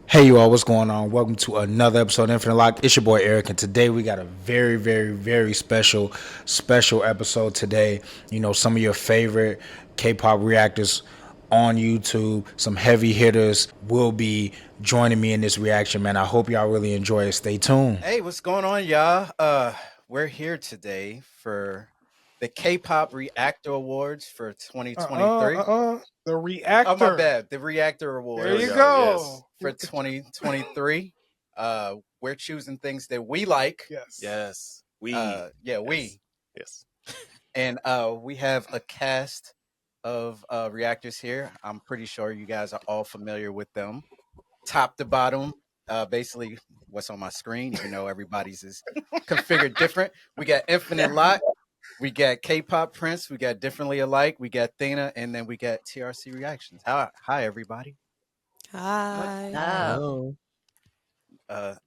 Hey you all, what's going on? Welcome to another episode of Infinite Lock. It's your boy Eric, and today we got a very special episode today. You know, some of your favorite K-pop reactors on YouTube, some heavy hitters will be joining me in this reaction, man. I hope y'all really enjoy it. Stay tuned. Hey, what's going on, y'all? We're here today for the K-pop Reactor Awards for 2023. The Reactor. Oh, my bad. The Reactor Awards. There you go. For 2023. We're choosing things that we like. Yes. We. Yes. And we have a cast of reactors here. I'm pretty sure you guys are all familiar with them. Top to bottom, basically what's on my screen, even though everybody's is configured different. We got Infinite Lock, we got K-pop Prince, we got Differently Alike, we got Thena, and then we got TRC Reactions. Hi everybody. Hi. Hello.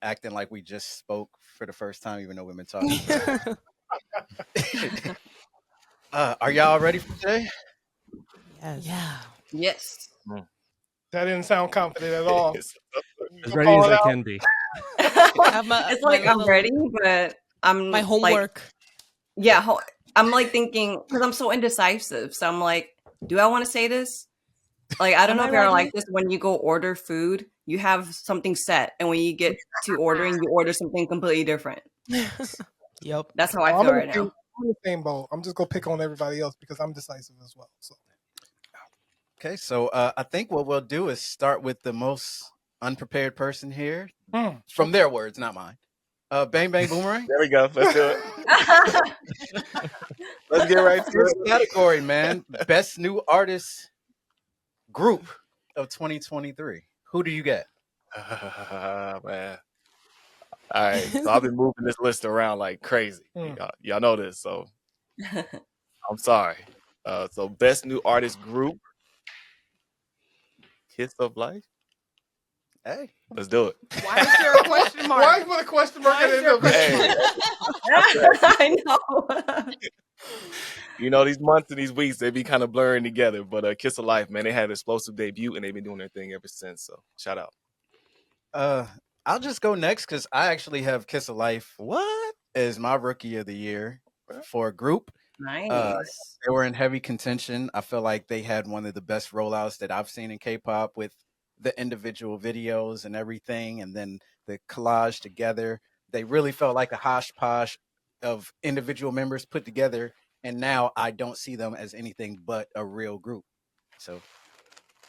Acting like we just spoke for the first time, even though we've been talking. Are y'all ready for today? Yes. Yeah. Yes. That didn't sound confident at all. As ready as I can be. It's like I'm ready, but I'm My homework. I'm like thinking because I'm so indecisive. So I'm like, do I want to say this? Like, I don't know if you're like this when you go order food, you have something set, and when you get to ordering, you order something completely different. Yep. That's how I feel right now. I'm in the same boat. I'm just gonna pick on everybody else because I'm decisive as well. So Okay, so I think what we'll do is start with the most unprepared person here, from their words, not mine. Bang Bang Boomerang. There we go. Let's do it. Let's get right to First it. category, man. Best new artist group of 2023. Who do you get? Man. All right. So I've been moving this list around like crazy. Y'all know this, so I'm sorry. So best new artist group. Kiss of Life. Hey, Let's do it. Why is there a question mark? why put a question mark at the end of it? Hey, I know. you know, these months and these weeks, they be kind of blurring together. But Kiss of Life, man, they had an explosive debut and they've been doing their thing ever since. So shout out. I'll just go next because I actually have Kiss of Life. What is my rookie of the year for a group? Nice. They were in heavy contention. I feel like they had one of the best rollouts that I've seen in K-pop with the individual videos and everything, and then the collage together. They really felt like a hodgepodge of individual members put together, and now I don't see them as anything but a real group. So,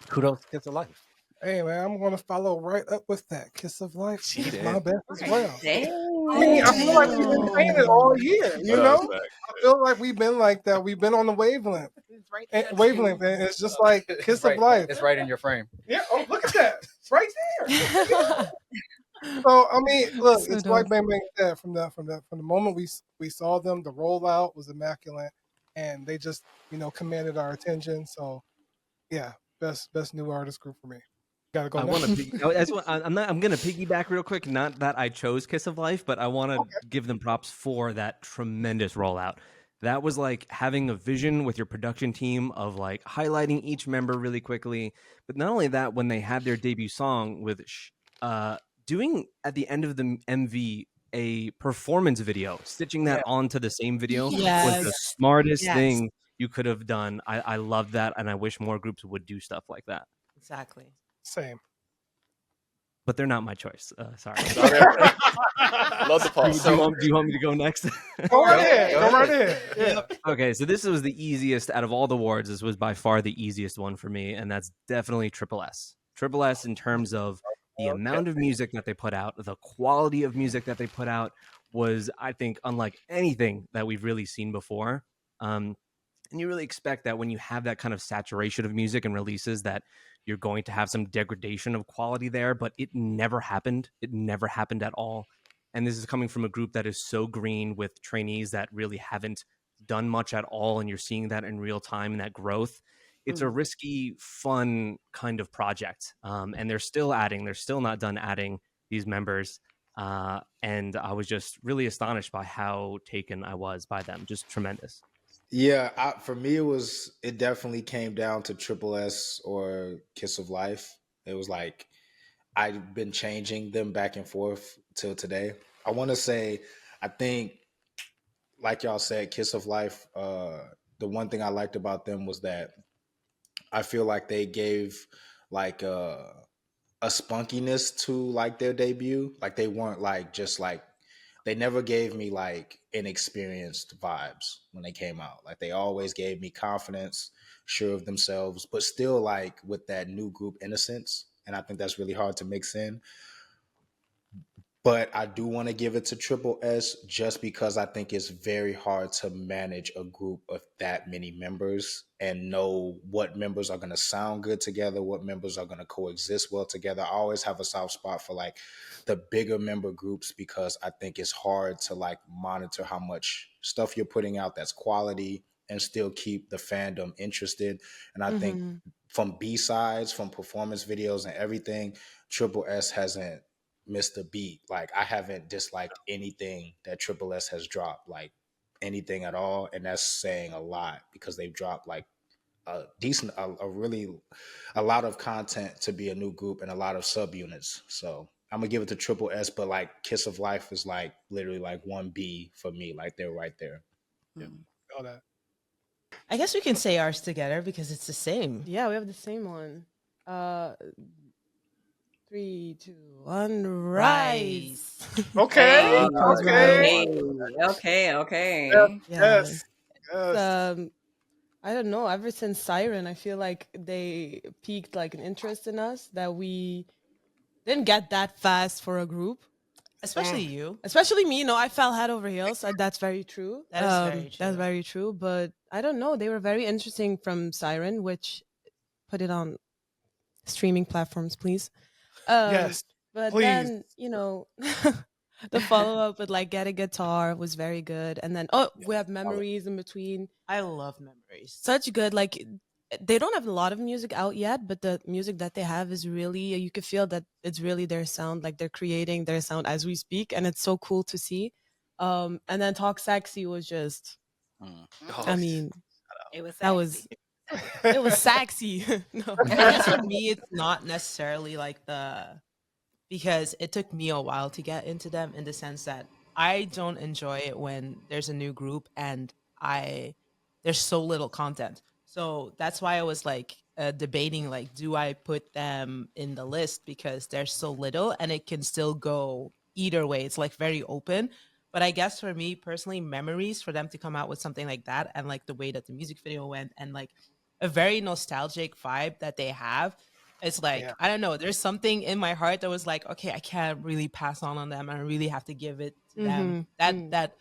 kudos to Kiss of Life. Hey man, I'm gonna follow right up with that. Kiss of Life. She Is did. my best as well. Dang. I mean, I feel like we've been saying it all year. You What know, else back? I feel like we've been like that. We've been on the wavelength. And it's just like Kiss Right- of Life. It's right in your frame. Yeah. Oh, look at that. It's right there. So I mean, look, So it's like dope. Bang Bang said. From the moment we saw them, the rollout was immaculate, and they just commanded our attention. So yeah, best new artist group for me. Gotta go. I next. want to. I'm going to piggyback real quick. Not that I chose Kiss of Life, but I want to give them props for that tremendous rollout. That was like having a vision with your production team of like highlighting each member really quickly. But not only that, when they had their debut song with doing at the end of the MV a performance video, stitching that onto the same video was the Yes. smartest Yes. thing you could have done. I love that, and I wish more groups would do stuff like that. Exactly. Same. But they're not my choice. Sorry. Love the pause. Do you want me to go next? Go right ahead. Go Go right ahead. Yeah. Okay, so this was the easiest out of all the awards. This was by far the easiest one for me, and that's definitely Triple S. Triple S in terms of the amount of music that they put out, the quality of music that they put out was, I think, unlike anything that we've really seen before. And you really expect that when you have that kind of saturation of music and releases that you're going to have some degradation of quality there, but it never happened. It never happened at all. And this is coming from a group that is so green with trainees that really haven't done much at all. And you're seeing that in real time and that growth. It's a risky, fun kind of project. And they're still not done adding these members. And I was just really astonished by how taken I was by them. Just tremendous. Yeah, for me, it definitely came down to Triple S or Kiss of Life. It was like I've been changing them back and forth till today. I want to say, I think, like y'all said, Kiss of Life. The one thing I liked about them was that I feel like they gave like a spunkiness to like their debut. Like they weren't like just like they never gave me like inexperienced vibes when they came out. Like they always gave me confidence, sure of themselves, but still like with that new group innocence. And I think that's really hard to mix in. But I do want to give it to Triple S just because I think it's very hard to manage a group of that many members and know what members are going to sound good together, what members are going to coexist well together. I always have a soft spot for like the bigger member groups because I think it's hard to like monitor how much stuff you're putting out that's quality and still keep the fandom interested. And I think from B-sides, from performance videos and everything, Triple S hasn't missed a beat. Like I haven't disliked anything that Triple S has dropped, like anything at all, and that's saying a lot because they've dropped like a decent, a lot of content to be a new group and a lot of subunits. So I'm gonna give it to Triple S, but like Kiss of Life is like literally like 1B for me. Like they're right there. Yeah, all that. I guess we can say ours together because it's the same. Yeah, we have the same one. 3, 2, 1, rise. Okay. Okay. Yes. I don't know. Ever since Siren, I feel like they piqued like an interest in us that we didn't get that fast for a group. Especially you. Especially me. I fell head over heels. That's very true. That is very true. That's very true. But I don't know. They were very interesting from Siren, which put it on streaming platforms, please. Yes. But please. then, the follow-up with like Get a Guitar was very good. And then, we have Memories in between. I love Memories. Such good, like, they don't have a lot of music out yet, but the music that they have is really, you can feel that it's really their sound, like they're creating their sound as we speak. And it's so cool to see. And then Talk Sexy was just, I mean, it was that was... It was sexy. No. I guess for me, it's not necessarily like because it took me a while to get into them in the sense that I don't enjoy it when there's a new group and there's so little content. So that's why I was like debating, like, do I put them in the list because there's so little and it can still go either way. It's like very open. But I guess for me personally, Memories, for them to come out with something like that and like the way that the music video went and like a very nostalgic vibe that they have, it's like, I don't know, there's something in my heart that was like, okay, I can't really pass on them. I really have to give it to them. That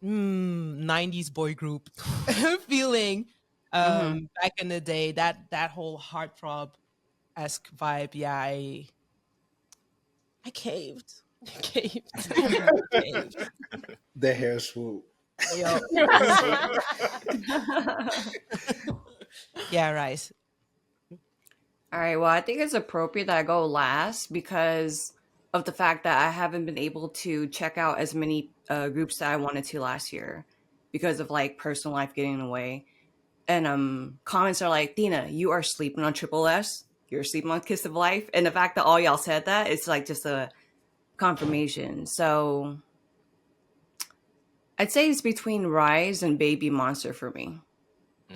90s boy group feeling back in the day, that whole heartthrob-esque vibe. Yeah, I caved. The hair swoop. Yeah, RIIZE. All right. Well, I think it's appropriate that I go last because of the fact that I haven't been able to check out as many groups that I wanted to last year because of like personal life getting in the way. And comments are like, Dina, you are sleeping on Triple S. You're sleeping on Kiss of Life. And the fact that all y'all said that, it's like just a confirmation. So I'd say it's between RIIZE and BabyMonster for me.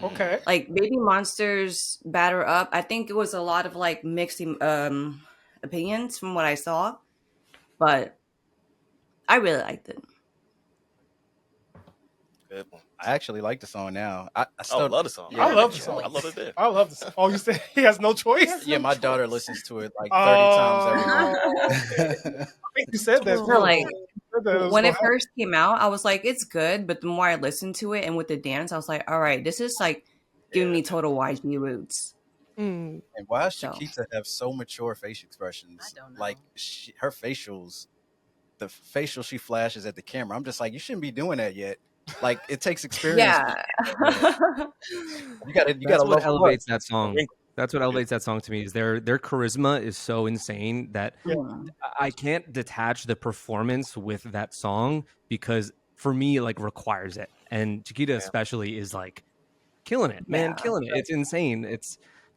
Okay. Like BabyMonster's Batter Up, I think it was a lot of like mixed opinions from what I saw, but I really liked it. Good one. I actually like the song now. I still love the song. Yeah, I love the song. I love it there. I love the song. Oh, you said he has no choice? Yeah, my daughter listens to it like 30 times every month. I think you said that. So like when it first. first came out, I was like, it's good, but the more I listened to it and with the dance, I was like, all right, this is like giving me total YG roots. And why does So. Chiquita have so mature facial expressions? I don't know. Like her facials, the facial she flashes at the camera. I'm just like, you shouldn't be doing that yet. Like it takes experience. Yeah. You gotta That's love what her elevates voice. that song. That's what elevates that song to me. Is their charisma is so insane that I can't detach the performance with that song because for me, like requires it. And Chiquita especially is like killing it, man, killing it. It's insane.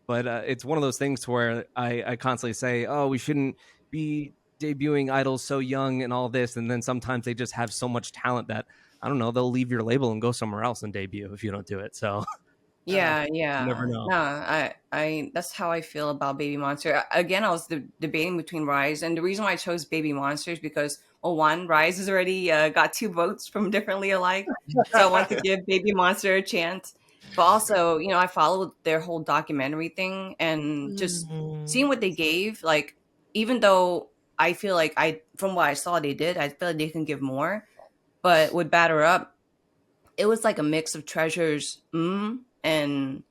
But it's one of those things where I constantly say, oh, we shouldn't be debuting idols so young and all this. And then sometimes they just have so much talent that, I don't know, they'll leave your label and go somewhere else and debut if you don't do it. So Yeah, you never yeah. know. No, I that's how I feel about Baby Monster. Again, I was debating between RIIZE, and the reason why I chose Baby Monster is because, well, one, RIIZE has already got 2 votes from Differently Alike, so I want to give Baby Monster a chance. But also, you know, I followed their whole documentary thing, and just seeing what they gave, like, even though I feel like from what I saw they did, I feel like they can give more. But with Batter Up, it was like a mix of Treasure's and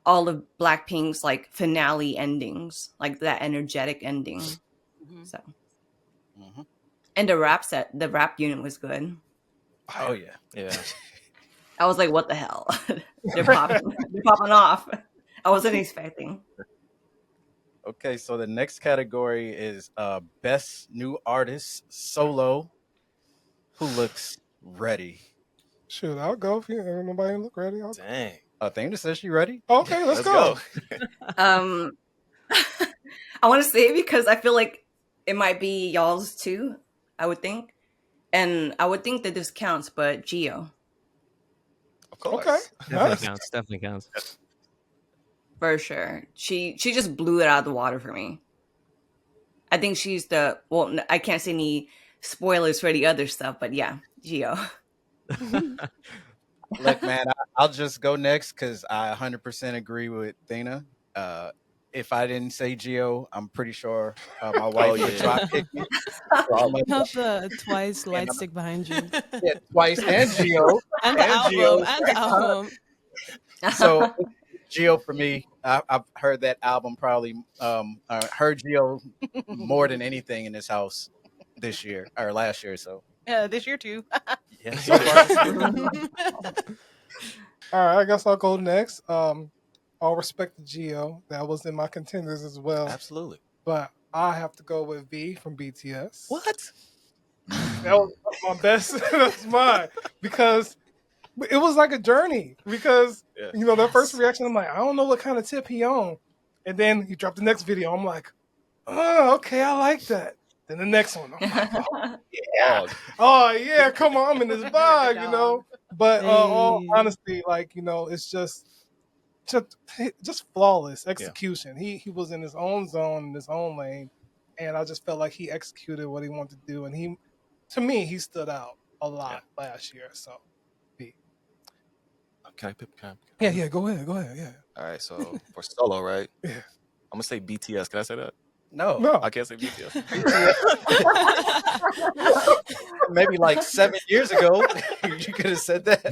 all of Blackpink's like finale endings, like that energetic ending. So, and the rap unit was good. Oh yeah. Yeah. I was like, what the hell? they're popping off. I wasn't expecting. Okay, so the next category is best new artist solo. Who looks ready? Shoot, I'll go if nobody look ready. I'll go. Dang. Athena says she ready. Okay, let's go. I want to say it because I feel like it might be y'all's too. I would think, and I would think that this counts, but Geo. Of course. Okay, Definitely nice. counts. Definitely counts. For sure. She just blew it out of the water for me. I think she's I can't say any spoilers for the other stuff, but yeah, Geo. Look, man, I'll just go next because I 100% agree with Dana. If I didn't say Geo, I'm pretty sure my wife would drop kick me. Not the twice light stick behind you. Yeah, twice and Geo. And the Geo. album. So Geo for me, I've heard that album probably heard Geo more than anything in this house this year or last year. So Yeah, this year too. yeah, so far. All right, I guess I'll go next. All respect to Geo. That was in my contenders as well. Absolutely. But I have to go with V from BTS. What? That was my best. That's mine. Because it was like a journey. Because, that first reaction, I'm like, I don't know what kind of tip he on. And then he dropped the next video. I'm like, oh, okay, I like that. Then the next one, I'm like, oh, yeah. Oh, yeah, come on, I'm in this vibe, But all honesty, it's just flawless execution. He was in his own zone, in his own lane, and I just felt like he executed what he wanted to do. And to me, he stood out a lot last year. So, Can I pick? yeah, go ahead, yeah. All right, so for solo, right? Yeah. I'm gonna say BTS. Can I say that? No, I can't say BTS. maybe like 7 years ago, you could have said that.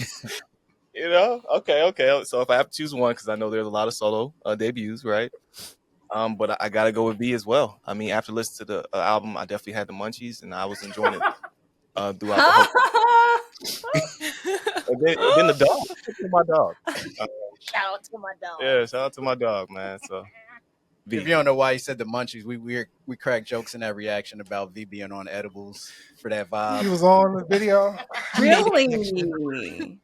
Okay. So if I have to choose one, because I know there's a lot of solo debuts, right? But I gotta go with B as well. I mean, after listening to the album, I definitely had the munchies, and I was enjoying it throughout the whole. and then the dog, my dog. Shout out to my dog. Yeah, shout out to my dog, man. So, V. If you don't know why he said the munchies, we crack jokes in that reaction about V being on edibles for that He vibe. was on the video. Really?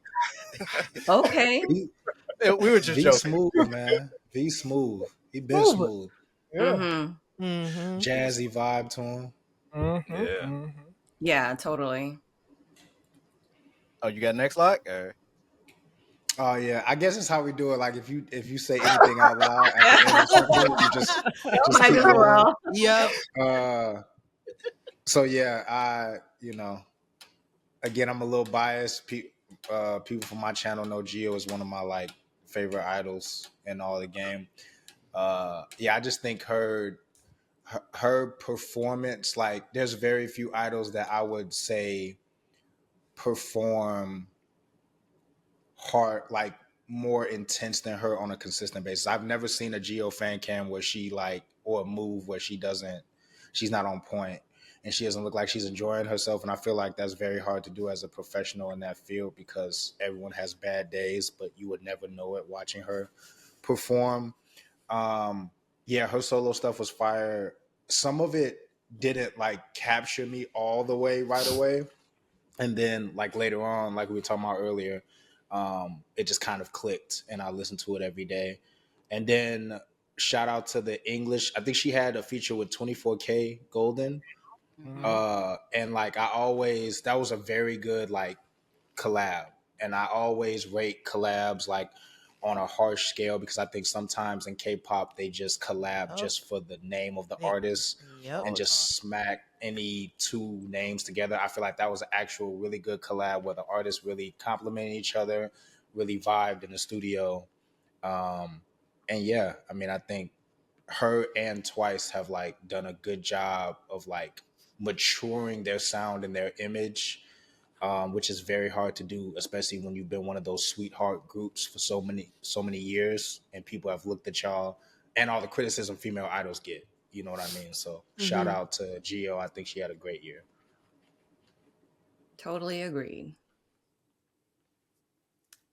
Okay. We were just V joking. smooth, man. V smooth. He been smooth. Yeah. Jazzy vibe to him. Mm-hmm. Yeah, totally. Oh, you got next lock? Or? Oh yeah, I guess it's how we do it. Like if you say anything out loud, at the end of something, you just Might keep as going. well. Yep. So yeah, again, I'm a little biased. People from my channel know Gio is one of my favorite idols in all the game. I just think her performance, there's very few idols that I would say perform hard, more intense than her on a consistent basis. I've never seen a Gio fan cam where she or a move where she's not on point and she doesn't look like she's enjoying herself. And I feel like that's very hard to do as a professional in that field because everyone has bad days, but you would never know it watching her perform. Her solo stuff was fire. Some of it didn't capture me all the way right away. And then later on, like we were talking about earlier, it just kind of clicked and I listened to it every day. And then shout out to the English. I think she had a feature with 24K Golden. And like that was a very good like collab. And I always rate collabs like on a harsh scale because I think sometimes in K-pop they just collab just for the name of the artist and just smack any two names together. I feel like that was an actual really good collab where the artists really complimented each other, really vibed in the studio. And yeah, I mean, I think her and Twice have like done a good job of like maturing their sound and their image, which is very hard to do, especially when you've been one of those sweetheart groups for so many years, and people have looked at y'all and all the criticism female idols get. You know what I mean? So shout out to Gio. I think she had a great year. Totally agreed.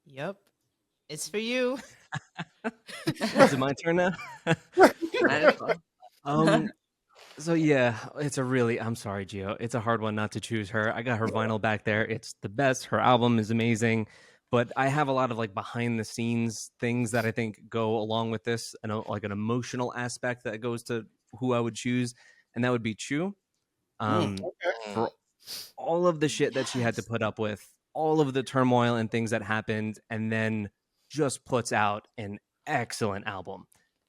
Yep. It's for you. Is it my turn now? So yeah, I'm sorry, Gio. It's a hard one not to choose her. I got her vinyl back there. It's the best. Her album is amazing. But I have a lot of like behind the scenes things that I think go along with this, and like an emotional aspect that goes to who I would choose, and that would be Chu. For all of the shit that she had to put up with, all of the turmoil and things that happened, and then just puts out an excellent album.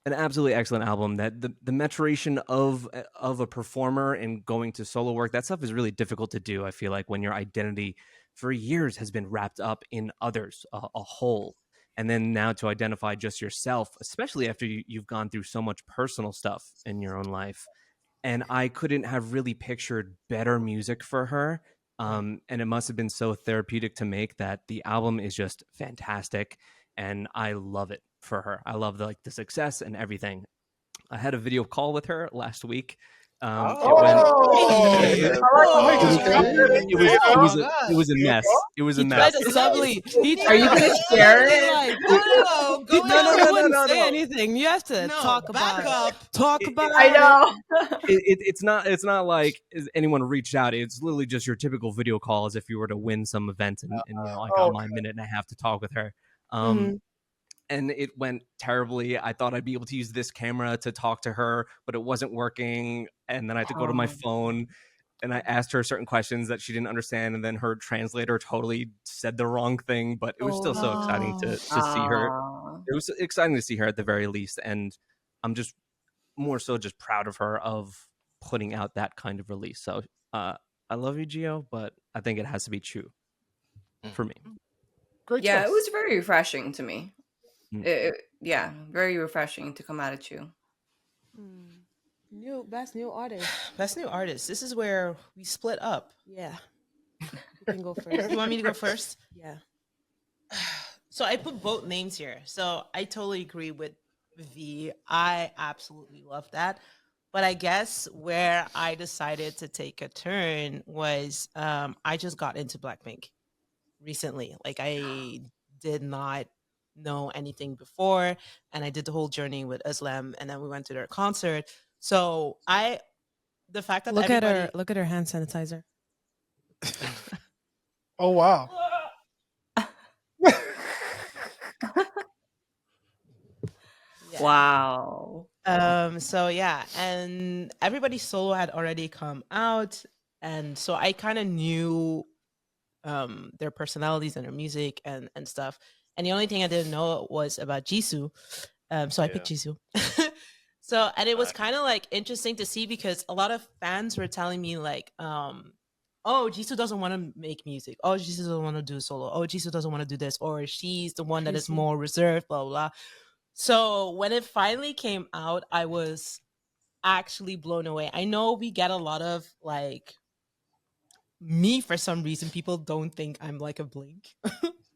An absolutely excellent album. That the maturation of a performer and going to solo work, that stuff is really difficult to do. I feel like when your identity for years has been wrapped up in others, a whole, and then now to identify just yourself, especially after you've gone through so much personal stuff in your own life. And I couldn't have really pictured better music for her. And it must have been so therapeutic to make that the album is just fantastic. And I love it for her. I love the success and everything. I had a video call with her last week. It was a mess. It was a mess. Are you gonna share it? No, No. wouldn't say anything. You have to talk about it. I know. It's not like anyone reached out. It's literally just your typical video call as if you were to win some event, and I got my minute and a half to talk with her. And it went terribly. I thought I'd be able to use this camera to talk to her, but it wasn't working. And then I had to go to my phone, and I asked her certain questions that she didn't understand. And then her translator totally said the wrong thing, but it was still so exciting to see her. It was exciting to see her at the very least. And I'm just more so just proud of her of putting out that kind of release. So I love you, Gio, but I think it has to be Chu for me. Great Yeah, choice. it was very refreshing to me. Very refreshing to come out at you. Best new artist. Best new artist. This is where we split up. Yeah. You can go first. You want me to go first? Yeah. So I put both names here. So I totally agree with V. I absolutely love that. But I guess where I decided to take a turn was I just got into Blackpink recently. Like I did not know anything before, and I did the whole journey with Islam, and then we went to their concert. So the fact that look at her hand sanitizer. Oh wow. Wow. So yeah, and everybody's solo had already come out, and so I kind of knew their personalities and their music and stuff. And the only thing I didn't know was about Jisoo. So I picked Jisoo. So, and it was kind of like interesting to see because a lot of fans were telling me like, oh, Jisoo doesn't want to make music. Oh, Jisoo doesn't want to do solo. Oh, Jisoo doesn't want to do this. Or she's the one that is more reserved, blah, blah, blah. So when it finally came out, I was actually blown away. I know we get a lot of like, me for some reason, people don't think I'm like a Blink.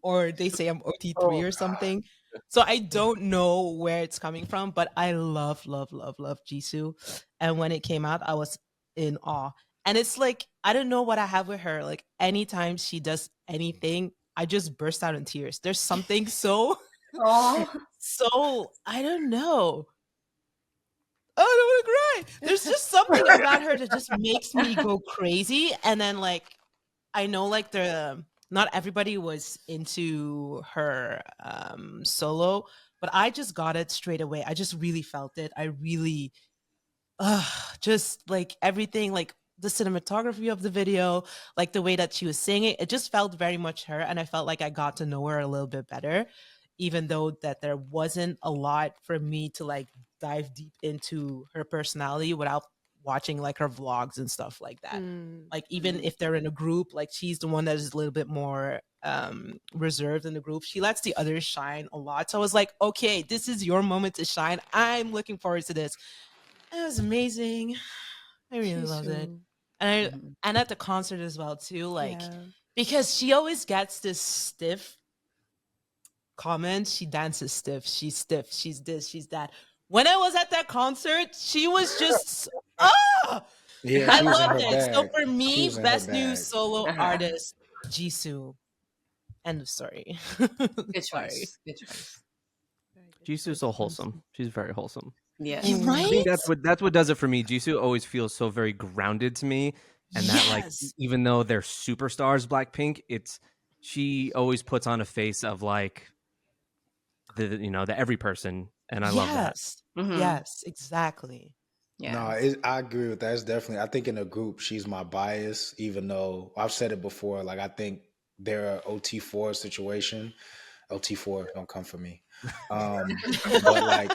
Or they say I'm OT3 or something. So I don't know where it's coming from, but I love Jisoo. And when it came out, I was in awe. And it's like, I don't know what I have with her. Like anytime she does anything, I just burst out in tears. There's something so, I don't know. I don't want to cry. There's just something about her that just makes me go crazy. And then like, I know like not everybody was into her solo, but I just got it straight away. I just really felt it. I really just like everything, like the cinematography of the video, like the way that she was singing, it just felt very much her. And I felt like I got to know her a little bit better, even though that there wasn't a lot for me to like dive deep into her personality without watching like her vlogs and stuff like that. Like even if they're in a group, like she's the one that is a little bit more reserved in the group. She lets the others shine a lot. So I was like, okay, this is your moment to shine. I'm looking forward to this. It was amazing. I really loved it. And at the concert as well too, like because she always gets this stiff comment. She dances stiff, she's this, she's that. When I was at that concert, she was just Yeah, I she was in her loved it. bag. So for She me, was in her best new bag. solo artist, Jisoo. End of story. Good Sorry. choice. Good choice. Jisoo's so wholesome. She's very wholesome. Yeah. Right? I think that's what does it for me. Jisoo always feels so very grounded to me, and that like even though they're superstars, Blackpink, she always puts on a face of like the every person, and I love that. Yes, exactly. Yeah. No, I agree with that. It's definitely. I think in a group, she's my bias. Even though I've said it before, like I think they're a OT4 situation. OT4, don't come for me. But like,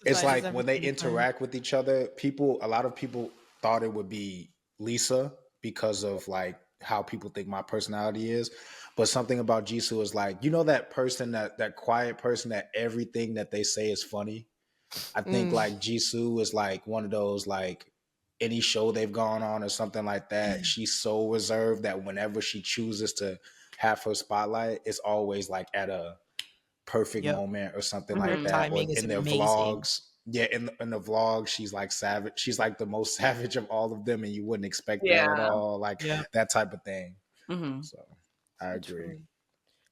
it's like when they interact with each other, a lot of people thought it would be Lisa because of like how people think my personality is. But something about Jisoo is like, that person, that quiet person that everything that they say is funny. I think like Jisoo is like one of those, like any show they've gone on or something like that. She's so reserved that whenever she chooses to have her spotlight, it's always like at a perfect moment or something like that. Timing Or is in their amazing. vlogs. Yeah, in the vlog, she's like savage. She's like the most savage of all of them, and you wouldn't expect that at all. Like that type of thing. So I agree.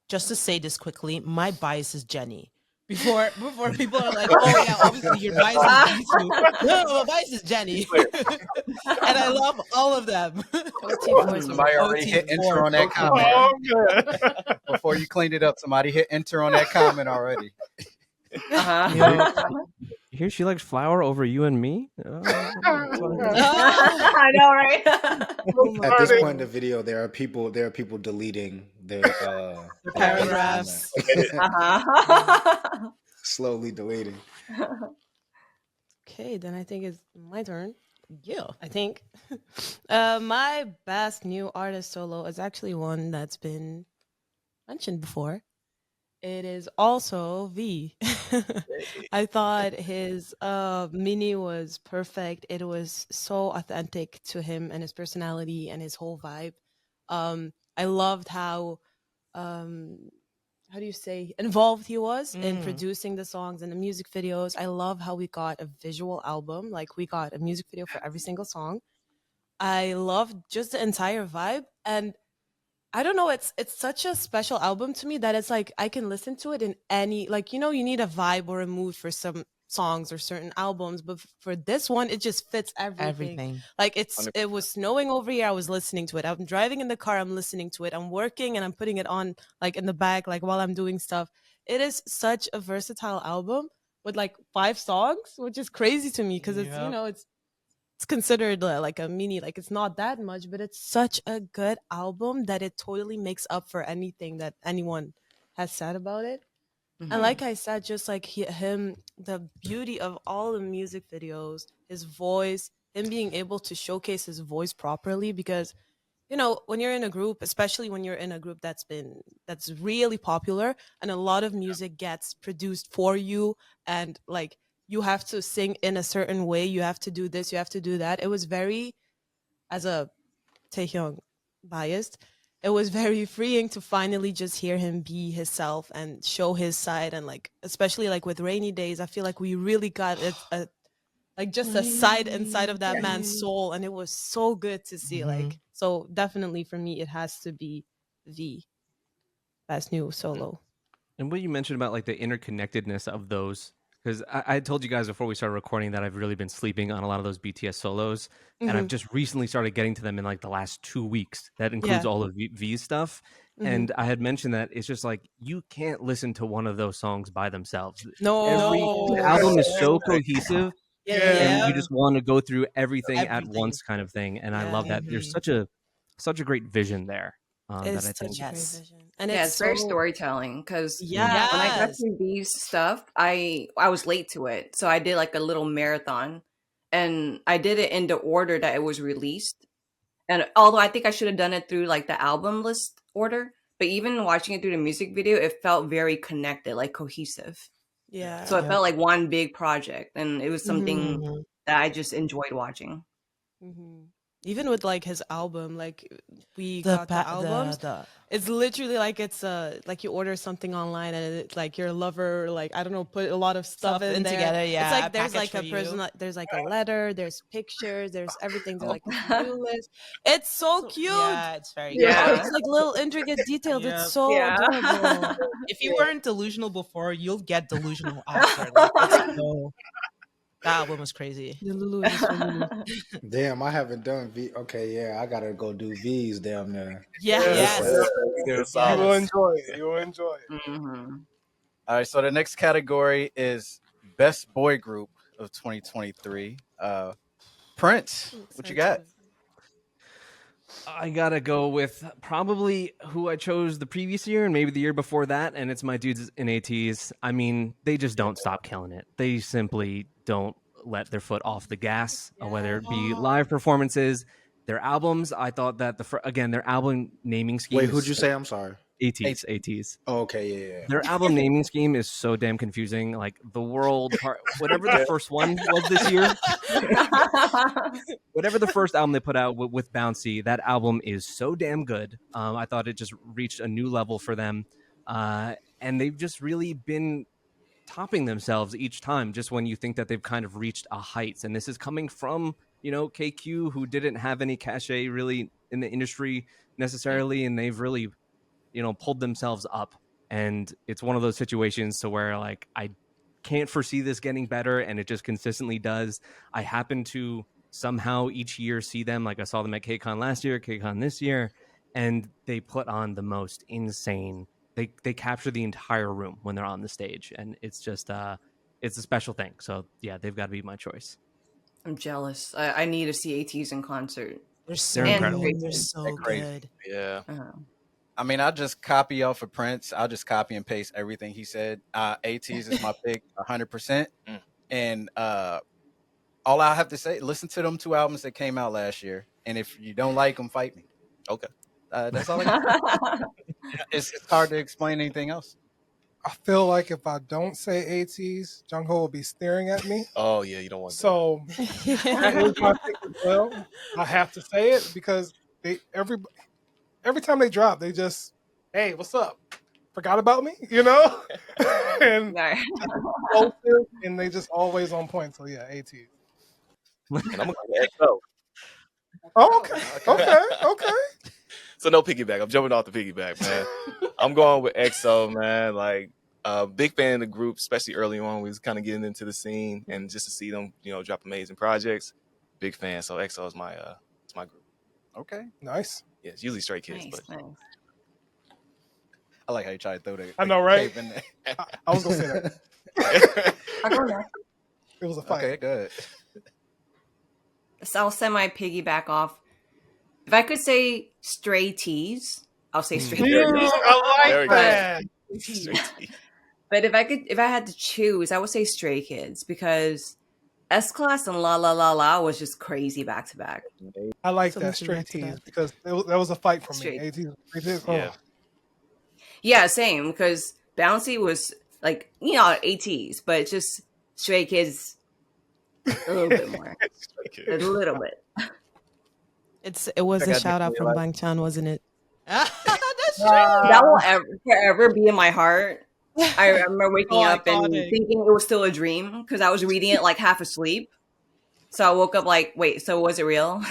Just to say this quickly, my bias is Jenny. Before people are like, oh yeah, obviously your bias is Jisoo. No, my bias is Jenny. And I love all of them. Somebody already hit enter on that comment. Oh, good. Before you cleaned it up, somebody hit enter on that comment already. Here she likes Flower over you and me. I know, right? At this point in the video, there are people deleting their paragraphs. Slowly deleting. Okay, then I think it's my turn. Yeah, I think my best new artist solo is actually one that's been mentioned before. It is also V. I thought his mini was perfect. It was so authentic to him and his personality and his whole vibe. I loved how do you say, involved he was in producing the songs and the music videos. I love how we got a visual album. Like we got a music video for every single song. I loved just the entire vibe, and I don't know, it's such a special album to me that it's like I can listen to it in any, like, you need a vibe or a mood for some songs or certain albums, but for this one it just fits everything. Like it was snowing over here, I was listening to it. I'm driving in the car, I'm listening to it. I'm working and I'm putting it on like in the back, like while I'm doing stuff. It is such a versatile album with like 5 songs, which is crazy to me because it's considered like a mini, like it's not that much, but it's such a good album that it totally makes up for anything that anyone has said about it. And like I said, just like him, the beauty of all the music videos, his voice, him being able to showcase his voice properly, because when you're in a group, especially when you're in a group that's really popular and a lot of music gets produced for you, and like you have to sing in a certain way, you have to do this, you have to do that. It was very, as a Taehyung biased, it was very freeing to finally just hear him be himself and show his side. And like, especially like with Rainy Days, I feel like we really got a side inside of that man's soul, and it was so good to see. Like, so definitely for me, it has to be the best new solo. And what you mentioned about like the interconnectedness of those because I told you guys before we started recording that I've really been sleeping on a lot of those BTS solos, and I've just recently started getting to them in like the last 2 weeks. That includes all of V's stuff. And I had mentioned that it's just like you can't listen to one of those songs by themselves. The album is so cohesive, and you just want to go through everything at once, kind of thing. And I love that. There's such a great vision there. That I think. And it's very storytelling because when I got through these stuff, I was late to it, so I did like a little marathon, and I did it in the order that it was released. And although I think I should have done it through like the album list order, but even watching it through the music video, it felt very connected, like cohesive. Yeah. So it felt like one big project, and it was something that I just enjoyed watching. Even with like his album, like we got the albums. It's literally like it's like you order something online and it's like your lover, like I don't know, put a lot of stuff in there. together. Yeah, it's like there's like a person, there's like a letter, there's pictures, there's everything. There's like a to-do list. It's so cute. Yeah, it's very cute. It's like little intricate details. It's so adorable. If you weren't delusional before, you'll get delusional after. Like, that album was crazy. Damn, I haven't done V. Okay, yeah, I gotta go do V's down there. Yes. You will enjoy it. You will enjoy it. All right, so the next category is Best Boy Group of 2023. Prince, what you got? I gotta go with probably who I chose the previous year and maybe the year before that, and it's my dudes in ATs. I mean, they just don't stop killing it. They simply don't let their foot off the gas, whether it be live performances, their albums. I thought that their album naming scheme. Wait, who'd you say? I'm sorry. ATs. Oh, okay, yeah. Their album naming scheme is so damn confusing. Like the world part, whatever the first one was this year, whatever the first album they put out with Bouncy, that album is so damn good. I thought it just reached a new level for them, and they've just really been topping themselves each time. Just when you think that they've kind of reached a heights, and this is coming from KQ, who didn't have any cachet really in the industry necessarily, and they've really pulled themselves up. And it's one of those situations to where like I can't foresee this getting better, and it just consistently does. I happen to somehow each year see them, like I saw them at KCON last year, KCON this year, and they put on the most insane. They capture the entire room when they're on the stage, and it's just it's a special thing. So yeah, they've got to be my choice. I'm jealous. I need to see ATs in concert. They're incredible. They're so good. Yeah. I mean, I'll just copy off of Prince. I'll just copy and paste everything he said. ATs is my pick 100%. And all I have to say, listen to them 2 albums that came out last year. And if you don't like them, fight me. Okay. That's all I got. It's hard to explain anything else. I feel like if I don't say ATs, Jungho will be staring at me. Oh yeah, you don't want that. So that is my pick as well. I have to say it because every time they drop, they just, hey, what's up? Forgot about me, and and they just always on point. So yeah, ATs. And I'm gonna go with EXO. Oh, okay. So no piggyback. I'm jumping off the piggyback, man. I'm going with EXO, man. Like, big fan of the group, especially early on. We was kind of getting into the scene, and just to see them, drop amazing projects. Big fan. So EXO is my group. Okay, nice. Yeah, it's usually Stray Kids, Nice. I like how you try to throw the. I know, right? cape in there. I was gonna say that. It was a fight. Okay, good. So I'll send my piggyback off. If I could say Stray Tees, I'll say Stray Tees. I Very like that. But if I had to choose, I would say Stray Kids because S-Class and La La La La was just crazy back to back. I like So that let's Stray react to Tees that. because that was a fight for me. Straight. ATs. Yeah. Yeah, same because Bouncy was like ATs, but it's just Stray Kids a little bit more, a little bit. It was I a got shout out the from Bang Chan, wasn't it? That's true. That will forever be in my heart. I remember waking up and iconic. thinking it was still a dream because I was reading it like half asleep. So I woke up like, wait, so was it real?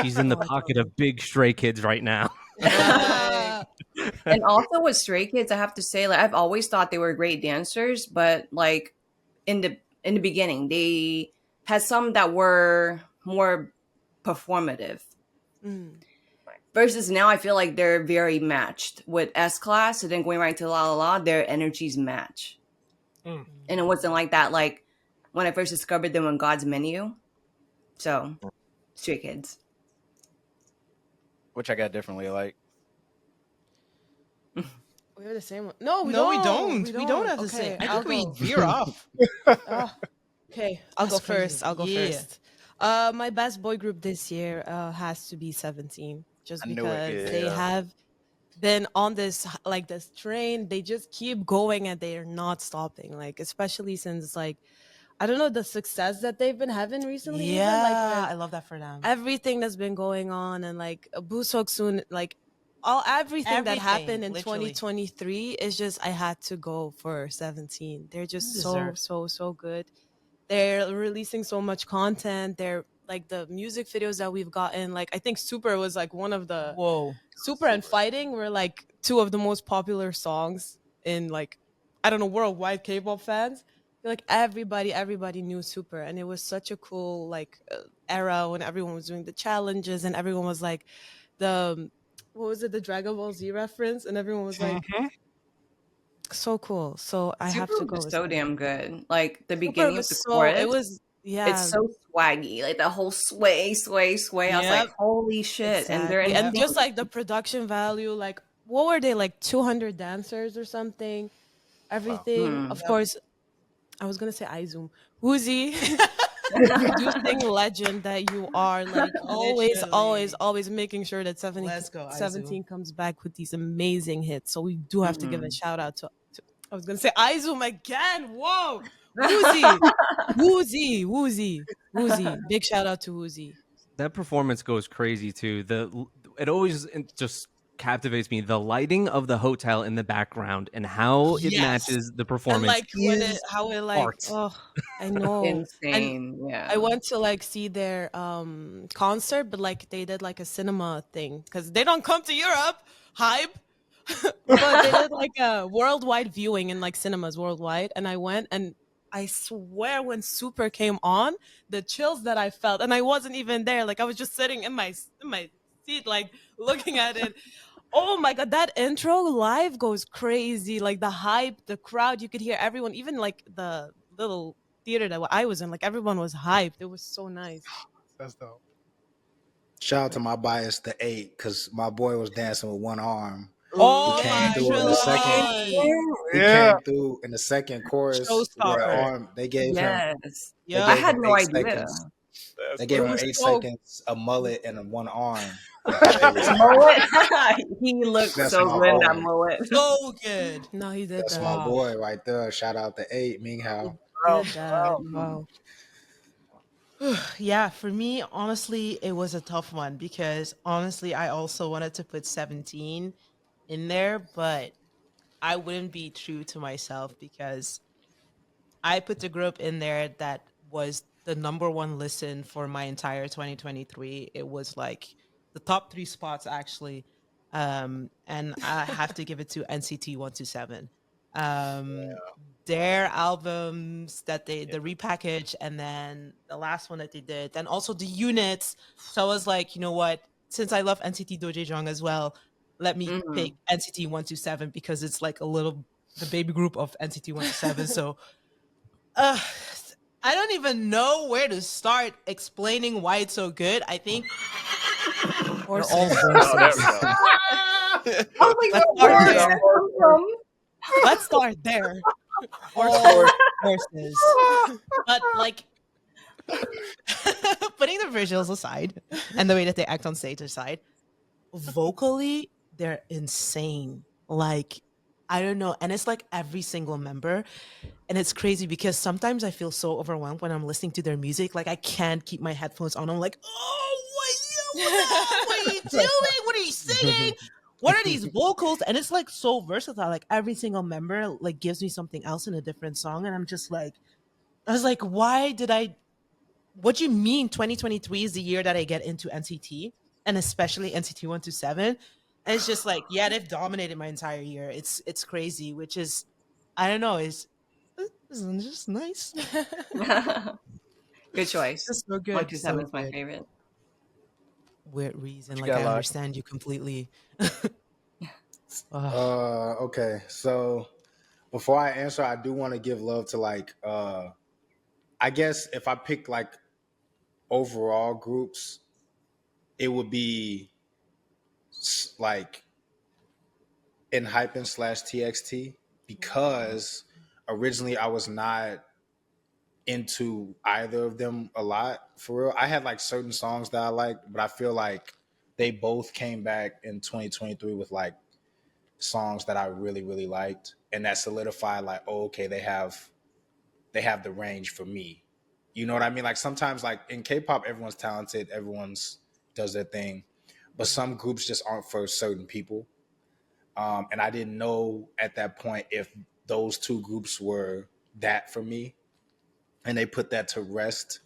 She's in the pocket of big Stray Kids right now. And also with Stray Kids, I have to say, like I've always thought they were great dancers, but like in the beginning. They had some that were more performative. Versus now, I feel like they're very matched with S Class, and then going right to La La La, their energies match. And it wasn't like that, like when I first discovered them on God's Menu. So, Stray Kids. Which I got differently like. We have the same one. No, we No, don't. we don't have the Okay, same. I I'll think we go. veer off. Okay, I'll go That's crazy. first. I'll go Yeah. first. My best boy group this year has to be 17, just I knew it, because yeah. they have been on this this train. They just keep going and they are not stopping. Like, especially since like, I don't know, the success that they've been having recently. even, like, Yeah, with I love that for them. everything that's been going on, and like Busok soon, like everything that happened in Everything, literally. 2023 is just, I had to go for 17. They're just Deserved. so good. They're releasing so much content. They're like, the music videos that we've gotten, like I think Super was like one of the Whoa. Super and Fighting were like two of the most popular songs in, like, I don't know, worldwide K-pop fans. Like everybody knew Super, and it was such a cool like era when everyone was doing the challenges and everyone was like what was it, the Dragon Ball Z reference, and everyone was like so cool. So I have Super to go was with so Super. damn good. Like the Super beginning of was the so, chorus, it was, yeah, it's so swaggy. Like the whole sway. I was like, Yep. holy shit! And they're exactly. in And just like the production value, like what were they, like 200 dancers or something? Everything, of course. I was gonna say iZoom. Woozy, producing legend that you are, like always making sure that Let's go, iZoom. 17 comes back with these amazing hits. So we do have to give a shout out to I was gonna say iZoom again. Whoa, Woozy. Big shout out to Woozy. That performance goes crazy too. It always just captivates me. The lighting of the hotel in the background and how it matches the performance. And like when is how it like, art. oh, I know. insane. And I went to like see their concert, but like they did like a cinema thing because they don't come to Europe. Hype. But they did like a worldwide viewing in like cinemas worldwide, and I went, and I swear when Super came on, the chills that I felt, and I wasn't even there. Like I was just sitting in my seat, like looking at it. Oh my god, that intro live goes crazy. Like the hype, the crowd, you could hear everyone, even like the little theater that I was in, like everyone was hyped. It was so nice. That's dope. Shout out to my bias, the 8, because my boy was dancing with one arm. Oh, He came through in the second. He came through in the second chorus. Where Showstopper. they gave him. Yeah, I had no 8 idea. seconds. They gave him 8 seconds, a mullet, and one arm. Mullet. He looked That's so my good in boy. that mullet. So good. No, he did That's that. my boy right there. Shout out to 8, Ming Hao. He did that. Wow. Yeah, for me, honestly, it was a tough one because honestly, I also wanted to put 17 in there, but I wouldn't be true to myself because I put the group in there that was the number one listen for my entire 2023. It was like the top 3 spots actually. And I have to give it to NCT 127. Their albums that the repackage, and then the last one that they did, and also the units. So I was like, you know what? Since I love NCT Dojejong as well, let me pick NCT 127 because it's like the baby group of NCT 127. So I don't even know where to start explaining why it's so good. I think they're all voices. Let's start there. All horses. But like putting the visuals aside and the way that they act on stage aside, vocally, they're insane. Like, I don't know. And it's like every single member. And it's crazy because sometimes I feel so overwhelmed when I'm listening to their music. Like I can't keep my headphones on. I'm like, oh, what are you doing? What are you singing? What are these vocals? And it's like so versatile. Like every single member like gives me something else in a different song. And I'm just like, I was like, what do you mean 2023 is the year that I get into NCT and especially NCT 127? And it's just like, yeah, they've dominated my entire year. It's crazy, which is, I don't know, it's This is just nice. Good choice. It's so good. 127 So is my good. favorite. Weird reason. you Like got, I Locke? understand you completely. Okay, so before I answer, I do want to give love to like I guess if I pick like overall groups, it would be like ENHYPEN / TXT, because originally I was not into either of them a lot, for real. I had like certain songs that I liked, but I feel like they both came back in 2023 with like songs that I really really liked, and that solidified like, oh, okay, they have the range for me. You know what I mean? Like sometimes like in K-pop everyone's talented, everyone's does their thing, but some groups just aren't for certain people. And I didn't know at that point if those two groups were that for me, and they put that to rest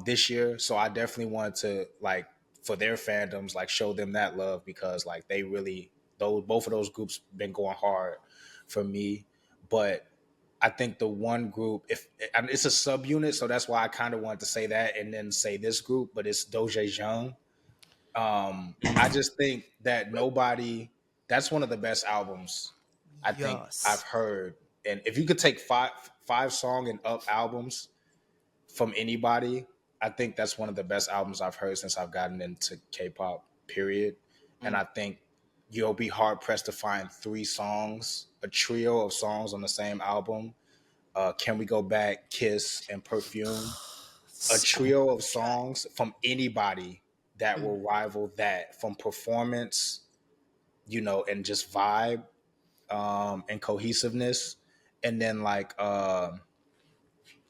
this year. So I definitely wanted to like, for their fandoms, like show them that love, because like they really, those both of those groups been going hard for me. But I think the one group, if and it's a subunit, so that's why I kind of wanted to say that and then say this group, but it's Dojae. I just think that nobody, that's one of the best albums I think I've Yes. heard. And if you could take five song and up albums from anybody, I think that's one of the best albums I've heard since I've gotten into K-pop, period. And I think you'll be hard pressed to find a trio of songs on the same album. Can We Go Back, Kiss, and Perfume. A trio of songs from anybody that will rival that, from performance, and just vibe, and cohesiveness. And then like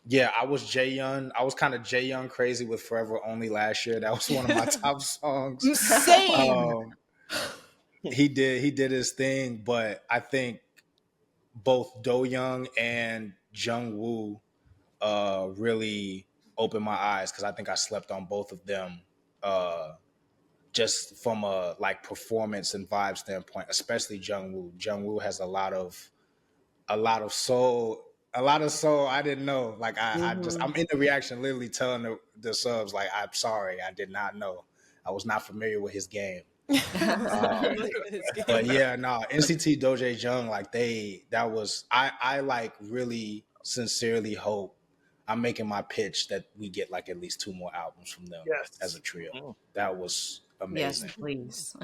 yeah, I was Jaeyoung. I was kind of Jaeyoung crazy with Forever Only last year. That was one of my top songs. Same. He did his thing, but I think both Do Young and Jung Woo really opened my eyes, because I think I slept on both of them, just from a like performance and vibe standpoint, especially Jung Woo. Jung Woo has a lot of soul. A lot of soul. I didn't know. Like I'm in the reaction, literally telling the subs like, I'm sorry, I did not know. I was not familiar with his game. But yeah, no, NCT Dojae Jung, like I like really sincerely hope, I'm making my pitch that we get like at least 2 more albums from them as a trio. That was amazing. Yes, please.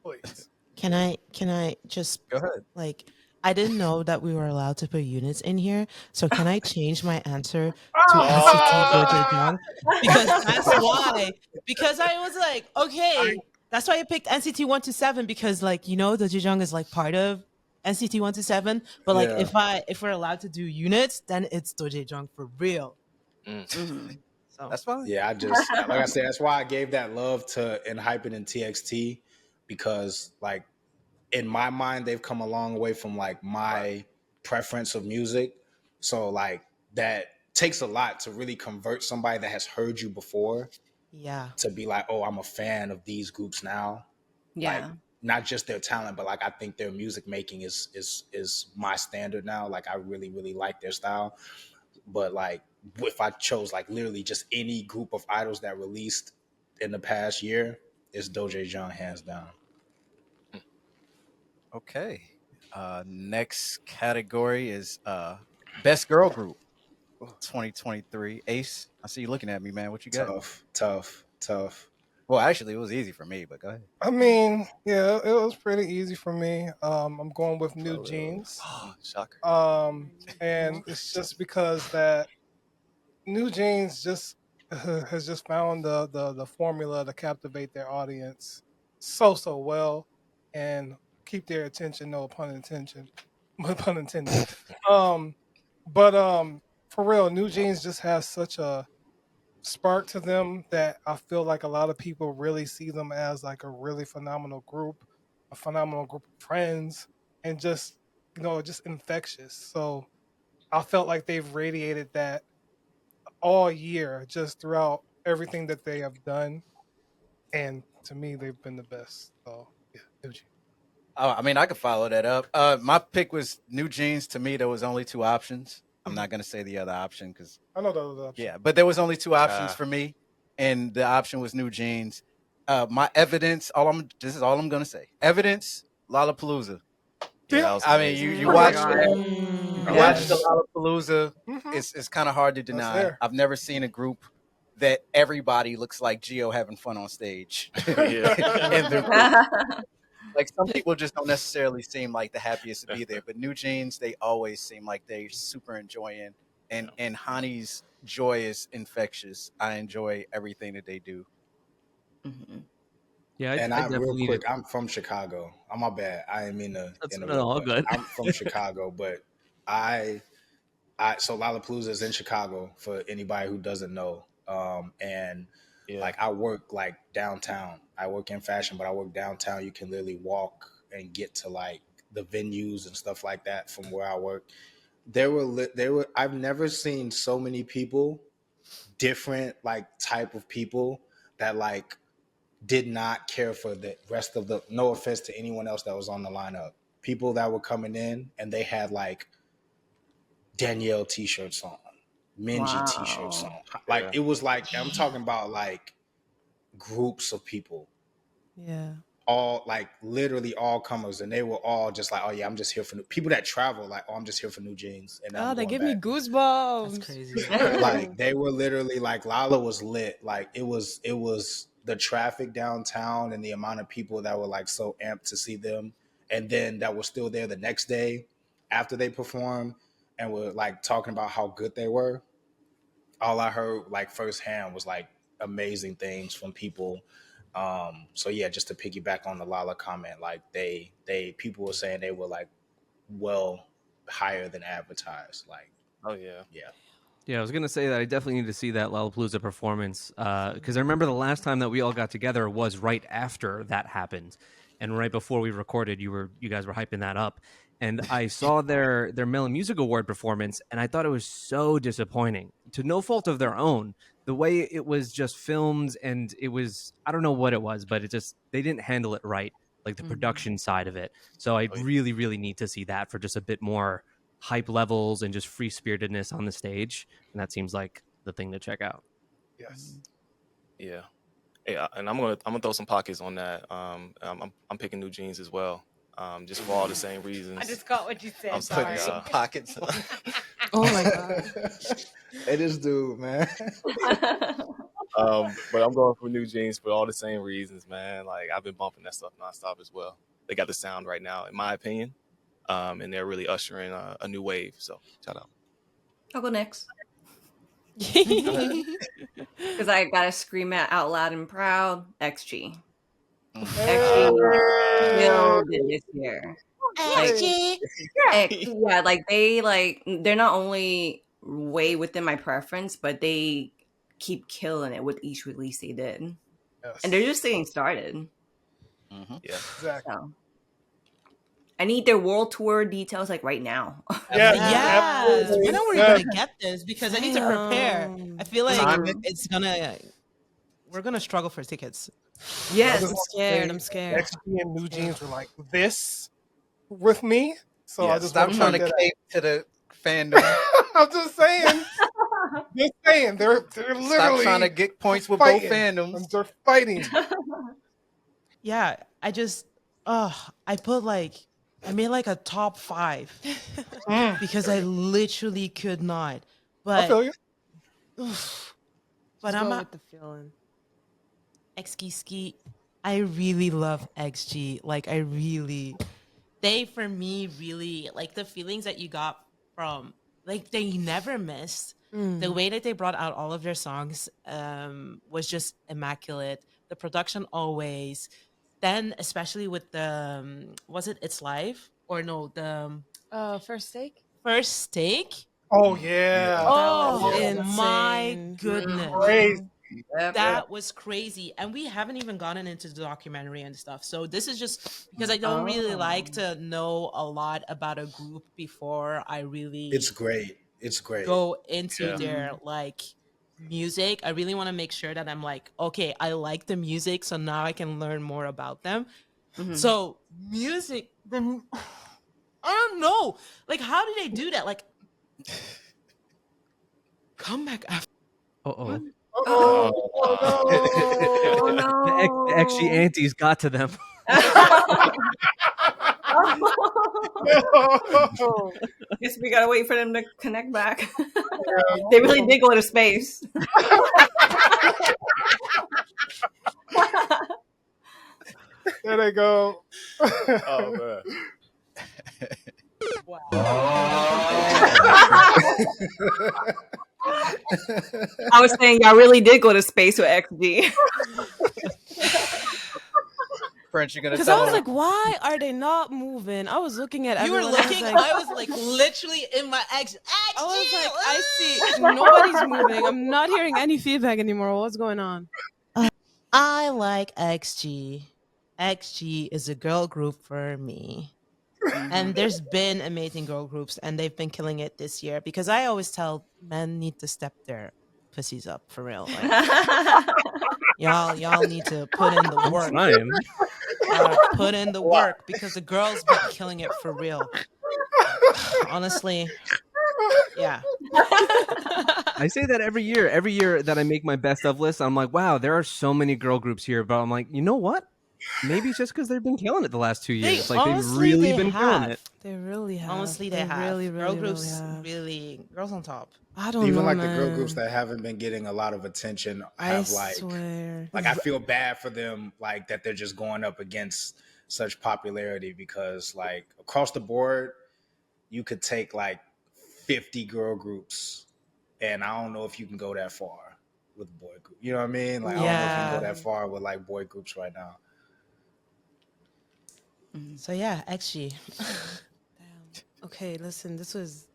Please. Can I just Go ahead. like, I didn't know that we were allowed to put units in here. So can I change my answer to NCT Dojae Young? Because that's why. Because I was like, okay, that's why I picked NCT 127, because like, Dojae Young is like part of NCT 127. But like if we're allowed to do units, then it's Dojae Young for real. So That's fine. Yeah, I just like I said, that's why I gave that love to ENHYPEN and TXT, because like in my mind they've come a long way from like my preference of music. So like that takes a lot to really convert somebody that has heard you before yeah. to be like, oh, I'm a fan of these groups now. Yeah. Like not just their talent, but like I think their music making is my standard now. Like I really really like their style. But like if I chose like literally just any group of idols that released in the past year, it's Dojae Jung hands down. Okay. Next category is best girl group 2023. Ace, I see you looking at me, man. What you got? Tough. Well, actually, it was easy for me, but go ahead. I mean, yeah, it was pretty easy for me. I'm going with New Jeans. Shocker. And it's just because that New Jeans just has just found the formula to captivate their audience so well and keep their attention. No pun intended. Pun intended. But for real, New Jeans just has such a spark to them that I feel like a lot of people really see them as like a really phenomenal group, a phenomenal group of friends, and just just infectious. So I felt like they've radiated that all year, just throughout everything that they have done. And to me, they've been the best. So yeah, New Jeans. I mean, I could follow that up. My pick was New Jeans. To me, there was only 2 options. I'm not gonna say the other option because I know the other option. yeah, but there was only two options for me, and the option was New Jeans. My evidence, this is all I'm gonna say. Evidence, Lollapalooza. Yeah, that was I mean, amazing. you Oh my watch God. you watch the Lollapalooza. Mhm. It's kind of hard to deny. there. I've never seen a group that everybody looks like Geo having fun on stage. Yeah. And they're like some people just don't necessarily seem like the happiest to be there, but New Jeans, they always seem like they're super enjoying. And Hani's joy is infectious. I enjoy everything that they do. Mhm. Yeah, And I I real definitely quick, I'm from Chicago. I'm my bad. I didn't mean to That's interrupt. all but good. I'm from Chicago, but I so Lollapalooza is in Chicago for anybody who doesn't know. And like I work like downtown. I work in fashion, but I work downtown. You can literally walk and get to like the venues and stuff like that from where I work. There were I've never seen so many people, different like type of people that like did not care for the rest of the, no offense to anyone else that was on the lineup. People that were coming in and they had like Danielle t-shirts on, Minji t-shirts on. Wow. Like it was like, I'm talking about like groups of people, Yeah. all like literally all comers, and they were all just like, oh yeah, I'm just here for people that travel, like, oh, I'm just here for New Jeans. And Oh, I'm they going give me back. goosebumps. That's crazy. Like they were literally like, Lala was lit. Like it was the traffic downtown and the amount of people that were like so amped to see them, and then that were still there the next day after they performed and were like talking about how good they were. All I heard like firsthand was like amazing things from people. So yeah, just to piggyback on the Lala comment, like they people were saying they were like well higher than advertised. Like Oh yeah. yeah. Yeah, I was gonna say that I definitely need to see that Lollapalooza performance because I remember the last time that we all got together was right after that happened, and right before we recorded, you guys were hyping that up, and I saw their Melon Music Award performance, and I thought it was so disappointing to no fault of their own. The way it was just filmed, and it was, I don't know what it was, but it just, they didn't handle it right, like the production side of it. So I really, really need to see that for just a bit more hype levels and just free spiritedness on the stage, and that seems like the thing to check out. Yes. Yeah. Yeah, and I'm gonna throw some pockets on that. I'm picking New Jeans as well. Just for all the same reasons. I just caught what you said. I'm Sorry. putting Some pockets. Oh my god. Hey, this dude, man. But I'm going for New Jeans for all the same reasons, man. Like I've been bumping that stuff nonstop as well. They got the sound right now, in my opinion, and they're really ushering a new wave. So shout out. I'll go next because I gotta scream it out loud and proud. XG. XG killed it this year. Yeah, like they're not only way within my preference, but they keep killing it with each release they did, Yes. and they're just getting started. Mhm. Yeah. Exactly. So I need their world tour details like right now. Yeah. Yes. absolutely. When are we Yeah. gonna get this? Because I need to prepare. I feel like Time it. we're gonna struggle for tickets. Yes. I'm scared. I'm scared. XG and New Jeans were like this with me. So I just Stop want trying to get cape to the fandom. I'm just saying. Just saying. They're literally Stop trying to get points with fighting. both fandoms. They're fighting. Yeah, I made like a top 5 because I literally could not. I But feel you. but Just I'm go not with the feeling. XG ski. I really love XG. Like they for me really like the feelings that you got from like they never missed. The way that they brought out all of their songs was just immaculate. The production always. Then especially with the was it It's Live or no the First steak? First Steak? Oh yeah. Oh was my insane. goodness. Crazy. That was crazy. And we haven't even gotten into the documentary and stuff. So this is just because I don't really like to know a lot about a group before I really It's great. It's great. go into Yeah. their like music. I really want to make sure that I'm like, okay, I like the music, so now I can learn more about them. Mhm. So music, I don't know. Like, how do they do that? Like, come back after. Oh, Oh no! the exy aunties got to them. Guess we gotta wait for them to connect back. They really did go to space. There they go. Oh man. I was saying y'all really did go to space with XG. French, you're gonna Because I tell was them. like, why are they not moving? I was looking at You were everyone. looking. I I was like literally in my ex. was like, I see nobody's moving. I'm not hearing any feedback anymore. What's going on? I like XG. XG is a girl group for me. And there's been amazing girl groups and they've been killing it this year because I always tell men need to step their pussies up for real. Like, y'all need to put in the work. Ryan. Put in the work because the girls been killing it for real. Honestly, yeah. I say that every year. Every year that I make my best of list, I'm like, wow, there are so many girl groups here. But I'm like, you know what? Maybe it's just because they've been killing it the last 2 years. Like they've really been killing it. They really have. Honestly, they have. Really, Girl really, groups have. really girls on top. I don't Even know, like man. the girl groups that haven't been getting a lot of attention have swear. like I feel bad for them, like that they're just going up against such popularity because like across the board, you could take like 50 girl groups, and I don't know if you can go that far with a boy group. You know what I mean? Like I don't know if you can go that far with like boy groups right now. So yeah, XG. Damn. Okay, listen, this was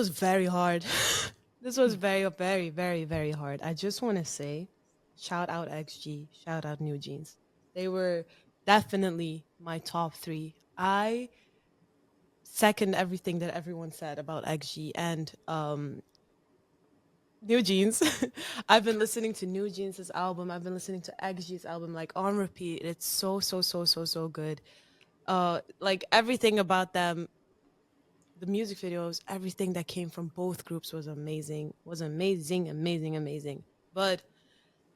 very hard. This was very, very, very, very hard. I just want to say, shout out XG, shout out New Jeans. They were definitely my top 3. I second everything that everyone said about XG and New Jeans. I've been listening to New Jeans' album. I've been listening to XG's album like on repeat. It's so good. Like everything about them, the music videos, everything that came from both groups was amazing. Amazing. But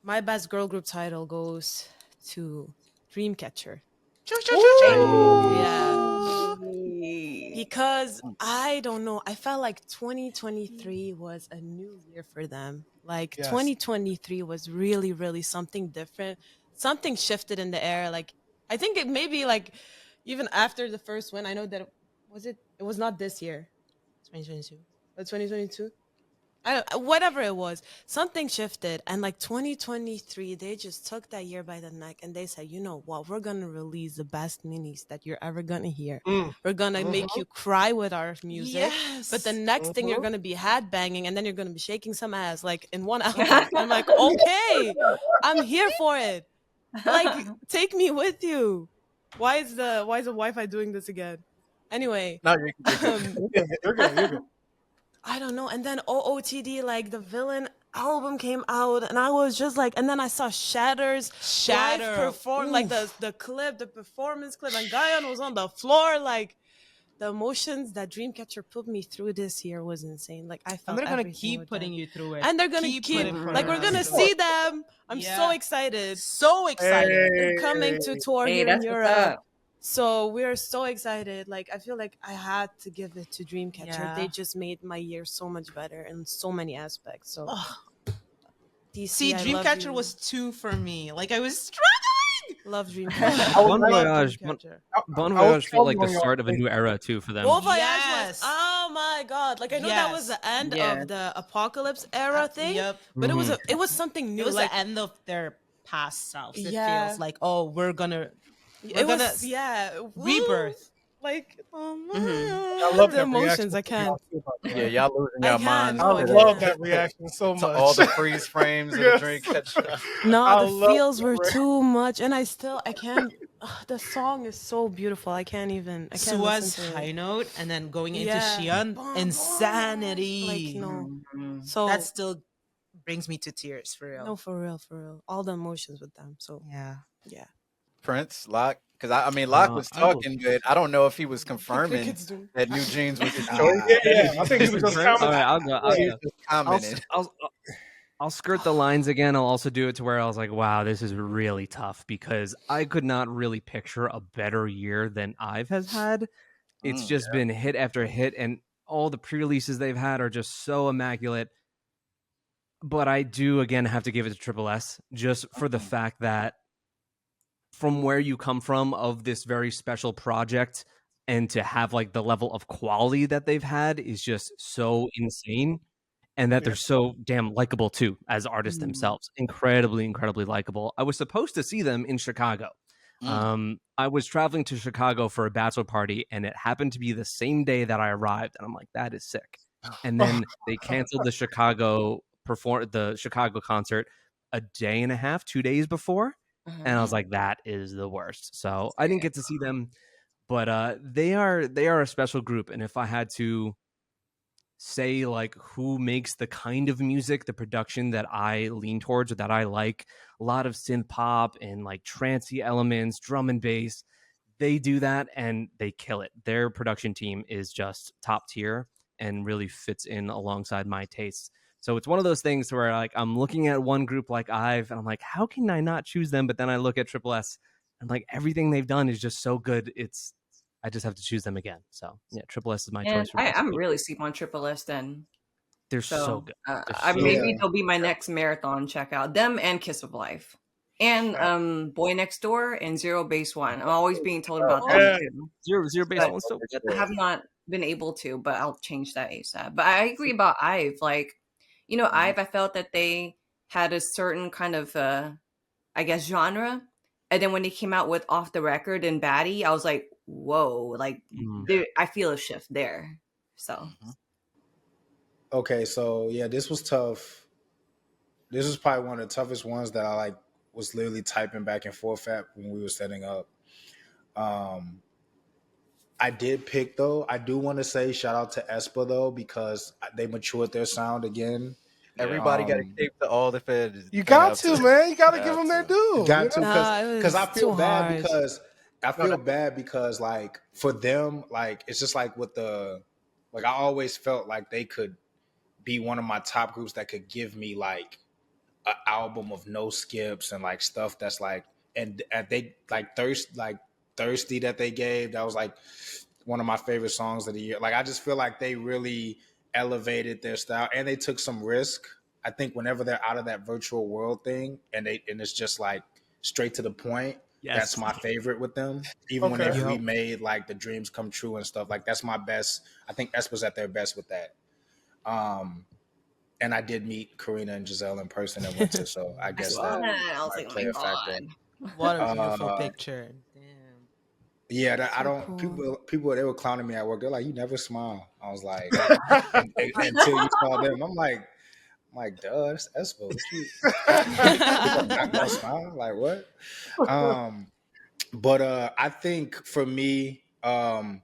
my best girl group title goes to Dreamcatcher. Yeah. Because I don't know, I felt like 2023 was a new year for them. Like 2023 was really, really something different. Something shifted in the air. Like I think it maybe like even after the first win, I know that it was not this year. 2022. But 2022? Whatever it was, something shifted, and like 2023, they just took that year by the neck and they said, you know what, we're gonna release the best minis that you're ever gonna hear. We're gonna make you cry with our music, but the next thing you're gonna be headbanging and then you're gonna be shaking some ass like in one album. I'm like, okay, I'm here for it. Like, take me with you. Why is the Wi-Fi doing this again? Anyway, No, you're good. I don't know. And then OOTD, like the villain album came out, and I was just like, and then I saw Shatter live perform, like the performance clip, and Guyon was on the floor. Like the emotions that Dreamcatcher put me through this year was insane. Like I felt, and they're gonna everything keep with putting them. you through it, and they're gonna keep like we're gonna see them. I'm so excited. They're coming to tour here in Europe. So we're so excited. Like I feel like I had to give it to Dreamcatcher. Yeah. They just made my year so much better in so many aspects. So DC, see, I love Dreamcatcher you. was 2 for me. Like I was struggling. Love Dreamcatcher. Bon Voyage felt like the start of a new era too for them. Bon Voyage was, oh my god! Like I know that was the end of the apocalypse era thing, but it was something new. It was like the end of their past selves. It feels like, oh, we're gonna rebirth. Like, I love the emotions. I can't. Yeah, y'all losing your minds. I love that reaction so much. To all the freeze frames of the Dreamcatcher. No, the feels were too much, and I can't. The song is so beautiful. I can't even. I can't Sua's listen to high it. note, and then going into Xian, insanity. Like so that still brings me to tears for real. No, for real. All the emotions with them. So yeah. Prince, Locke? Because I mean, Locke was I will. talking, but I don't know if he was The confirming kids do. that New Jeans was his choice. Yeah. I think he was just All commenting. right, I'll go. Yeah, he I'll was just I'll, commenting. I'll skirt the lines again. I'll also do it to where I was like, wow, this is really tough because I could not really picture a better year than IVE has had. It's just been hit after hit, and all the pre-releases they've had are just so immaculate. But I do, again, have to give it to Triple S just for the fact that from where you come from of this very special project and to have like the level of quality that they've had is just so insane. And that they're so damn likable too as artists themselves. Incredibly, incredibly likable. I was supposed to see them in Chicago. I was traveling to Chicago for a bachelor party, and it happened to be the same day that I arrived. And I'm like, that is sick. And then they canceled the Chicago concert a day and a half, 2 days before. And I was like, that is the worst. So I didn't get to see them, but they are a special group. And if I had to say like who makes the kind of music, the production that I lean towards or that I like, a lot of synth pop and like trancey elements, drum and bass, they do that and they kill it. Their production team is just top tier and really fits in alongside my tastes. So it's one of those things where like I'm looking at one group like IVE and I'm like, how can I not choose them? But then I look at Triple S and like everything they've done is just so good. I just have to choose them again. So yeah, Triple S is my choice. I'm really sleep on Triple S then. They're so good. Maybe they'll be my next marathon check out. Them and Kiss of Life. And Boy Next Door and Zero Base One. I'm always being told about them too. Zero Base One's so good. I have not been able to, but I'll change that ASAP. But I agree about IVE. Like, IVE, I felt that they had a certain kind of I guess genre. And then when they came out with Off the Record and Baddie, I was like, whoa, like I feel a shift there. So Okay, so yeah, this was tough. This was probably one of the toughest ones that I like was literally typing back and forth at when we were setting up. I did pick though. I do want to say shout out to Espa though because they matured their sound again. Everybody got to keep all the feds. You got to, man. You got to give them their due. Got to because I feel bad because like for them, like it's just like with the like I always felt like they could be one of my top groups that could give me like an album of no skips and like stuff that's like and they like thirsty that they gave, that was like one of my favorite songs of the year. Like I just feel like they really elevated their style and they took some risk. I think whenever they're out of that virtual world thing and it's just like straight to the point, that's my favorite with them. Even when they remade like the dreams come true and stuff, like that's my best. I think Espa's at their best with that. And I did meet Karina and Giselle in person in winter, so I guess that might play a factor. What a beautiful picture. Damn. Yeah, that, I don't. Cool. People, they were clowning me at work. They're like, "You never smile." I was like, until you saw them, I'm like, duh, that's Espo. I smile. Like what? But I think for me, I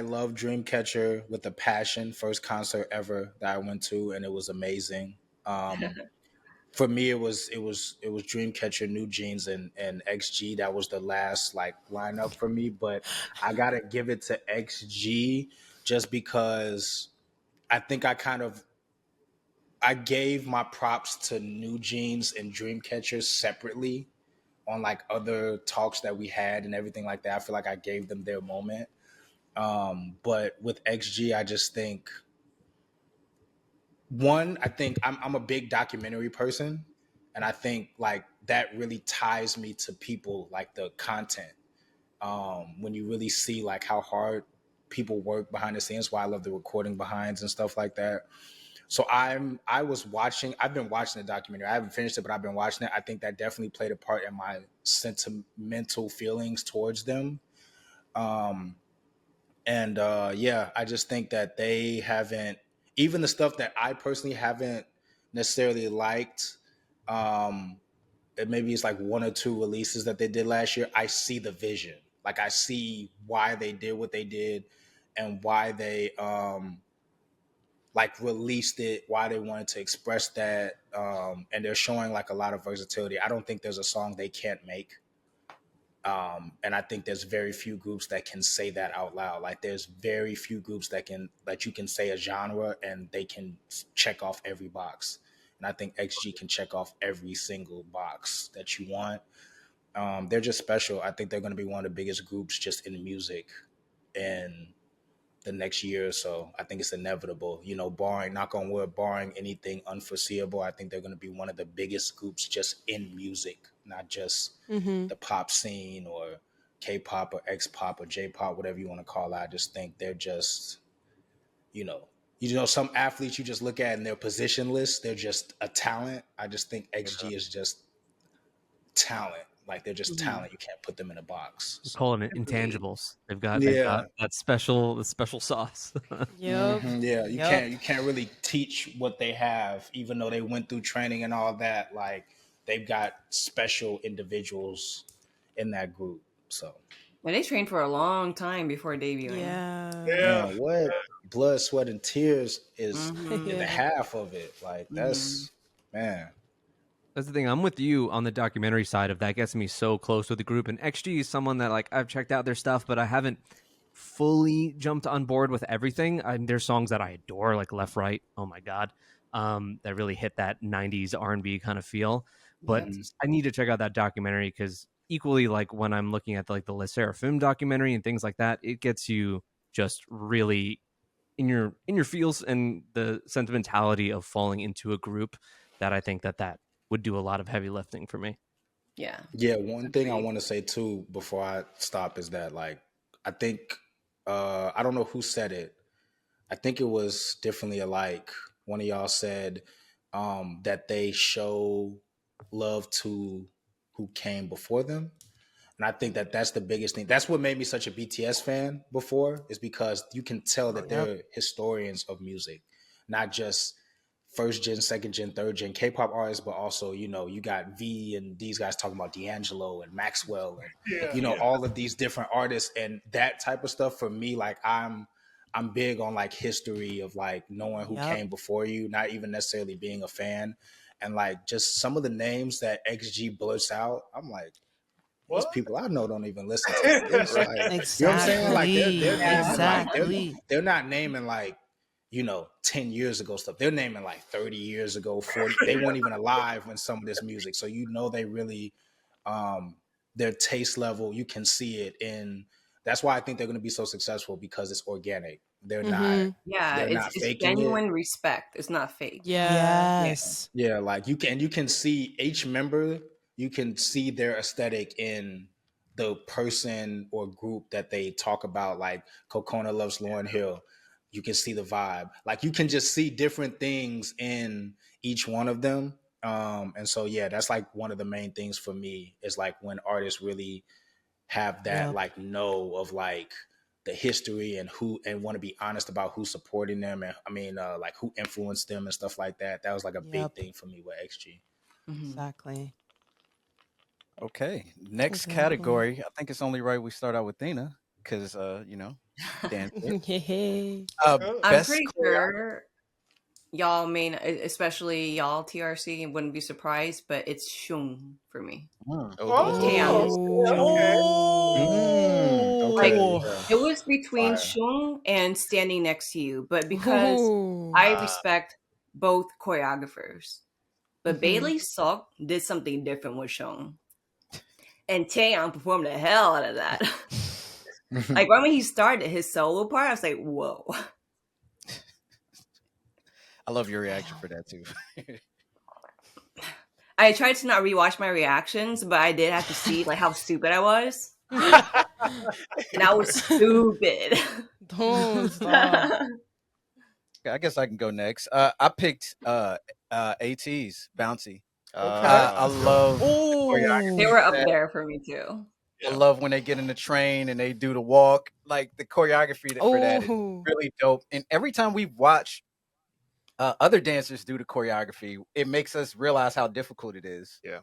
love Dreamcatcher with a passion. First concert ever that I went to, and it was amazing. For me, it was Dreamcatcher, New Jeans, and XG. That was the last like lineup for me. But I gotta give it to XG just because I think I gave my props to New Jeans and Dreamcatcher separately on like other talks that we had and everything like that. I feel like I gave them their moment. But with XG, I just think I think I'm a big documentary person, and I think like that really ties me to people, like the content. When you really see like how hard people work behind the scenes, why I love the recording behinds and stuff like that. So I've been watching the documentary. I haven't finished it, but I've been watching it. I think that definitely played a part in my sentimental feelings towards them. I just think that they haven't, even the stuff that I personally haven't necessarily liked, maybe it's like one or two releases that they did last year, I see the vision. Like I see why they did what they did and why they like released it, why they wanted to express that. And they're showing like a lot of versatility. I don't think there's a song they can't make. And I think there's very few groups that can say that out loud. Like there's very few groups that you can say a genre and they can check off every box. And I think XG can check off every single box that you want. They're just special. I think they're going to be one of the biggest groups just in music in the next year or so. I think it's inevitable, barring, knock on wood, barring anything unforeseeable. I think they're going to be one of the biggest groups just in music, not just Mm-hmm. the pop scene or K-pop or X-pop or J-pop, whatever you want to call it. I just think they're just, some athletes you just look at in their position list, they're just a talent. I just think XG is just talent. Like they're just talent. You can't put them in a box. We So, call them intangibles. They've got yeah. that special sauce. Yep. Yeah, you Yep. can't really teach what they have, even though they went through training and all that. Like they've got special individuals in that group. So And they trained for a long time before debuting. Yeah. Yeah. man, what blood, sweat, and tears is Mhm. the Yeah. half of it. Like that's man. That's the thing. I'm with you on the documentary side of that. Gets me so close with the group. And XG is someone that like I've checked out their stuff, but I haven't fully jumped on board with everything. There's songs that I adore, like Left Right. Oh my god, that really hit that '90s R&B kind of feel. But Yep. I need to check out that documentary because equally, like when I'm looking at like the Le Sserafim documentary and things like that, it gets you just really in your feels and the sentimentality of falling into a group that I think that would do a lot of heavy lifting for me. Yeah. Yeah, one thing I want to say too before I stop is that like I think I don't know who said it. I think it was differently alike. One of y'all said that they show love to who came before them. And I think that that's the biggest thing. That's what made me such a BTS fan before, is because you can tell that they're historians of music, not just first gen, second gen, third gen K-pop artists, but also, you got V and these guys talking about D'Angelo and Maxwell and, all of these different artists and that type of stuff. For me, like I'm big on like history of like knowing who came before you, not even necessarily being a fan. And like just some of the names that XG blurts out, I'm like, these people I know don't even listen to this. Like, Exactly. you know what I'm saying? Like they're naming Exactly. like they're not naming like 10 years ago stuff. They're naming like 30 years ago, 40. They weren't even alive when some of this music. So they really their taste level, you can see it in. That's why I think they're going to be so successful, because it's organic. They're not Yeah, they're not it's faking genuine it. respect. It's not fake. Yes. Yeah, like you can see each member, you can see their aesthetic in the person or group that they talk about. Like Kokona loves Lauryn Hill. You can see the vibe. Like you can just see different things in each one of them. And so yeah, that's like one of the main things for me, is like when artists really have that like know of like the history and who, and want to be honest about who's supporting them, and like who influenced them and stuff like that. That was like a big thing for me with XG. Exactly. Okay, next category. I think it's only right we start out with Dana because Dan. Hey. I'm Best pretty sure y'all especially y'all TRC wouldn't be surprised, but it's Shung for me. It was between Shung and Standing Next to You, but because I respect both choreographers, but Bailey Sok did something different with Shung, and Taeyang performed the hell out of that. Like when he started his solo part, I was like, whoa. I love your reaction for that too. I tried to not rewatch my reactions, but I did have to see like how stupid I was. And I was stupid. Don't stop. I guess I can go next. I picked AT's Bouncy. I love They were up there for me too. I love when they get in the train and they do the walk. Like the choreography for that is really dope. And every time we watch other dancers do the choreography, it makes us realize how difficult it is. Yeah.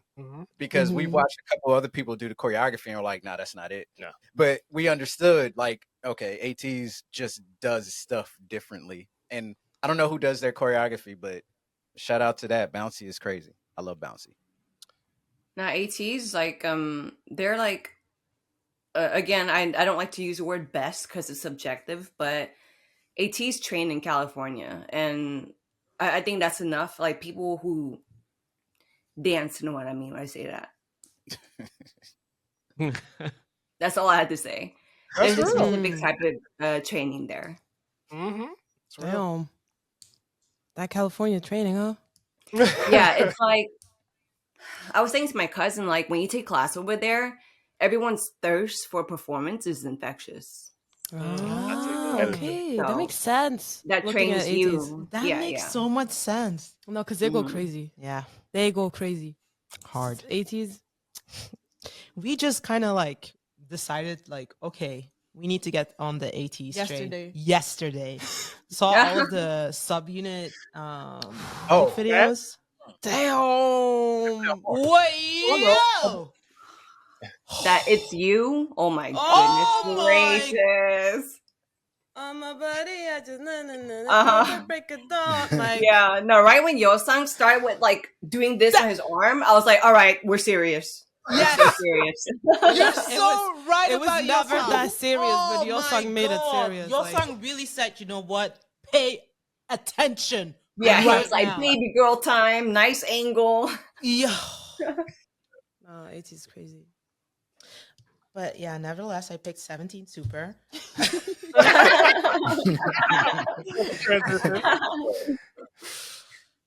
Because we watched a couple other people do the choreography and we're like, nah, that's not it. No. But we understood, like, okay, AT's just does stuff differently. And I don't know who does their choreography, but shout out to that. Bouncy is crazy. I love Bouncy. Now AT's like they're like again, I don't like to use the word best because it's subjective, but AT's trained in California, and I think that's enough. Like, people who dance know what I mean when I say that. That's all I had to say. That's There's a real. specific type of training there. Mm-hmm. Damn. That California training, huh? Yeah, it's like, I was saying to my cousin, like, when you take class over there, everyone's thirst for performance is infectious. Okay, that So, makes sense. that Looking trains at 80s. you. That Yeah, makes yeah. so much sense. No, because they go Mhm. crazy. Yeah. They go crazy. Hard. 80s. We just kind of like decided like, okay, we need to get on the ATs train. Yesterday. Saw all of the subunit videos. Damn. Wait, yo! That It's You. Oh my Oh goodness my- gracious. Oh, my buddy, I just Uh-huh. break a dog. Like, Yeah, no, right when Yo-sang started with like doing this on his arm, I was like, all right, we're serious. Yes. We're serious. You're It so right it was about never Yo-sang. that serious, but Yo-sang my made it God. serious. Yo-sang really said, you know what? Pay attention. Yeah, he right was like, now. baby girl time, nice angle. Yeah. Oh, 80s crazy. But yeah, nevertheless, I picked 17 Super.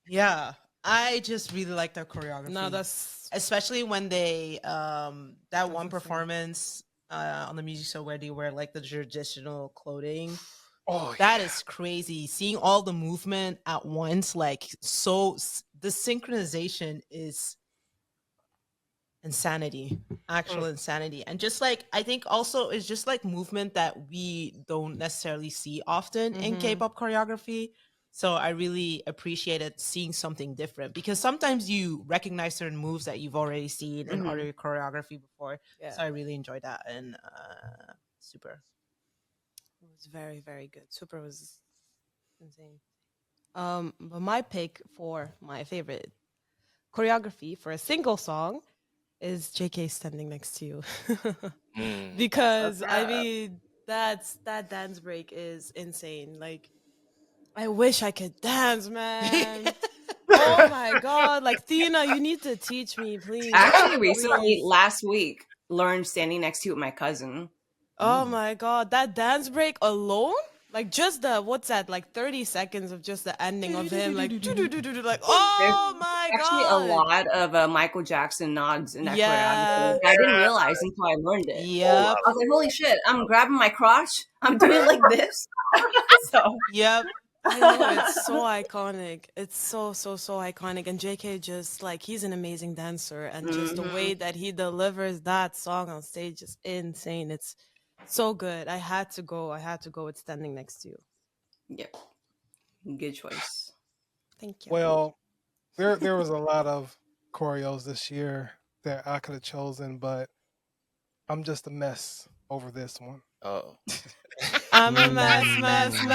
Yeah, I just really like their choreography. No, that's especially when they that one insane. performance on the music show where they wear like the traditional clothing. Oh, That is crazy. Seeing all the movement at once, like the synchronization is insanity, actual insanity. And just like I think also it's just like movement that we don't necessarily see often in Mhm. K-pop choreography. So I really appreciated seeing something different because sometimes you recognize certain moves that you've already seen in Mhm. other choreography before. Yeah. So I really enjoyed that and Super. It was very, very good. Super was insane. But my pick for my favorite choreography for a single song is JK standing next to you. Because I mean that dance break is insane. Like, I wish I could dance, man. Oh my god. Like, Tina, you need to teach me, please. I actually recently, Please. last week, learned standing next to you with my cousin. Oh my god, that dance break alone? Like, just the what's that? Like 30 seconds of just the ending of him, like like, oh my Actually, god. a lot of Michael Jackson nods in that Yeah. choreography. I didn't realize until I learned it. Yep. I was like, holy shit, I'm grabbing my crotch. I'm doing like this. So, Yep. I know, it's so iconic. It's so iconic. And JK just like, he's an amazing dancer, and just the way that he delivers that song on stage is insane. It's so good. I had to go with standing next to you. yeah, good choice. Thank you. well, there was a lot of choreos this year that I could have chosen, but I'm just a mess over this one. Oh, I'm a mess. I'm a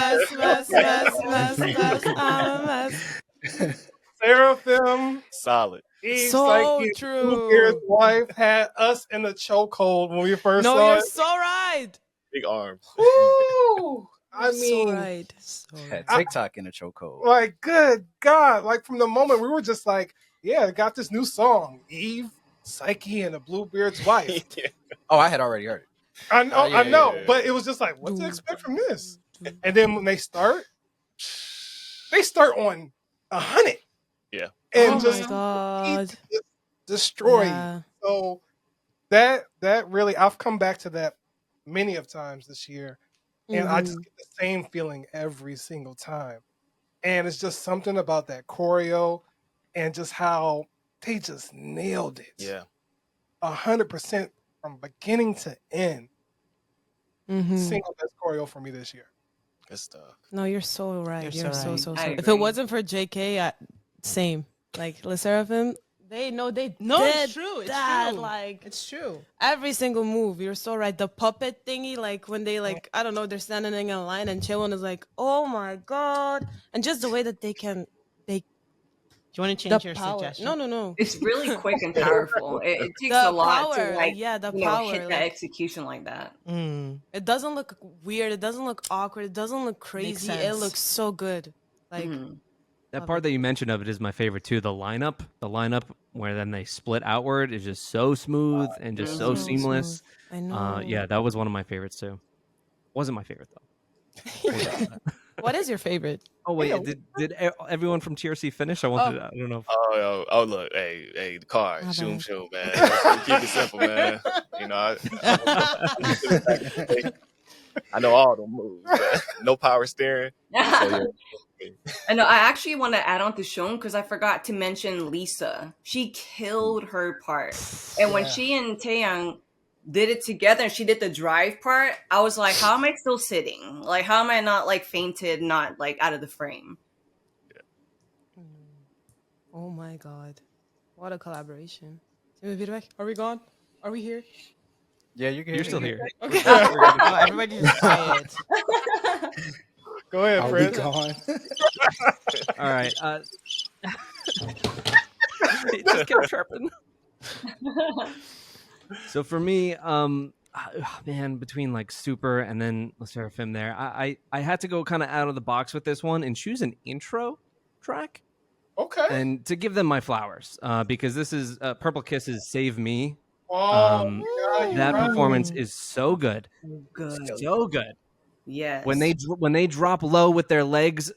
mess. Seraphim, solid. Eve, So Psyche, and true. Bluebeard's wife had us in the chokehold when we first No, saw you're it. so right. Big arms. Woo! I You're mean, so right. So Had right. TikTok in a chokehold. like, good God. Like, from the moment we were just like, yeah, got this new song, Eve, Psyche, and the Bluebeard's wife. Yeah. Oh, I had already heard it. I know, Yeah, I know, yeah. but it was just like, what to expect from this? And then when they start on 100. Yeah. And Oh just my god. destroy Yeah. you. So that really, I've come back to that many of times this year, and I just get the same feeling every single time. And it's just something about that choreo and just how they just nailed it. Yeah. 100% from beginning to end. Mhm. Single best choreo for me this year. Good stuff. No, you're so right. You're You're so so right. I If it agree. wasn't for JK, same. Like, Le Seraphim, they did it's true. It's that. true. Like, It's true. every single move. You're so right. The puppet thingy, like when they like, I don't know, they're standing in a line and Chillon is like, oh my god. And just the way that they you want to The change your power. suggestion? No. It's really quick and powerful. It takes a The lot to power, like yeah, the hit power. that Like, execution like that. it doesn't look weird. It doesn't look awkward. It doesn't look crazy. It sense. looks so good. Like That love part it. that you mentioned of it is my favorite too. The lineup where then they split outward is just so smooth and just so So seamless. smooth. I know. Yeah, that was one of my favorites too. Wasn't my favorite though. What is your favorite? Oh wait, did everyone from TRC finish? I wanted. I don't know. If... Oh, look, hey, the car, My shoom, bad. shoom, man. Let's keep it simple, man. You know, I know all the moves, but no power steering. So, yeah. I know. I actually want to add on to Shon because I forgot to mention Lisa. She killed her part, and when she and Taeyang did it together and she did the drive part, I was like, how am I still sitting? Like, how am I not like fainted, not like out of the frame? Oh my god. What a collaboration. Feedback? Are we gone? Are we here? Yeah, you can. You're still here. Okay. Oh, everybody just quiet. Go ahead, Are we Fred. gone? All right. It just kept chirping. So for me, man, between like Super and then La Seraphim there, I had to go kind of out of the box with this one and choose an intro track. Okay. And to give them my flowers, because this is Purple Kisses Save Me. God, That performance is so good. Good. So good. Yes. When they drop low with their legs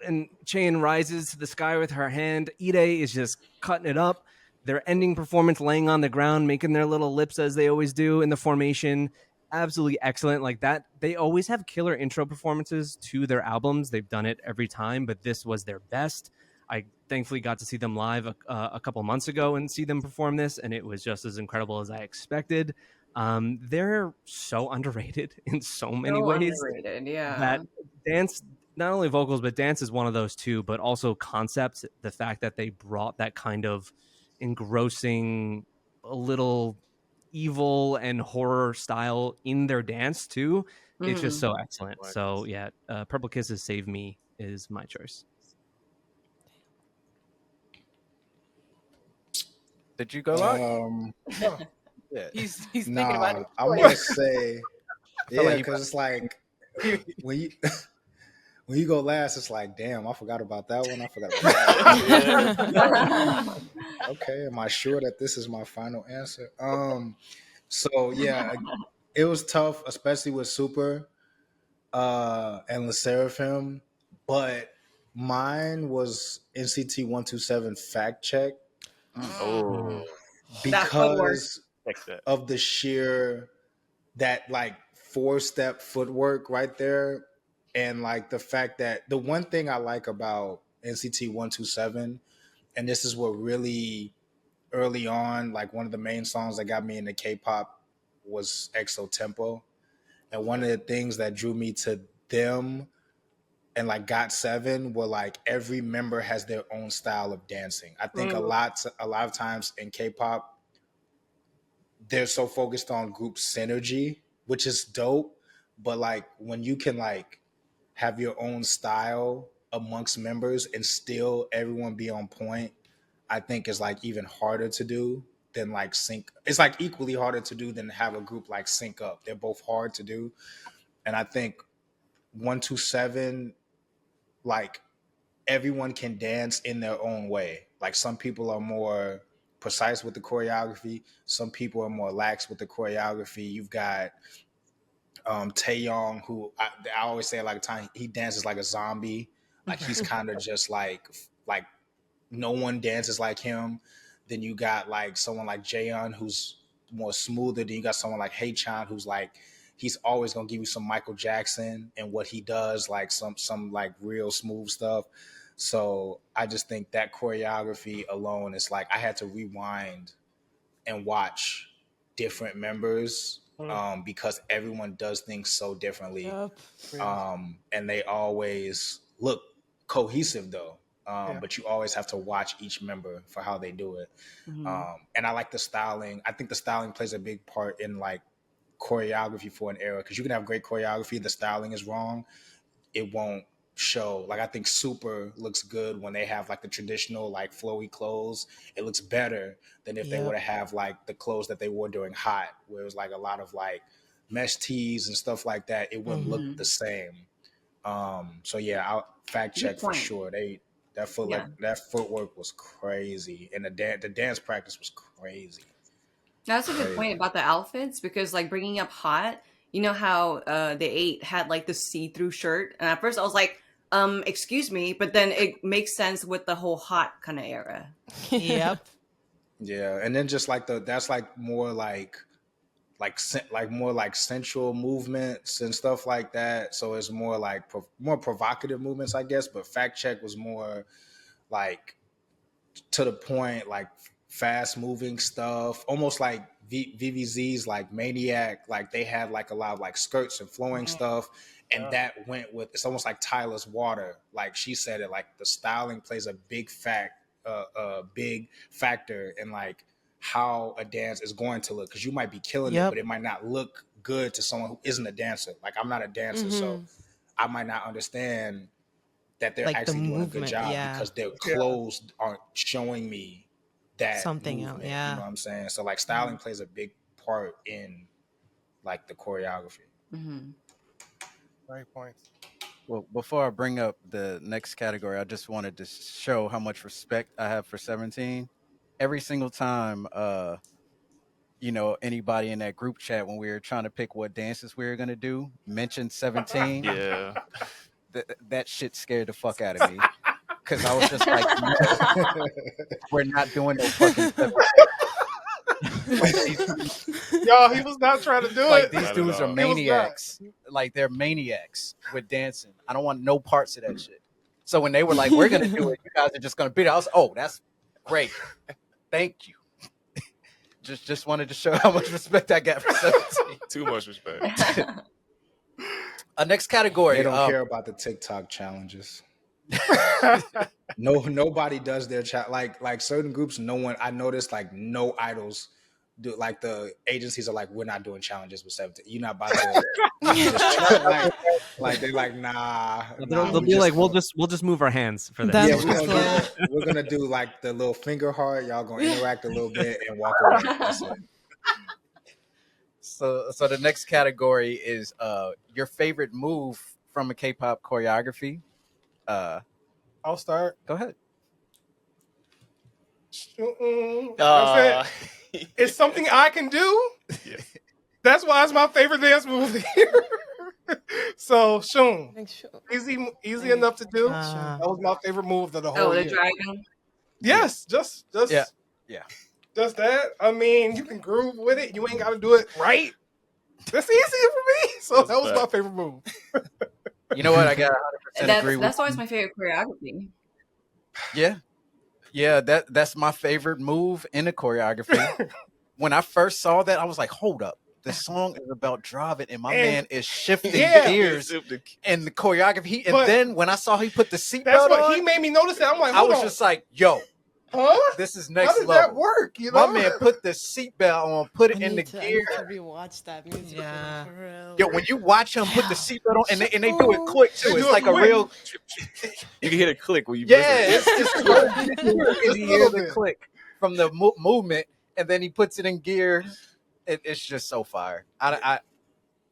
and Chain rises to the sky with her hand, Ide is just cutting it up. Their ending performance, laying on the ground, making their little lips as they always do in the formation, absolutely excellent. Like that, they always have killer intro performances to their albums. They've done it every time, but this was their best. I thankfully got to see them live a couple months ago and see them perform this, and it was just as incredible as I expected. They're so underrated in so many ways. Underrated, yeah. That dance, not only vocals, but dance is one of those too, but also concepts. The fact that they brought that kind of engrossing, a little evil and horror style in their dance too. It's just so excellent. So yeah, Purple Kisses Save Me is my choice. Did you go out? Yeah. He's thinking about it. I want to say, yeah, like because it's like when you when you go last, it's like, damn, I forgot about that one. I forgot about that one. Okay, am I sure that this is my final answer? So yeah, it was tough, especially with Super and Le Seraphim, but mine was NCT 127 Fact Check Oh, because check that. of the sheer that like 4-step footwork right there, and like the fact that the one thing I like about NCT 127, and this is what really early on, like one of the main songs that got me into K-pop was EXO Tempo, and one of the things that drew me to them and like GOT7 were like every member has their own style of dancing. I think a lot of times in K-pop they're so focused on group synergy, which is dope, but like when you can like have your own style amongst members and still everyone be on point, I think is like even harder to do than like sync. It's like equally harder to do than have a group like sync up. They're both hard to do. And I think 127, like everyone can dance in their own way. Like some people are more precise with the choreography. Some people are more lax with the choreography. You've got Taeyong, who I always say like time he dances like a zombie. Like he's kind of just like no one dances like him. Then you got like someone like Jaehyun who's more smoother. Then you got someone like Haechan who's like he's always gonna give you some Michael Jackson and what he does, like some like real smooth stuff. So I just think that choreography alone is like I had to rewind and watch different members because everyone does things so differently. And they always look cohesive though. But you always have to watch each member for how they do it. And I like the styling. I think the styling plays a big part in like choreography for an era, because you can have great choreography, the styling is wrong, it won't show. Like I think Super looks good when they have like the traditional like flowy clothes. It looks better than if they were to have like the clothes that they wore during Hot, where it was like a lot of like mesh tees and stuff like that. It wouldn't look the same. So yeah, I'll fact check for sure. That footwork was crazy, and the dance practice was crazy. That's a good point about the outfits, because like bringing up Hot, you know how the 8 had like the see-through shirt, and at first I was like, excuse me, but then it makes sense with the whole Hot kind of era. Yep. Yeah, and then just like that's like more like more like sensual movements and stuff like that. So it's more like more provocative movements, I guess. But fact check was more like to the point, like fast moving stuff, almost like VVZ's like Maniac. Like they had like a lot of like skirts and flowing stuff, and that went with, it's almost like Tyler's Water. Like she said it, like the styling plays a big factor in like how a dance is going to look, because you might be killing it, but it might not look good to someone who isn't a dancer. Like I'm not a dancer, so I might not understand that they're like actually doing a good job because their clothes aren't showing me that something movement, else. Yeah, you know what I'm saying? So like styling plays a big part in like the choreography. Great points. Well, before I bring up the next category, I just wanted to show how much respect I have for 17. Every single time, you know, anybody in that group chat when we were trying to pick what dances we were gonna do mentioned 17. Yeah. That shit scared the fuck out of me, because I was just like, no, we're not doing no fucking 17. Y'all, he was not trying to do Like it. these dudes are maniacs. Like they're maniacs with dancing. I don't want no parts of that shit. So when they were like, we're gonna do it, you guys are just gonna beat it, I was like, oh, that's great. Thank you. Just wanted to show how much respect I got for 17. Too much respect. Next category. They don't care about the TikTok challenges. Nobody does their like certain groups. No one, I noticed, like no idols do. Like the agencies are like, we're not doing challenges with 17. You're not about to. like they're like, nah. They'll be like, we'll just move our hands for this. Yeah, we're gonna do like the little finger heart. Y'all gonna interact a little bit and walk away. That's it. So the next category is your favorite move from a K-pop choreography. I'll start. Go ahead. It's something I can do. Yeah. That's why it's my favorite dance move here. So, Shun, easy enough to do. That was my favorite move of the whole year. The dragon. Yes, just yeah. Just that. I mean, you can groove with it. You ain't got to do it right. That's easy for me. So that was my favorite move. You know what? I got 100% agree with. That's always my favorite choreography. Yeah. That's my favorite move in the choreography. When I first saw that, I was like, hold up. The song is about driving, and my man is shifting gears and the choreography. And then when I saw he put the seatbelt on, he made me notice that. I'm like, I was just like, yo. Huh? This is next level. How did that work? You know? My man put the seatbelt on, put it in the gear. I need to rewatch that music. Yeah. Yo, when you watch him put the seatbelt on, and they do it quick too. It's like a real. You can hear the click when you. It's you hear the click from the movement, and then he puts it in gear. It's just so fire.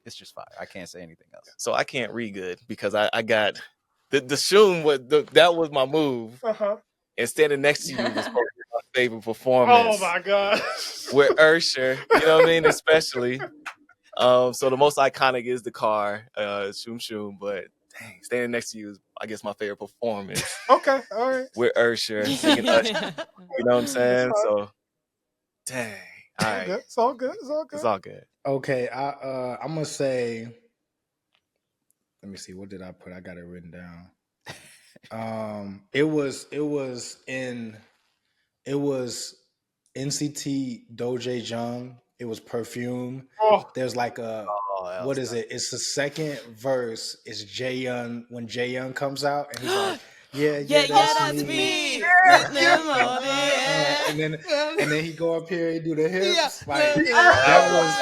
It's just fire. I can't say anything else. So I can't read good because I got the Shun. That was my move. And standing next to you was probably my favorite performance. Oh my god! With Ursher, you know what I mean, especially. So the most iconic is the car, Shoom Shoom. But dang, standing next to you is, I guess, my favorite performance. Okay, all right. With Ursher singing Usher, you know what I'm saying? So, dang, all right, it's all good. It's all good. Okay, I'm gonna say. Let me see. What did I put? I got it written down. It was NCT Dojae Jung. It was Perfume. There's like a what is it? It's the second verse. It's Jaeyoung when Jaeyoung comes out and he's like, that's me. And then he go up here and do the hips. Like that was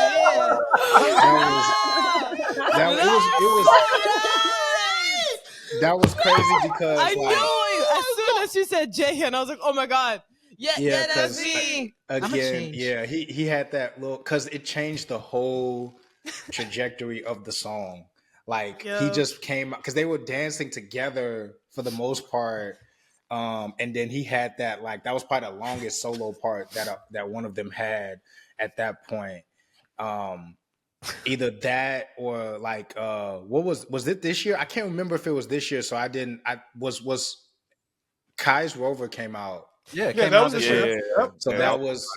that was crazy because I like knew it. As soon as you said Jaehyun, I was like, oh my god. Yeah, that's me. I'ma again, change. yeah, he had that little because it changed the whole trajectory of the song. Like he Yeah. just came because they were dancing together for the most part. And then he had that like that was probably the longest solo part that one of them had at that point. Either that or like what was it this year? I can't remember if it was this year, so I didn't I was Kai's Rover came out. Yeah, it Yeah, came that out was the this shit. year. Yep. So Yeah. that was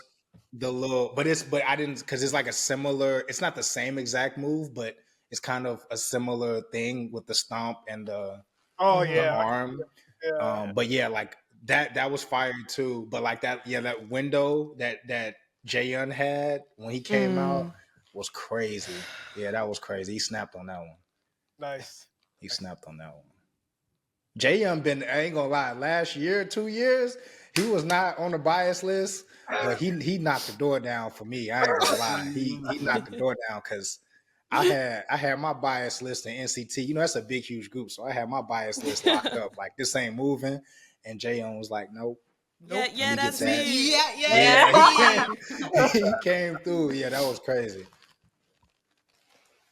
the little but I didn't because it's like a similar it's not the same exact move, but it's kind of a similar thing with the stomp and Oh the yeah. arm. Yeah. But yeah, like that was fire too. But like that window that Jaehyun had when he came out was crazy. Yeah, that was crazy. He snapped on that one. Nice. He snapped on that one. Jaehyun been, I ain't gonna lie, last year, 2 years, he was not on the bias list, but he knocked the door down for me. I ain't gonna lie. He knocked the door down because I had my bias list in NCT. You know, that's a big, huge group. So I had my bias list locked up. Like this ain't moving. And Jaehyun was like, nope. Yeah, Let yeah, me that's get that. me. Yeah, Yeah, yeah. he came through. Yeah, that was crazy.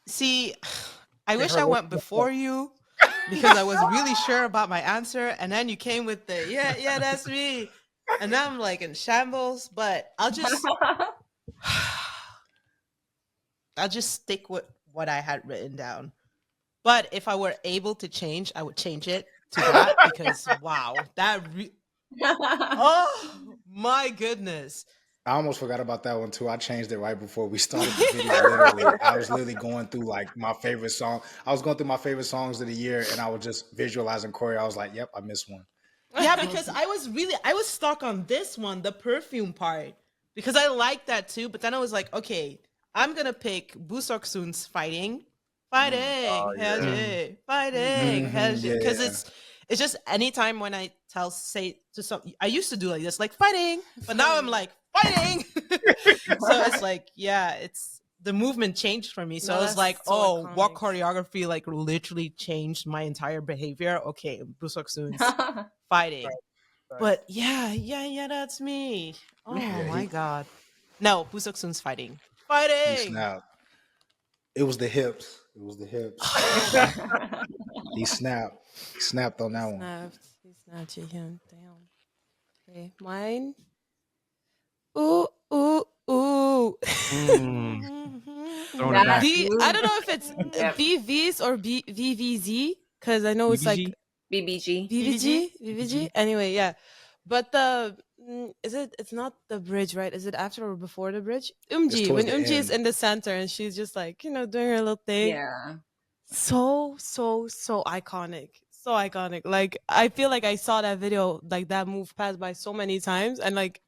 See, I wish her I look- went before you because I was really sure about my answer, and then you came with the yeah, that's me, and now I'm like in shambles. But I'll just stick with what I had written down. But if I were able to change, I would change it to that because wow, oh my goodness. I almost forgot about that one too. I changed it right before we started the video. Literally, I was literally going through like my favorite song. I was going through my favorite songs of the year, and I was just visualizing choreo. I was like, "Yep, I missed one." Yeah, because I was stuck on this one, the perfume part, because I like that too. But then I was like, okay, I'm gonna pick Busoksun's fighting, Hyeje, fighting, because it's just anytime when I say to some, I used to do like this, like fighting, but now I'm like fighting. So it's like, yeah, it's the movement changed for me. So No, I was that's like, so oh, what iconic. choreography like literally changed my entire behavior? Okay, Busoksun's fighting. Nice. But yeah, that's me. Oh my god. No, Busoksun's fighting. He Fighting. snapped. It was the hips. It was the hips. He snapped. He snapped on that one. He snapped Jaehyun. Damn. Okay, mine. Ooh. Throwing it back. I don't know if it's Yep. BVs or VVZ because I know it's like BBG? BBG. VVG. Anyway, yeah. But the it's not the bridge, right? Is it after or before the bridge? It's Umji, when towards the Umji is end. in the center and she's just like, doing her little thing. Yeah. So iconic. So iconic. Like I feel like I saw that video, like that move pass by so many times, and like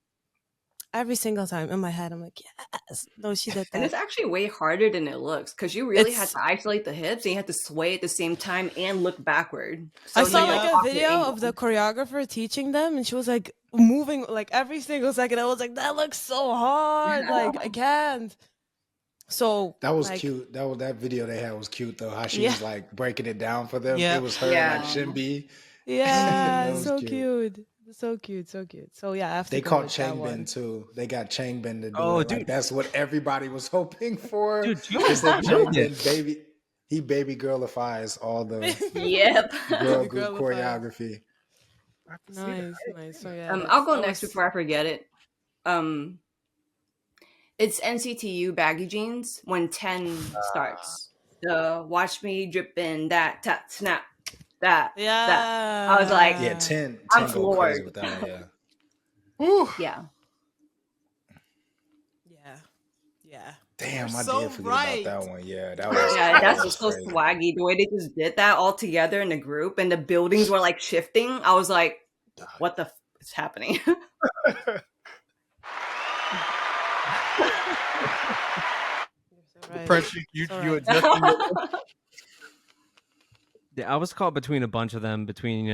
every single time in my head, I'm like, yes, no, she did And that. it's actually way harder than it looks because you really had It's- to isolate the hips and you had to sway at the same time and look backward. I So saw you like a opposite video angle. of the choreographer teaching them, and she was like moving like every single second. I was like, that looks so hard. Like I can't. So That was like, cute. That video they had was cute though. How she Yeah. was like breaking it down for them. Yeah. It was her Yeah. like Shinbi. Yeah, That was so cute. cute. So cute. So yeah, I have to They go caught with that Changbin one. too. They got Changbin to do Oh, it. Like, dude. that's what everybody was hoping for. Dude, They said nailed Changbin baby girlifies all the Yep. girl Baby group girlifies. choreography. I have to see that. Nice. So yeah, I'll go that next was- before I forget it. It's NCTU Baggy Jeans when 10 starts. The watch me dripping that tap snap that Yeah. that. I was like, Yeah, 10 I'm go crazy floored. with that one, yeah. Whew. yeah. Yeah. Damn, You're I so did forget right. about that one. Yeah, that was Yeah, that that's was just so crazy. swaggy. The way they just did that all together in the group and the buildings were like shifting. I was like, what the is happening? Right. Pressure, you All you right. adjusting your Yeah, I was caught between a bunch of them, between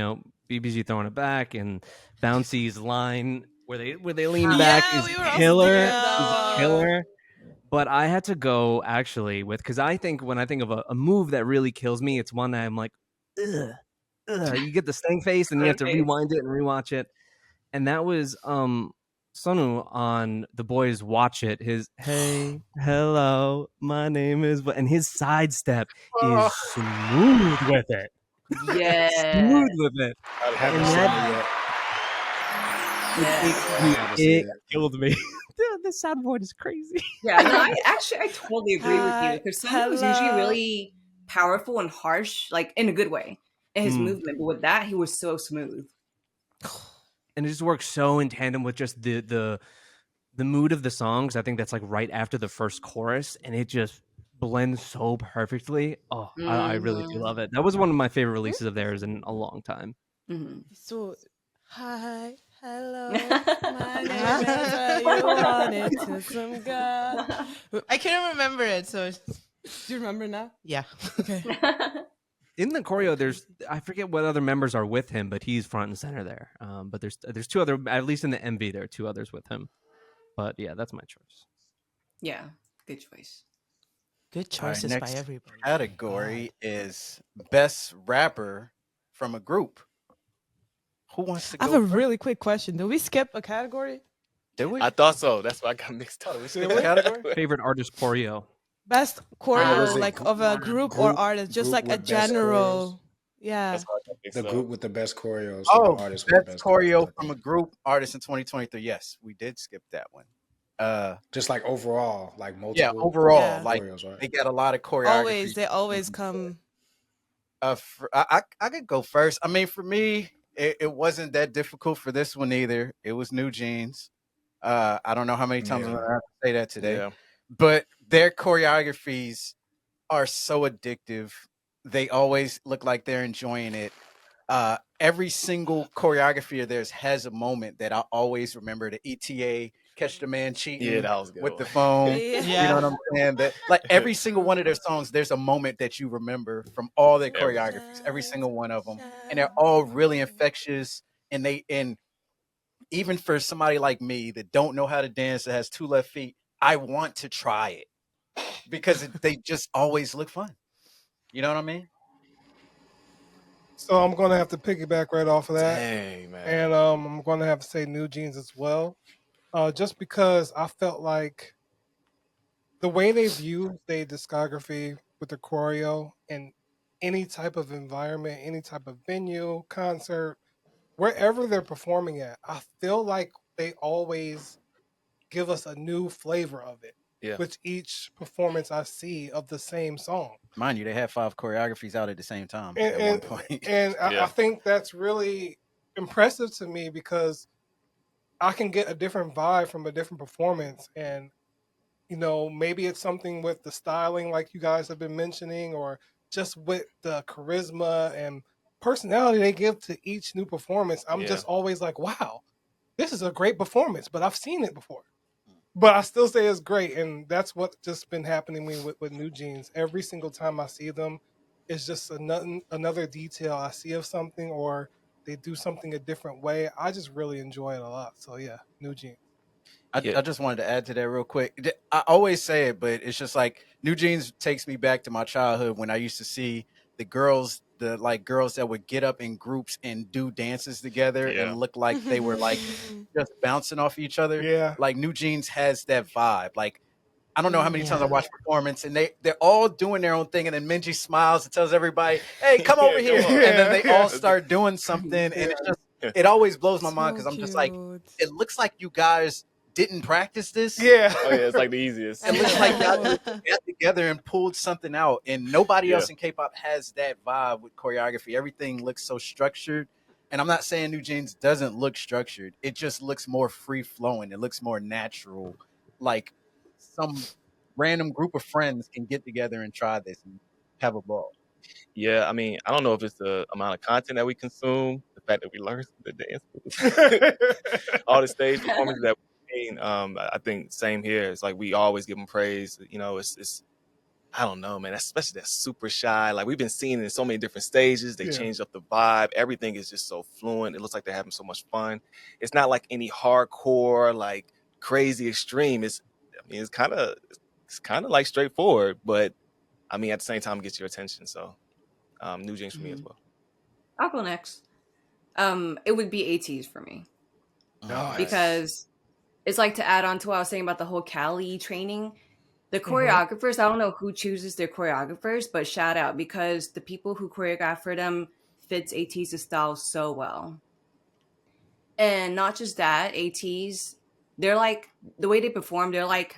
BBG throwing it back and Bouncy's line where they lean Yeah, back is we were also killer, thinking is that. killer. But I had to go actually with because I think when I think of a move that really kills me, it's one that I'm like, ugh, you get the stank face, and you have to rewind it and rewatch it. And that was Sonu on The Boys Watch It. His hey, hello, my name is, and his sidestep is smooth with it. Yeah. Smooth with it. Haven't And seen that- it yet. it killed me. Dude, the soundboard is crazy. Yeah, no, I totally agree with you because Sonu was usually really powerful and harsh, like in a good way, in his movement. But with that, he was so smooth. And it just works so in tandem with just the mood of the songs. I think that's like right after the first chorus, and it just blends so perfectly. Oh, I really do love it. That was one of my favorite releases of theirs in a long time. Mm-hmm. So, hi, hello, my name is you wanted to some God. I can't remember it, so do you remember now? Yeah. Okay. In the choreo, I forget what other members are with him, but he's front and center there. But there's two other, at least in the MV, there are two others with him. But yeah, that's my choice. Yeah, good choice. Good choices Right, by next everybody. category is best rapper from a group. Who wants to I go? have a really quick question. Did we skip a category? Did we? I thought so. That's why I got mixed up. We skipped a category. Favorite artist choreo. Best was choreo, it like of a group or artist, just like a with best general. Yeah. That's why I got mixed The up. group with the best choreos. Oh, or the artist with the best best choreo choreos. from a group artist in 2023. Yes, we did skip that one. Just like overall, like multiple. Yeah, overall, Yeah. like choreos, right? they got a lot of choreography. They always come. I could go first. I mean, for me, it wasn't that difficult for this one either. It was New Jeans. I don't know how many times I'm Yeah. gonna have to say that today, Yeah. but their choreographies are so addictive. They always look like they're enjoying it. Every single choreography of theirs has a moment that I always remember. The ETA, catch the man cheating Yeah, that was a good with one. the phone. Yeah. You know what I'm saying? That like every single one of their songs, there's a moment that you remember from all their choreographies, every single one of them, and they're all really infectious. And even for somebody like me that don't know how to dance, that has two left feet, I want to try it because they just always look fun. You know what I mean? So I'm gonna have to piggyback right off of that, Dang, man. and I'm gonna have to say New Jeans as well, just because I felt like the way they view their discography with the choreo in any type of environment, any type of venue, concert, wherever they're performing at, I feel like they always give us a new flavor of it. Yeah. With each performance I see of the same song. Mind you, they had 5 choreographies out at the same time And, at one point. and I Yeah. think that's really impressive to me because I can get a different vibe from a different performance. And, you know, maybe it's something with the styling, like you guys have been mentioning, or just with the charisma and personality they give to each new performance. I'm Yeah. just always like, wow, this is a great performance, but I've seen it before. But I still say it's great, and that's what just been happening to me with New Jeans. Every single time I see them, it's just another detail I see of something, or they do something a different way. I just really enjoy it a lot. So yeah, New Jeans. I just wanted to add to that real quick. I always say it, but it's just like New Jeans takes me back to my childhood when I used to see the girls that would get up in groups and do dances together Yeah. and look like they were like just bouncing off each other. Yeah. Like New Jeans has that vibe. Like I don't know how many times I watch performance and they're all doing their own thing, and then Minji smiles and tells everybody, "Hey, come over here," come on. and then they all start doing something, and it's just it always blows my mind because I'm just like, it looks like you guys didn't practice this. Yeah. Oh yeah, it's like the easiest. It looks like y'all just got together and pulled something out, and nobody else in K-pop has that vibe with choreography. Everything looks so structured, and I'm not saying New Jeans doesn't look structured. It just looks more free flowing. It looks more natural, like some random group of friends can get together and try this and have a ball. Yeah, I mean, I don't know if it's the amount of content that we consume, the fact that we learn the dance, all the stage performances that we've seen. I think same here. It's like we always give them praise. You know, it's I don't know, man. Especially that super shy. Like we've been seeing in so many different stages. They changed up the vibe. Everything is just so fluent. It looks like they're having so much fun. It's not like any hardcore, like crazy extreme. It's kind of like straightforward, but I mean, at the same time, it gets your attention. So, New Jeans for me as well. I'll go next. It would be ATs for me Nice. because it's like to add on to what I was saying about the whole Cali training. The choreographers, I don't know who chooses their choreographers, but shout out because the people who choreograph for them fits ATs' style so well. And not just that, ATs, they're like, the way they perform, they're like,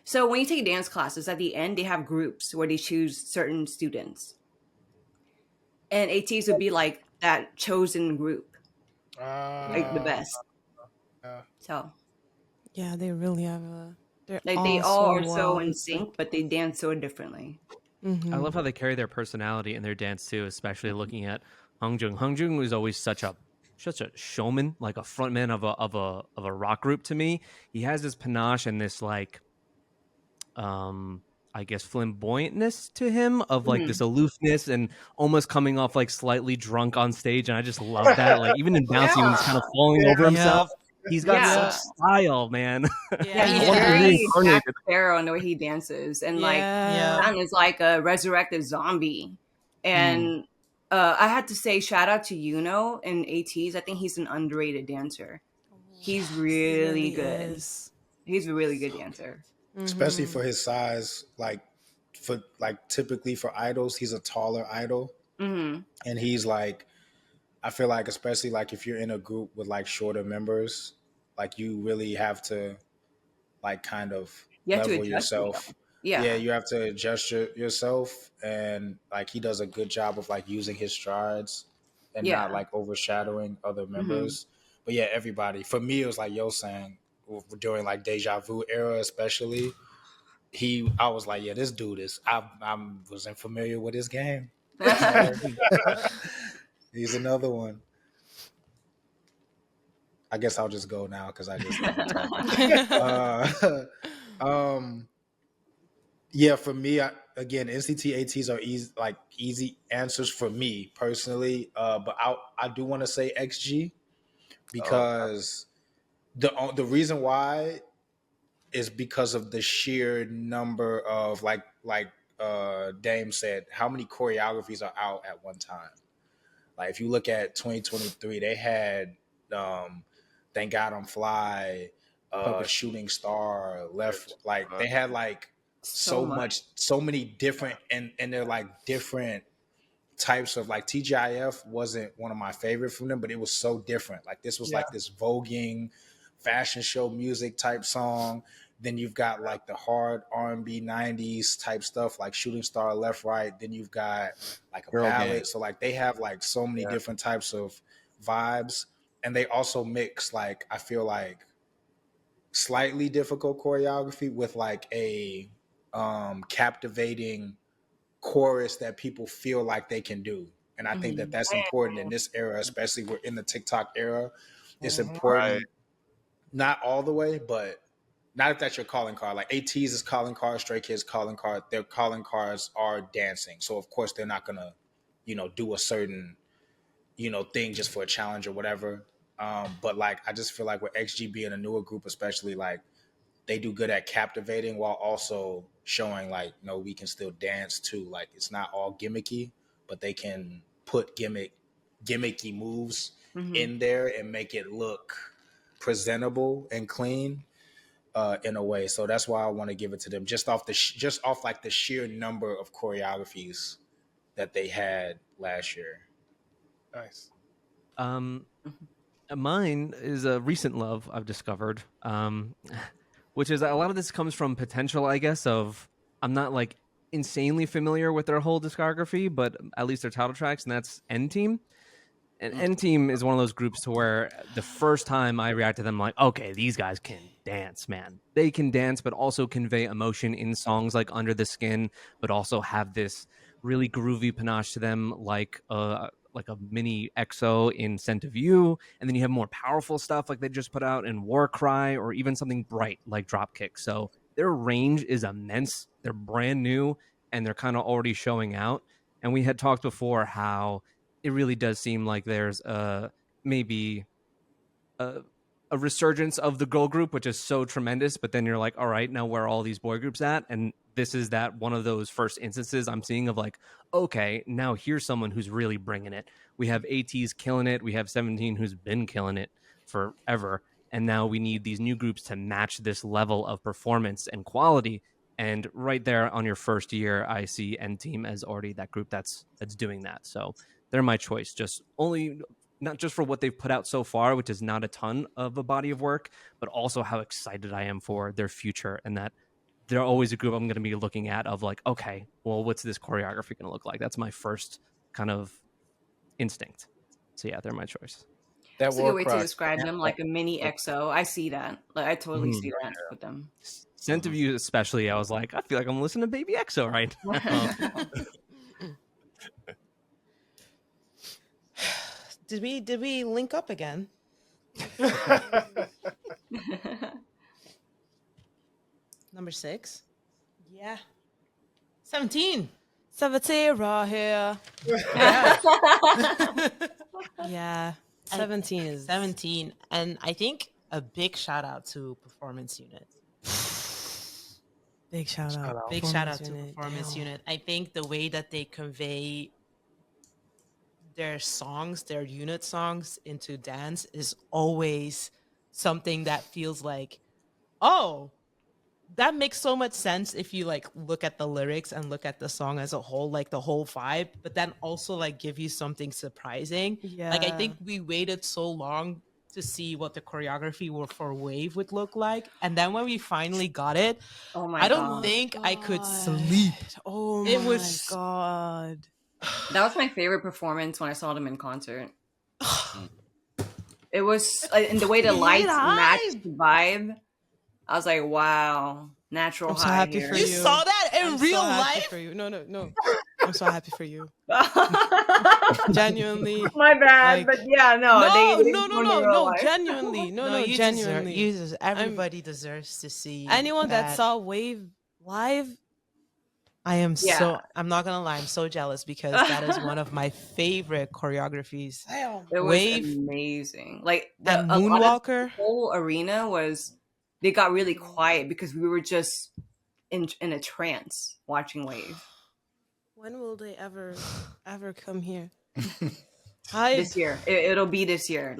so when you take dance classes, at the end, they have groups where they choose certain students. And ATs would be like that chosen group, like the best. So, Yeah, they really have they're like, all they all so are so well. in It's like, sync, but they dance so differently. I love how they carry their personality in their dance too, especially looking at Hung Jung was always such a showman, like a frontman of a rock group to me. He has this panache and this like I guess flamboyantness to him of like this aloofness and almost coming off like slightly drunk on stage, and I just love that. Like even in Bouncy when he's kind of falling over himself, he's got such style, man. Yeah, he's I want to be very reincarnated. Jack Sparrow in the way he dances, and like Yeah. Sam is like a resurrected zombie. And I had to say shout out to Yuno in ATs. I think he's an underrated dancer. He's really good. He's a really good dancer, especially for his size. Typically for idols, he's a taller idol, and he's like, I feel like especially like if you're in a group with like shorter members, like you really have to like kind of level yourself. Yeah, you have to adjust yourself, and like he does a good job of like using his strides and not like overshadowing other members. But yeah, everybody, for me, it was like Yo saying during like Deja Vu era, especially. I was like, yeah, this dude is. I wasn't familiar with his game. He's another one. I guess I'll just go now because I just talking. Yeah, for me, again, NCT ATs are easy answers for me personally. But I do want to say XG because the reason why is because of the sheer number of like Dame said, how many choreographies are out at one time. Like if you look at 2023, they had Thank God I'm Fly, Shooting Star, Left, like they had like so many different and they're like different types of like TGIF wasn't one of my favorite from them, but it was so different. Like this was like this voguing fashion show music type song. Then you've got like the hard R&B 90s type stuff like Shooting Star, Left, Right. Then you've got like a ballad. Gang. So like they have like so many different types of vibes. And they also mix like, I feel like slightly difficult choreography with like a captivating chorus that people feel like they can do. And I think that that's important in this era, especially we're in the TikTok era. It's important, not all the way, but not if that's your calling card. Like ATs is calling card, Stray Kids calling card. Their calling cards are dancing. So of course they're not gonna, do a certain, thing just for a challenge or whatever. But like I just feel like with XG being a newer group, especially like they do good at captivating while also showing like, no, we can still dance too. Like it's not all gimmicky, but they can put gimmicky moves in there and make it look presentable and clean in a way. So that's why I want to give it to them just off like the sheer number of choreographies that they had last year. Nice. Mine is a recent love I've discovered, which is a lot of this comes from potential, I guess, of I'm not like insanely familiar with their whole discography, but at least their title tracks, and that's N-Team. And N-Team is one of those groups to where the first time I react to them, I'm like, okay, these guys can dance, man. They can dance, but also convey emotion in songs like Under the Skin, but also have this really groovy panache to them, like a mini EXO in Scent of You. And then you have more powerful stuff like they just put out in War Cry, or even something bright like Dropkick. So their range is immense. They're brand new, and they're kind of already showing out. And we had talked before how it really does seem like there's maybe a resurgence of the girl group, which is so tremendous. But then you're like, all right, now where are all these boy groups at? And this is that one of those first instances I'm seeing of like, okay, now here's someone who's really bringing it. We have AT's killing it. We have 17 who's been killing it forever. And now we need these new groups to match this level of performance and quality. And right there on your first year, I see N Team as already that group that's doing that. So they're my choice, just only not just for what they've put out so far, which is not a ton of a body of work, but also how excited I am for their future, and that they're always a group I'm going to be looking at of like, okay, well, what's this choreography going to look like? That's my first kind of instinct. So yeah, they're my choice. That's a good way to describe them, like a mini EXO. I see that. Like I totally see that with them. Scent of You especially, I was like, I feel like I'm listening to Baby EXO right now. Did we link up again? Number 6. Yeah. 17. 17 right here. Yeah. 17 is 17. And I think a big shout out to performance unit. Big shout out. Big shout out to performance unit. I think the way that they convey their songs, their unit songs into dance is always something that feels like, oh, that makes so much sense if you like look at the lyrics and look at the song as a whole, like the whole vibe, but then also like give you something surprising. Yeah. Like I think we waited so long to see what the choreography for Wave would look like, and then when we finally got it, oh my I don't God. think I could sleep. Oh It my was God. That was my favorite performance when I saw them in concert. It was in the way the lights matched the vibe. I was like, wow, natural I'm high so happy here. for You you. saw that in I'm real so happy life? for you. No. I'm so happy for you. Genuinely. My bad, like- but yeah, no. No, they no, go into real life. genuinely. No, you genuinely. everybody deserves to see Anyone that saw Wave live, I'm not gonna lie, I'm so jealous because that is one of my favorite choreographies. It was Wave amazing. Like and a lot of Moonwalker. the whole arena they got really quiet because we were just in a trance watching Wave. When will they ever come here? This year. It'll be this year.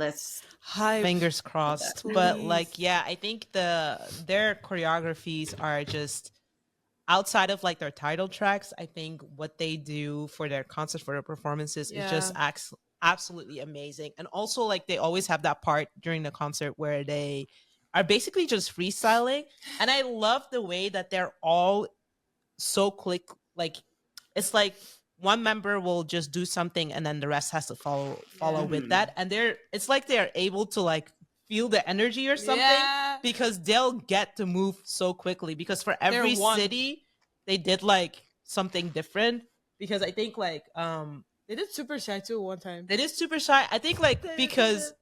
Fingers crossed. Please. But like, yeah, I think their choreographies are just outside of like their title tracks. I think what they do for their concerts, for their performances is just absolutely amazing. And also like they always have that part during the concert where they are basically just freestyling. And I love the way that they're all so quick. Like it's like one member will just do something and then the rest has to follow with that. And it's like they're able to like feel the energy or something because they'll get to move so quickly, because for every city they did like something different. Because I think like they did Super Shy too one time. They did Super Shy. I think like because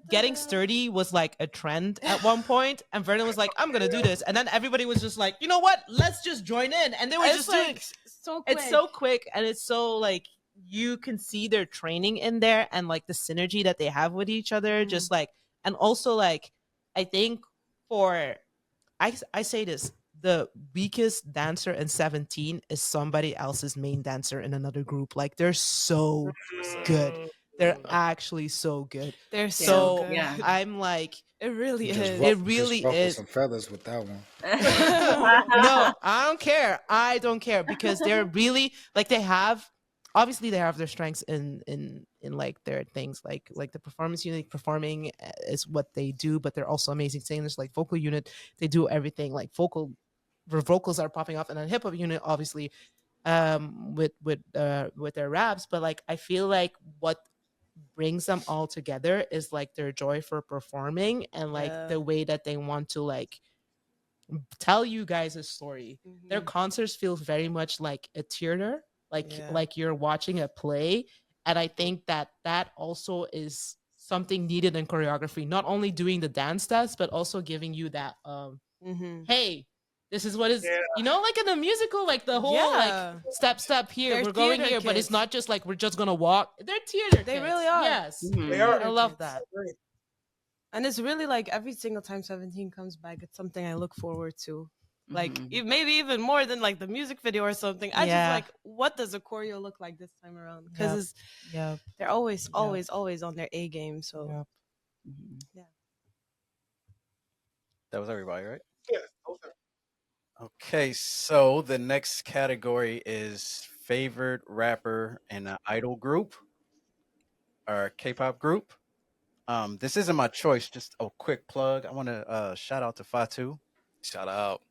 Getting Sturdy was like a trend at one point, and Vernon was like, I'm gonna do this, and then everybody was just like, you know what, let's just join in. And they were just like, doing so quick. It's so quick, and it's so like you can see their training in there and like the synergy that they have with each other. Just like, and also like I think I say this, the weakest dancer in 17 is somebody else's main dancer in another group. Like they're so good. They're actually so good. They're so good. Yeah. I'm like, it really is. It really is. Some feathers with that one. No, I don't care. I don't care because they're really like they have their strengths in like their things like the performance unit. Performing is what they do, but they're also amazing singers. Like vocal unit, they do everything. Like vocals are popping off, and then hip hop unit obviously with their raps. But like I feel like what brings them all together is like their joy for performing and like the way that they want to like tell you guys a story. Their concerts feel very much like a theater, like you're watching a play. And I think that also is something needed in choreography, not only doing the dance steps but also giving you that hey, this is what is like in a musical, like the whole like step here, we're going here, but it's not just like we're just gonna walk. They're theater They kids. really are. Yes, They are. I love that. And it's really like every single time 17 comes back, it's something I look forward to. Like Mhm. maybe even more than like the music video or something. I just Yeah. like, what does a choreo look like this time around? Yep. Because Yep. they're always on their A game. So Yep. Mhm. That was everybody, right? Yeah. Okay. Okay, so the next category is favorite rapper in an idol group or K-pop group. This isn't my choice. Just a quick plug. I want to shout out to Fatu. Shout out.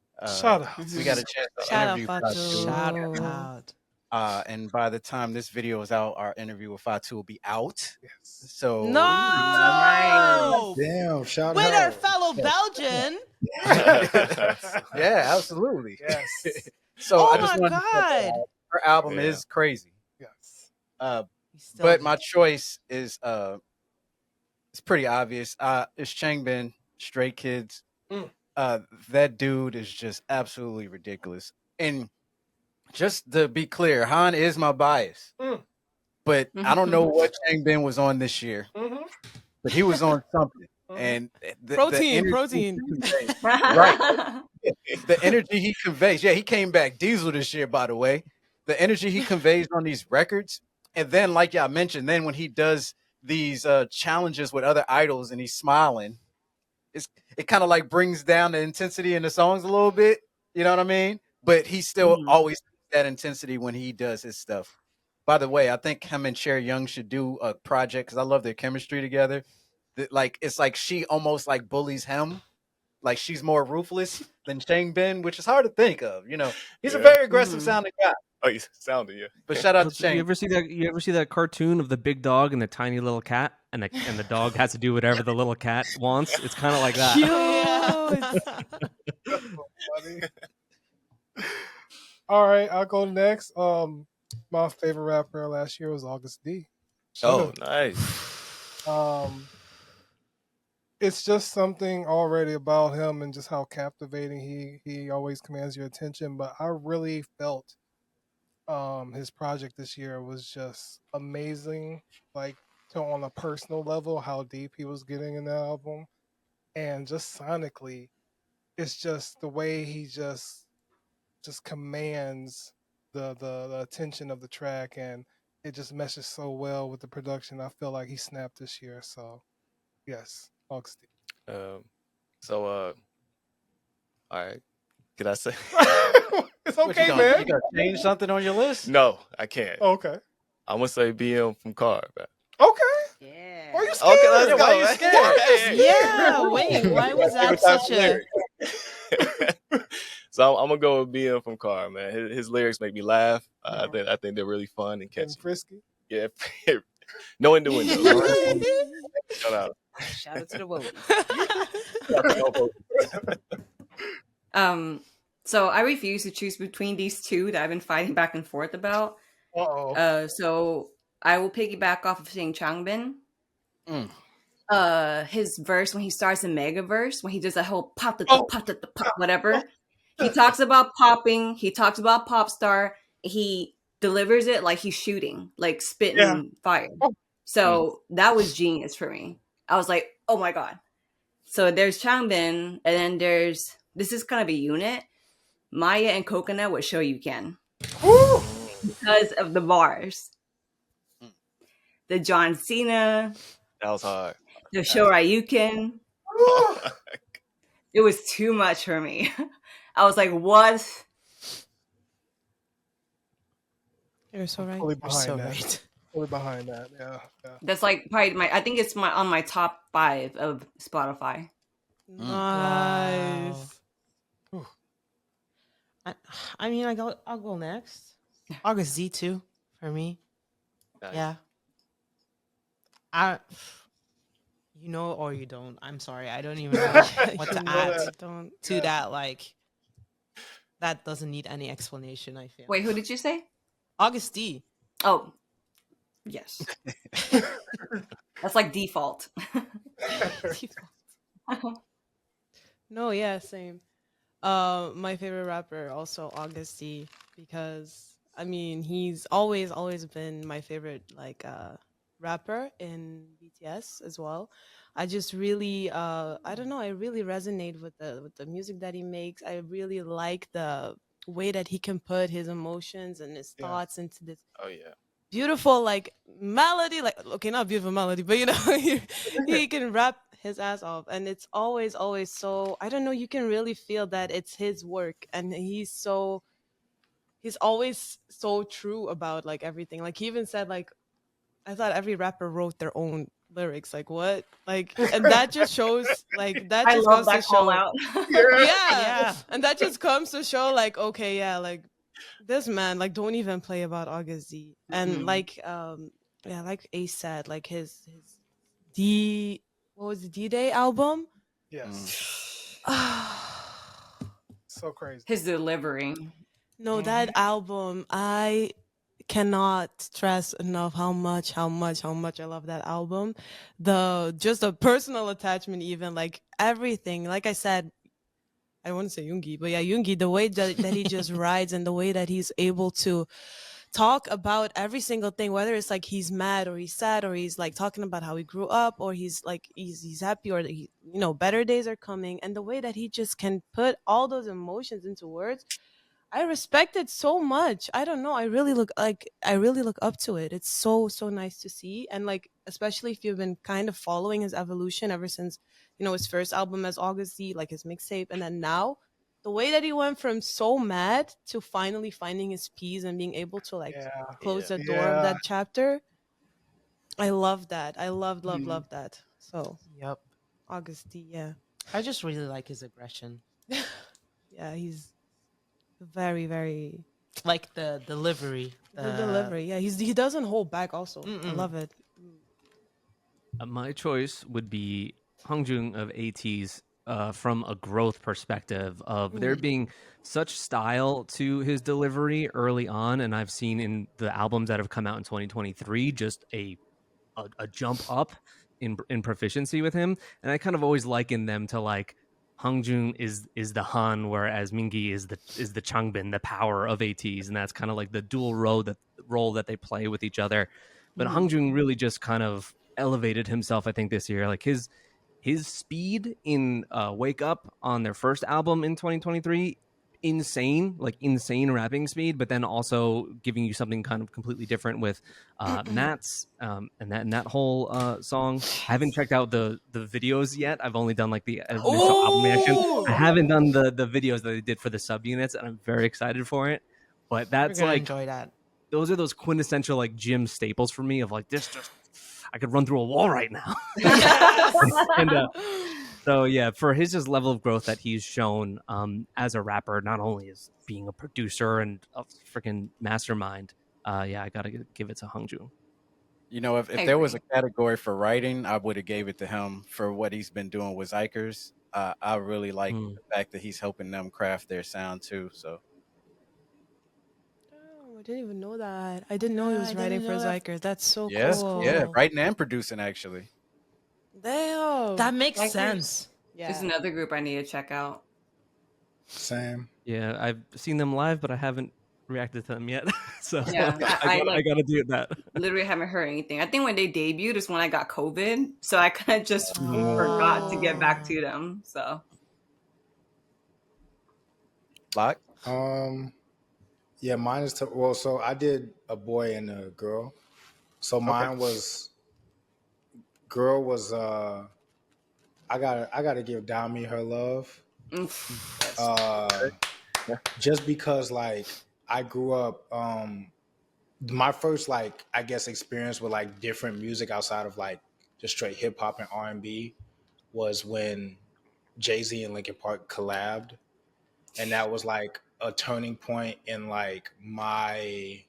Shout out. We got a chance to shout out interview Fatu. Shout Ooh. out. And by the time this video is out, our interview with Fatu will be out. Yes. So No. Damn, shout With out. our fellow Belgian. yeah, absolutely. Yes. So Oh I just my wanted to say God. her album Yeah. is crazy. Yes. But my choice is it's pretty obvious. It's Changbin, Stray Kids. Mm. That dude is just absolutely ridiculous. And just to be clear, Han is my bias. Mm. But I don't know what Changbin was on this year, Mhm. but he was on something. Mhm. And the Protein, energy protein. he conveys- right. The energy he conveys. Yeah, he came back diesel this year, by the way. The energy he conveys on these records. And then, like y'all mentioned, then when he does these challenges with other idols and he's smiling, it kind of like brings down the intensity in the songs a little bit. You know what I mean? But he still Mhm. always has that intensity when he does his stuff. By the way, I think him and Cher Young should do a project because I love their chemistry together. Like it's like she almost like bullies him. Like she's more ruthless than Chang Bin, which is hard to think of. You know, he's a Yeah. very aggressive Mhm. sounding guy. Oh, you sounded, yeah. But shout out to You Chang. ever see that? You ever see that cartoon of the big dog and the tiny little cat, and the dog has to do whatever the little cat wants? It's kind of like that. That's so funny. All right, I'll go next. My favorite rapper last year was August D. Oh, nice. It's just something already about him and just how captivating he always commands your attention. But I really felt his project this year was just amazing, like on a personal level, how deep he was getting in the album, and just sonically, it's just the way he just commands the attention of the track, and it just meshes so well with the production. I feel like he snapped this year. So yes, August D. So, all right. Could I say? It's What, okay, you man. gonna change something on your list? No, I can't. Okay. I'm gonna say BM from Car, man. Okay. Yeah. Why you scared? Okay, let's go. Why you man. scared? Yeah, wait, why was that such a So I'm gonna go with BM from Car, man. His lyrics make me laugh. I think they're really fun and catchy. And frisky. Yeah, no innuendo. Shout out. Shout out to the Woes. Uh So I refuse to choose between these two that I've been fighting back and forth about. Uh-oh. So I will piggyback off of saying Changbin. His verse when he starts in Mega Verse, when he does that whole pop the pop whatever. He talks about popping. He talks about pop star. He delivers it like he's shooting, like spitting fire. So that was genius for me. I was like, oh my god. So there's Changbin, and then this is kind of a unit. Maya and Coconut would Show You Can. Woo! Because of the bars. The John Cena, That was hard. the Show Ryukin. It was too much for me. I was like, what? You're so right. Fully You're behind so that. right. Fully behind that. Yeah. That's like probably I think it's on my top 5 of Spotify. Nice. I mean, I'll go next. August Z2 for me. Nice. Yeah. You know or you don't. I'm sorry. I don't even know what to add to that. Like, that doesn't need any explanation, I feel. Wait, who did you say? August D. Oh, yes. That's like default. No, yeah, same. My favorite rapper also August D, because I mean he's always been my favorite like rapper in BTS as well. I just really I don't know, I really resonate with the music that he makes. I really like the way that he can put his emotions and his Yeah. thoughts into this Oh yeah. beautiful like melody, like okay, not beautiful melody, but you know, he can rap his ass off, and it's always so, I don't know, you can really feel that it's his work, and he's always so true about like everything. Like he even said like, I thought every rapper wrote their own lyrics. Like what? Like, and that just shows like that I just love goes to that call show. out. Yeah. Yeah. And that just comes to show like, okay, yeah, like this man, like don't even play about August Z. And Mhm. like yeah, like Ace said, like his D what was the D-Day album? Yes. Ah, So crazy. His delivery. no, that album, I cannot stress enough how much I love that album. The just the personal attachment, even like everything. Like I said, I don't want to say Yoongi, but yeah, Yoongi, the way that he just rides and the way that he's able to talk about every single thing, whether it's like he's mad or he's sad or he's like talking about how he grew up or he's like he's happy or that he, you know, better days are coming, and the way that he just can put all those emotions into words, I respect it so much. I don't know. I really look up to it. It's so nice to see. And like especially if you've been kind of following his evolution ever since, you know, his first album as August Z, like his mixtape, and then now the way that he went from so mad to finally finding his peace and being able to like Yeah. close Yeah. the door of Yeah. that chapter. I love that. I love Mhm. that. So Yep. August D, yeah. I just really like his aggression. Yeah, he's very Like the delivery. the delivery. Yeah, he doesn't hold back also. I Mm-mm. love it. My choice would be Hongjoong of AT's from a growth perspective of there being such style to his delivery early on, and I've seen in the albums that have come out in 2023 just a jump up in proficiency with him, and I kind of always liken them to like Hongjoong is the Han, whereas Mingi is the Changbin, the power of ATs, and that's kind of like the dual role that they play with each other. But Hongjoong really just kind of elevated himself, I think, this year. Like his speed in Wake Up on their first album in 2023, insane rapping speed, but then also giving you something kind of completely different with Matt's and that whole song. I haven't checked out the videos yet. I've only done like the initial album reaction. I haven't done the videos that they did for the subunits, and I'm very excited for it. But We're that's gonna like enjoy that. those are those quintessential like gym staples for me of like this just I could run through a wall right now. And so yeah, for his just level of growth that he's shown as a rapper, not only as being a producer and a freaking mastermind, yeah, I gotta give it to Hongju. You know, if I there was a agree. category for writing, I would have gave it to him for what he's been doing with Zikers. I really like Mm. the fact that he's helping them craft their sound too. So Oh, I didn't even know that. I didn't know he Yeah, was I writing didn't for know that. Zyker. That's so yeah, cool. yeah, Cool. writing and producing actually. Damn. That makes Like, sense. yeah. It's another group I need to check out. Same. Yeah, I've seen them live, but I haven't reacted to them yet. So Yeah, I gotta do that. Literally haven't heard anything. I think when they debuted is when I got COVID, so I kind of just forgot to get back to them. So Lock. Yeah, mine is well. So I did a boy and a girl. So mine was girl was I gotta give Dami her love. yes. Just because like I grew up my first like I guess experience with like different music outside of like just straight hip hop and R&B was when Jay-Z and Linkin Park collabed, and that was like a turning point in like my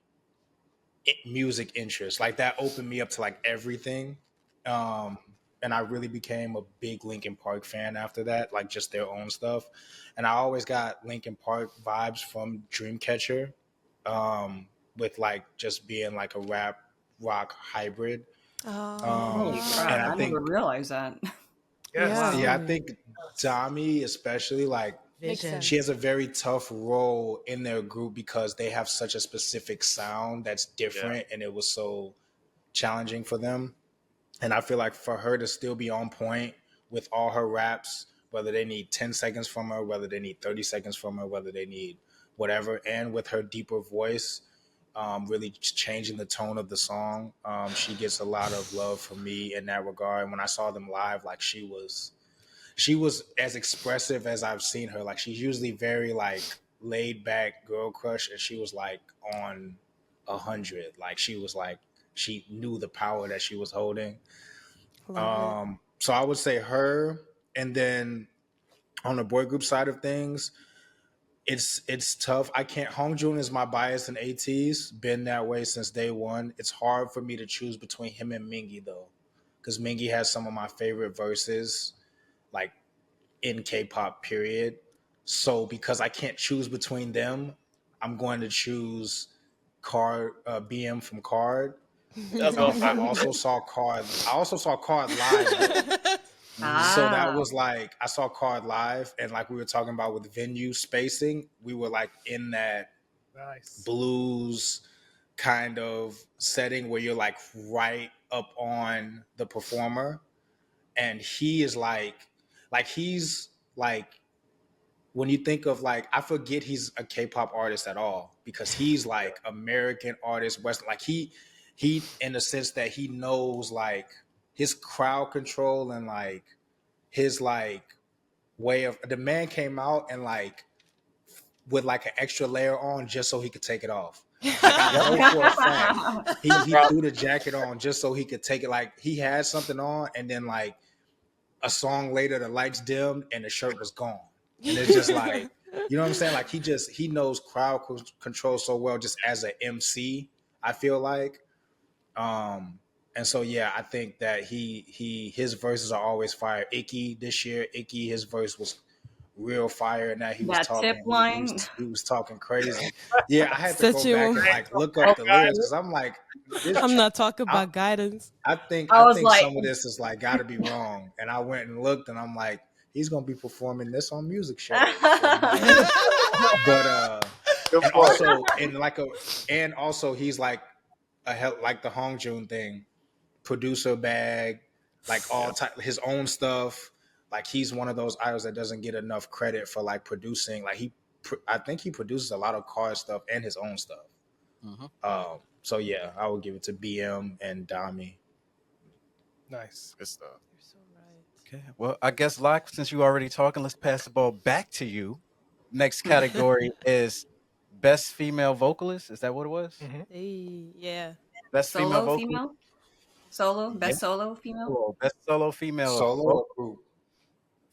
music interest. Like that opened me up to like everything. And I really became a big Linkin Park fan after that, like just their own stuff. And I always got Linkin Park vibes from Dreamcatcher, with like just being like a rap rock hybrid. Holy crap! And I never realized that. Yes. yeah, I think Dami especially like Makes Vision. sense. she has a very tough role in their group because they have such a specific sound that's different, and it was so challenging for them. And I feel like for her to still be on point with all her raps, whether they need 10 seconds from her, whether they need 30 seconds from her, whether they need whatever, and with her deeper voice, really changing the tone of the song. She gets a lot of love from me in that regard. And when I saw them live, like she was as expressive as I've seen her. Like she's usually very like laid back girl crush, and she was like on 100. Like she was like she knew the power that she was holding. So I would say her, and then on the boy group side of things, it's tough. I can't. Hongjoong is my bias in ATs. Been that way since day one. It's hard for me to choose between him and Mingi though, because Mingi has some of my favorite verses, like in K-pop. Period. So because I can't choose between them, I'm going to choose Card BM from Card. That's what I'm I talking about. also saw Card. I also saw Card live. So that was like I saw Card live, and like we were talking about with venue spacing, we were like in that blues kind of setting where you're like right up on the performer, and he is like he's like when you think of like I forget he's a K-pop artist at all because he's like American artist, Western. Like he in the sense that he knows like his crowd control and like his like way of the man came out and like with like an extra layer on just so he could take it off. Like I know for a fact he threw the jacket on just so he could take it. Like he had something on and then like a song later the lights dimmed and the shirt was gone. And it's just like, you know what I'm saying? Like he knows crowd control so well just as a MC, I feel like. And so yeah, I think that his verses are always fire. Icky this year, his verse was real fire, and that he was That tip talking, line. he was talking crazy. Yeah, I had to go back and like look up the lyrics because I'm like, I'm not talking about guidance. I think was like, some of this is like got to be wrong, and I went and looked, and I'm like, he's gonna be performing this on music shows. But and also he's like like the Hongjoong thing. Producer bag, like all type his own stuff. Like he's one of those idols that doesn't get enough credit for like producing. Like I think he produces a lot of car stuff and his own stuff. Mm-hmm. So yeah, I would give it to BM and Dami. Nice, good stuff. You're so right. Okay. Well, I guess Locke, since you already talking, let's pass the ball back to you. Next category is best female vocalist. Is that what it was? Mm-hmm. Hey, yeah. Best female solo vocalist. female, solo Yeah. best solo female. Cool. Best solo female. Solo or group?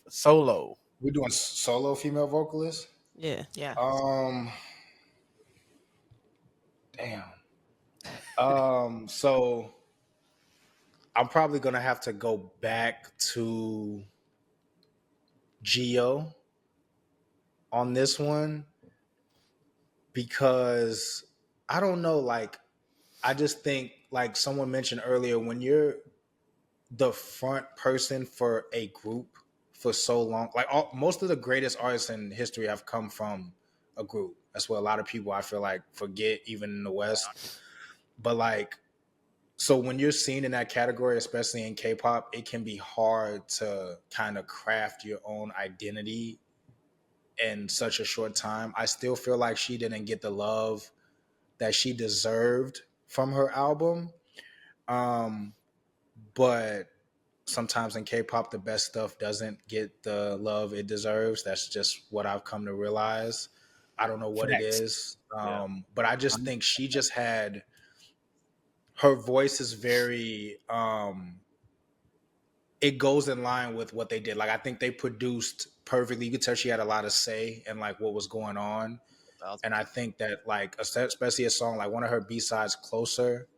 Solo. We're doing solo female vocalist. Yeah. Damn. So I'm probably gonna have to go back to Geo on this one because I don't know, like I just think like someone mentioned earlier, when you're the front person for a group for so long, like most of the greatest artists in history have come from a group. That's what a lot of people I feel like forget, even in the West. But like, so when you're seen in that category, especially in K-pop, it can be hard to kind of craft your own identity in such a short time. I still feel like she didn't get the love that she deserved from her album. But sometimes in K-pop, the best stuff doesn't get the love it deserves. That's just what I've come to realize. I don't know what it is. But I just think she just had, her voice is very, it goes in line with what they did. Like, I think they produced perfectly. You could tell she had a lot of say in like what was going on. And I think that like, especially a song like one of her B-sides, Closer,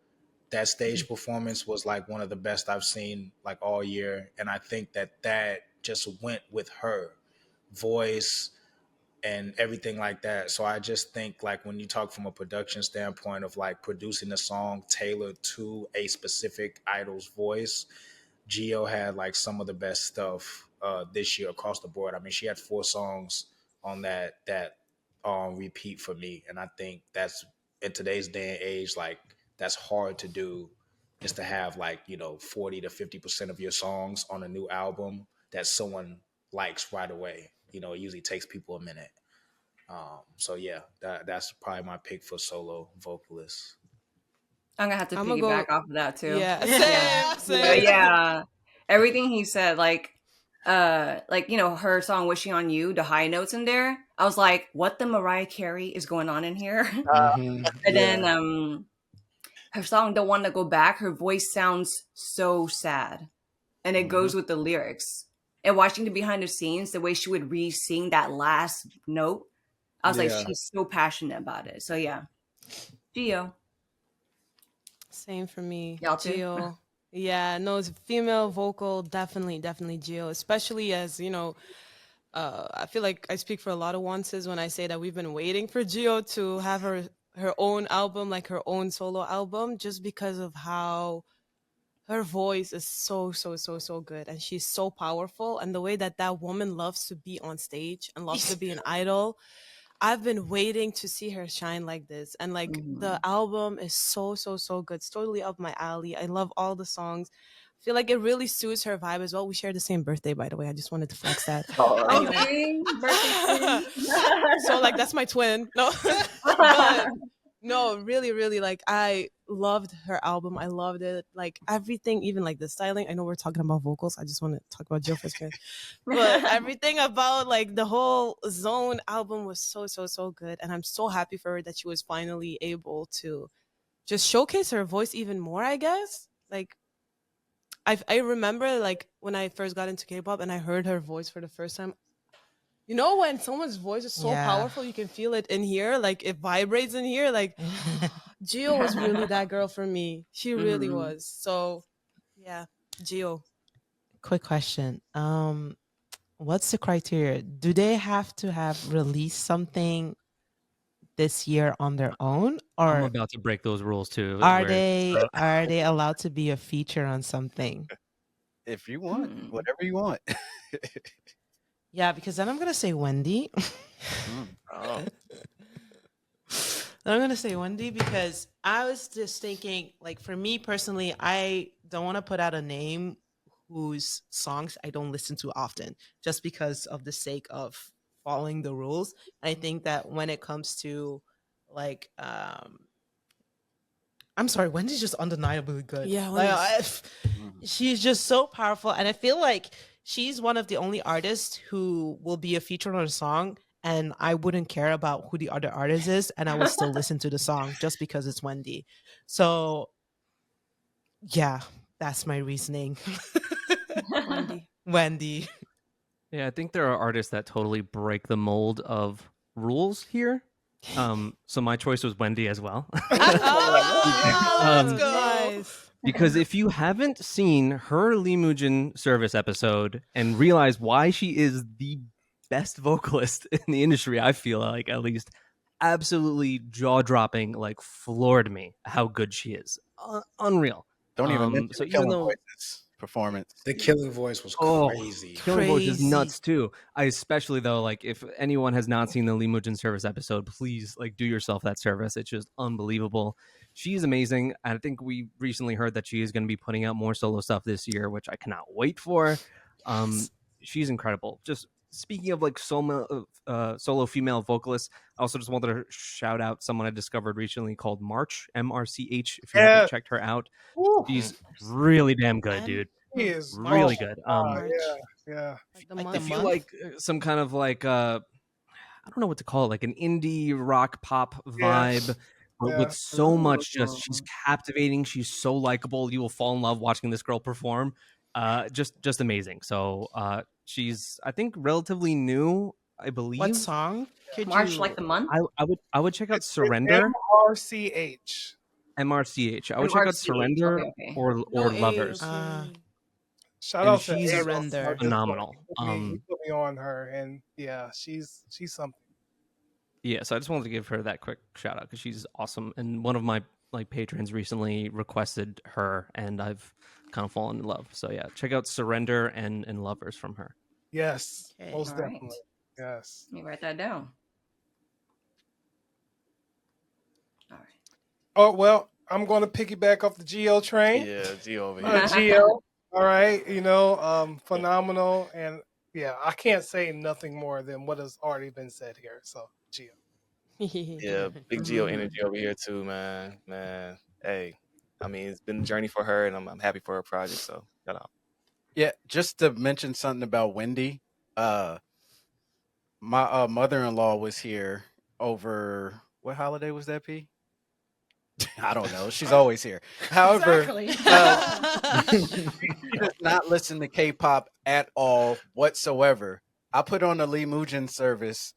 that stage performance was like one of the best I've seen like all year. And I think that just went with her voice and everything like that. So I just think like when you talk from a production standpoint of like producing a song tailored to a specific idol's voice, Geo had like some of the best stuff this year across the board. I mean, she had 4 songs on that repeat for me. And I think that's, in today's day and age, like that's hard to do is to have like 40 to 50% of your songs on a new album that someone likes right away. It usually takes people a minute. So yeah, that's probably my pick for solo vocalist. I'm gonna have to I'm gonna go. piggyback off of that too. Yeah, Yeah. same. Yeah. Everything he said, like her song "Wishing on You," the high notes in there. I was like, "What the Mariah Carey is going on in here?" Mhm, And yeah. then her song "Don't Want to Go Back," her voice sounds so sad, and it goes with the lyrics. And watching the behind the scenes, the way she would re-sing that last note, I was like, Yeah. she's so passionate about it. So yeah, Gio. Same for me. Y'all too? Gio. Yeah, no, it's female vocal, definitely Gio, especially as, I feel like I speak for a lot of onces when I say that we've been waiting for Gio to have her own album, like her own solo album, just because of how her voice is so good, and she's so powerful, and the way that woman loves to be on stage and loves to be an idol. I've been waiting to see her shine like this, and like the album is so good. It's totally up my alley. I love all the songs. I feel like it really suits her vibe as well. We share the same birthday, by the way. I just wanted to flex that. Okay, birthday twin. So like that's my twin. No, but no, really, like I loved her album. I loved it. Like everything, even like the styling. I know we're talking about vocals. I just want to talk about Jill first, but everything about like the whole Zone album was so good, and I'm so happy for her that she was finally able to just showcase her voice even more. I guess like I remember like when I first got into K-pop and I heard her voice for the first time. You know, when someone's voice is so powerful, you can feel it in here, like it vibrates in here. Like Gio was really that girl for me. She really was. So yeah, Gio. Quick question. What's the criteria? Do they have to have released something this year on their own, I'm or about to break those rules too. are where- they allowed to be a feature on something? If you want, whatever you want. Yeah, because then I'm gonna say Wendy. Oh. I'm gonna say Wendy because I was just thinking, like, for me personally, I don't want to put out a name whose songs I don't listen to often, just because of the sake of following the rules. And I think that when it comes to like, I'm sorry, Wendy's just undeniably good. Yeah, Like, she's just so powerful, and I feel like she's one of the only artists who will be a feature on a song, and I wouldn't care about who the other artist is, and I will still listen to the song just because it's Wendy. So, yeah, that's my reasoning. Wendy. Yeah, I think there are artists that totally break the mold of rules here. So my choice was Wendy as well. Let's go. Nice. Because if you haven't seen her Lee Moojin service episode and realize why she is the best vocalist in the industry, I feel like, at least, absolutely jaw-dropping, like floored me how good she is. Unreal. Don't even mention so the even Killing though Voices performance. The Killing Voice was crazy. Killing Voice is nuts too. I especially though, like if anyone has not seen the Lee Moojin service episode, please like do yourself that service. It's just unbelievable. She's amazing. I think we recently heard that she is going to be putting out more solo stuff this year, which I cannot wait for. She's incredible. Just speaking of like solo female vocalists, I also just wanted to shout out someone I discovered recently called March, MRCH. If you haven't checked her out, she's really damn good, dude. He is really good. Yeah. I feel like some kind of like I don't know what to call it, like an indie rock pop vibe. But with so much she's captivating, she's so likable, you will fall in love watching this girl perform. Just amazing. So she's, I think, relatively new, I believe. What song? March like the month? I would check out Surrender. MRCH. MRCH. I would check out Surrender or Lovers. Shout out to she's Surrender. Phenomenal. He put me on her, and yeah, she's something. Yeah, so I just wanted to give her that quick shout out because she's awesome. And one of my like patrons recently requested her, and I've kind of fallen in love. So yeah, check out Surrender and Lovers from her. Yes, Okay. most All definitely. Right. Yes. Let me write that down. All right. Oh well, I'm going to piggyback off the Geo train. Yeah, Geo over here. Geo. All right, phenomenal, and yeah, I can't say nothing more than what has already been said here. So, Geo. Yeah, big Geo energy over here too, man. Man, hey, I mean, it's been a journey for her, and I'm happy for her project. So, shout out. Yeah, just to mention something about Wendy. My mother-in-law was here over what holiday was that, P? I don't know. She's always here. However, she does not listen to K-pop at all whatsoever. I put on the Lee Mujin service,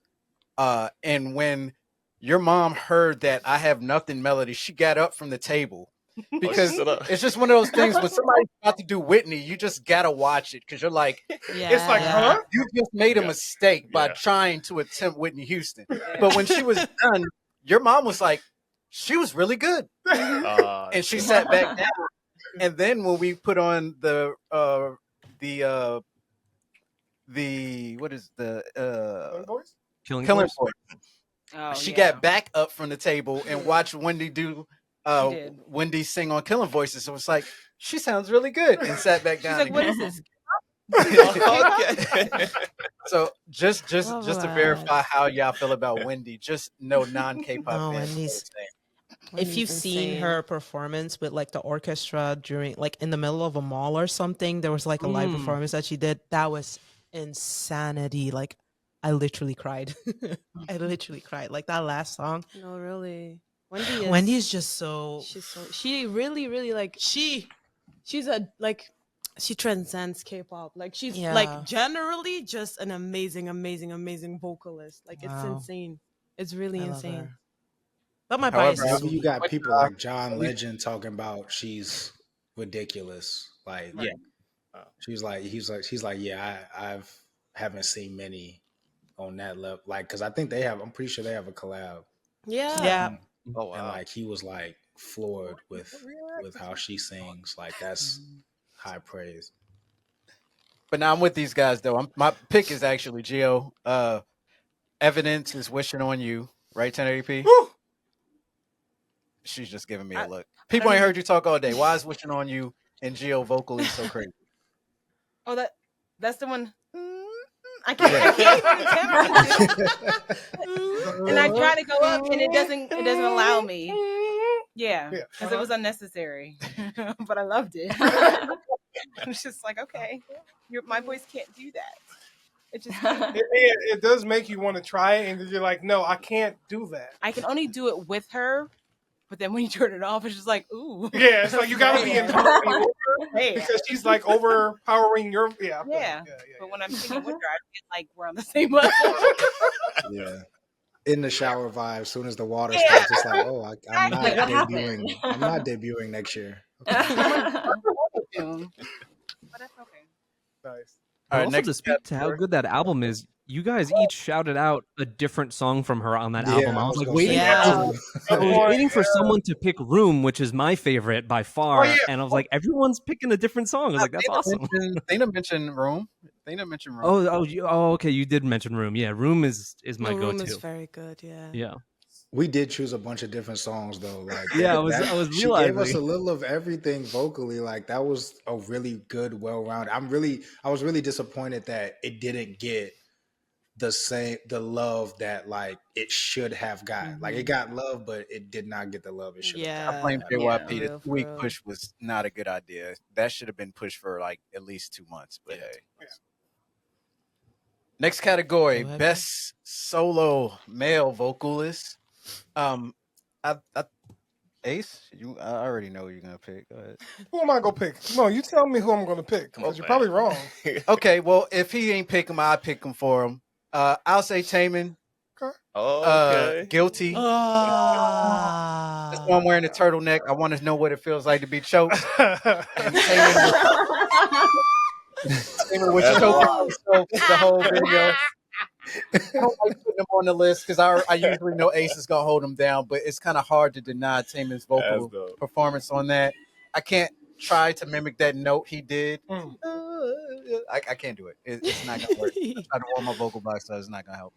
and when your mom heard that I Have Nothing melody, she got up from the table. Because it's just one of those things when somebody's about to do Whitney, you just gotta watch it because you're like, It's like, huh? you just made a mistake by trying to attempt Whitney Houston. But when she was done, your mom was like, she was really good, and she sat back down. And then when we put on the what is the Killing Voice, Oh, she yeah. got back up from the table and watched Wendy do did. Wendy sing on Killing Voices. So it's like, she sounds really good, and sat back down. She's like, what is again. this? So just Love to that. verify how y'all feel about Wendy, just no non-K-pop No, fans. Wendy's- If Wendy's you've seen insane. her performance with like the orchestra during like in the middle of a mall or something, there was like a live performance that she did. That was insanity. Like I literally cried. I literally cried. Like that last song. No, really. Wendy is, Wendy's just so she really, really like she's a like she transcends K-pop. Like she's Yeah. like generally just an amazing, amazing, amazing vocalist. Like it's Wow. insane. It's really I love insane. her. But my However, bias is Whenever you got people like John Legend talking about she's ridiculous, like she's like she's like I haven't seen many on that level, like because I think I'm pretty sure they have a collab. Yeah. yeah. Oh And wow. like he was like floored with how she sings. Like that's high praise. But now I'm with these guys though. My pick is actually Geo. Evidence is Wishing on You, right? 1080p. Woo! She's just giving me a look. People ain't heard you talk all day. Why is Wishing on You and Geo vocally so crazy? Oh, that's the one. I can't do the tempo. And I try to go up, and it doesn't allow me. Yeah, because it was unnecessary, but I loved it. It's just like, okay, my voice can't do that. It just It does make you want to try it, and you're like, no, I can't do that. I can only do it with her, but then when you turn it off, it's just like, ooh. Yeah, it's like you gotta be in harmony with her Yeah. because she's like overpowering your Yeah. But when I'm singing with her, I feel like we're on the same level. Yeah. In the shower vibe, as soon as the water starts, it's like, oh, I'm not Like, what debuting. I'm not debuting next year. But that's okay. Nice. All right, also next to speak to how good that album is, you guys each shouted out a different song from her on that album. I was like gonna waiting. say Yeah. that. I was waiting for someone to pick "Room," which is my favorite by far, and I was like, everyone's picking a different song. I was like, that's awesome. Thana mentioned Room. Okay, you did mention "Room." Yeah, "Room" is my No, Room go-to. is very good. Yeah. Yeah. We did choose a bunch of different songs though. Like Yeah, I was she gave us realizing. a little of everything vocally. Like that was a really good, well-rounded. I was really disappointed that it didn't get the love that like it should have got. Like it got love, but it did not get the love it should have. Yeah. I blame JYP. for The real, 2-week for real. push was not a good idea. That should have been pushed for like at least 2 months. But hey. Next category: Go ahead. best solo male vocalist. Ace, I already know who you're gonna pick. Go ahead. Who am I gonna pick? No, you tell me who I'm gonna pick because you're probably wrong. Okay, well, if he ain't pick him, I'll pick him for him. I'll say Taemin. Okay. Guilty. That's Ah. why I'm wearing a turtleneck. I want to know what it feels like to be choked. And Taemin was choking himself the whole video. I don't like putting him on the list because I usually know Ace is gonna hold him down, but it's kind of hard to deny Taemin's vocal performance on that. I can't try to mimic that note he did. I can't do it. It's not gonna work. I try to warm my vocal box, so it's not gonna help.